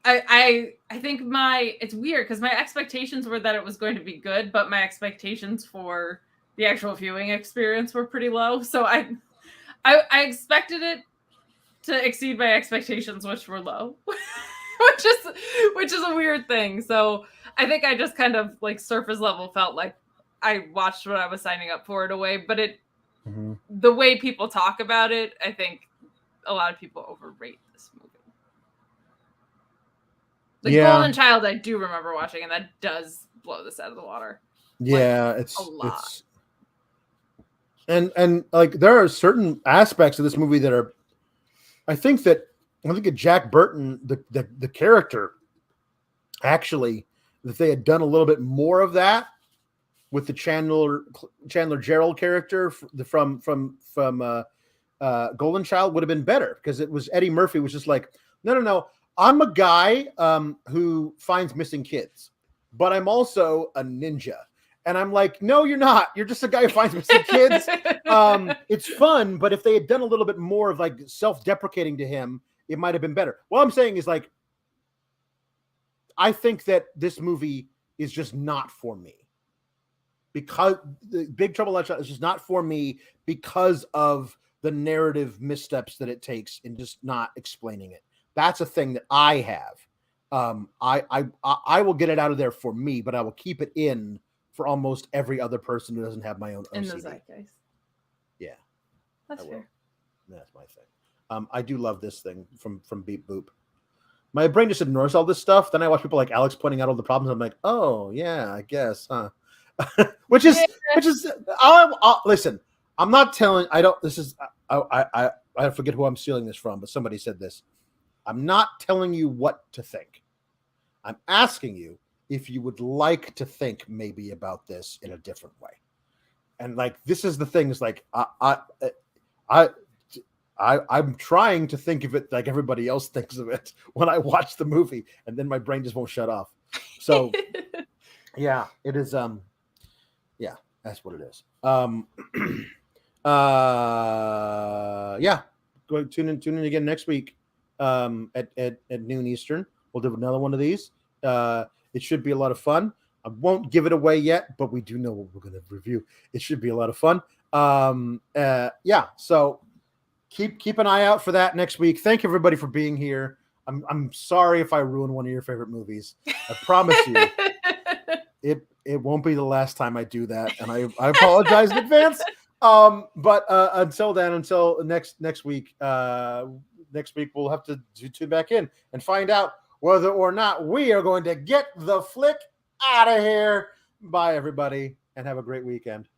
I think it's weird because my expectations were that it was going to be good, but my expectations for the actual viewing experience were pretty low. So I expected it to exceed my expectations, which were low, which is a weird thing. So I think I just kind of like surface level felt like I watched what I was signing up for in a way, but the way people talk about it, I think a lot of people overrate this movie. The Golden Child, I do remember watching, and that does blow this out of the water. Yeah, like, it's a lot. And like there are certain aspects of this movie that are, I think that Jack Burton, the character, actually, if they had done a little bit more of that with the Chandler Gerald character from Golden Child, would have been better, because it was Eddie Murphy was just like, no. I'm a guy who finds missing kids, but I'm also a ninja. And I'm like, no, you're not. You're just a guy who finds missing kids. It's fun, but if they had done a little bit more of like self-deprecating to him, it might have been better. What I'm saying is like, I think that this movie is just not for me. Because the Big Trouble in Little China is just not for me because of the narrative missteps that it takes in just not explaining it. That's a thing that I have. I will get it out of there for me, but I will keep it in for almost every other person who doesn't have my own OCD. In the zeitgeist. Yeah. That's fair. That's my thing. I do love this thing from Beep Boop. My brain just ignores all this stuff. Then I watch people like Alex pointing out all the problems. I'm like, oh yeah, I guess, huh? which is listen, I'm not telling, I forget who I'm stealing this from, but somebody said this. I'm not telling you what to think. I'm asking you if you would like to think maybe about this in a different way. And like, this is the thing, is like, I'm trying to think of it like everybody else thinks of it when I watch the movie, and then my brain just won't shut off. So yeah, it is. Yeah, That's what it is. Yeah. Go ahead, tune in again next week at noon Eastern. We'll do another one of these. It should be a lot of fun. I won't give it away yet, but we do know what we're going to review. It should be a lot of fun. Yeah. So keep an eye out for that next week. Thank you everybody for being here. I'm sorry if I ruin one of your favorite movies. I promise you, it won't be the last time I do that, and I apologize in advance. But until then, until next week, we'll have to tune back in and find out whether or not we are going to get the flick out of here. Bye, everybody, and have a great weekend.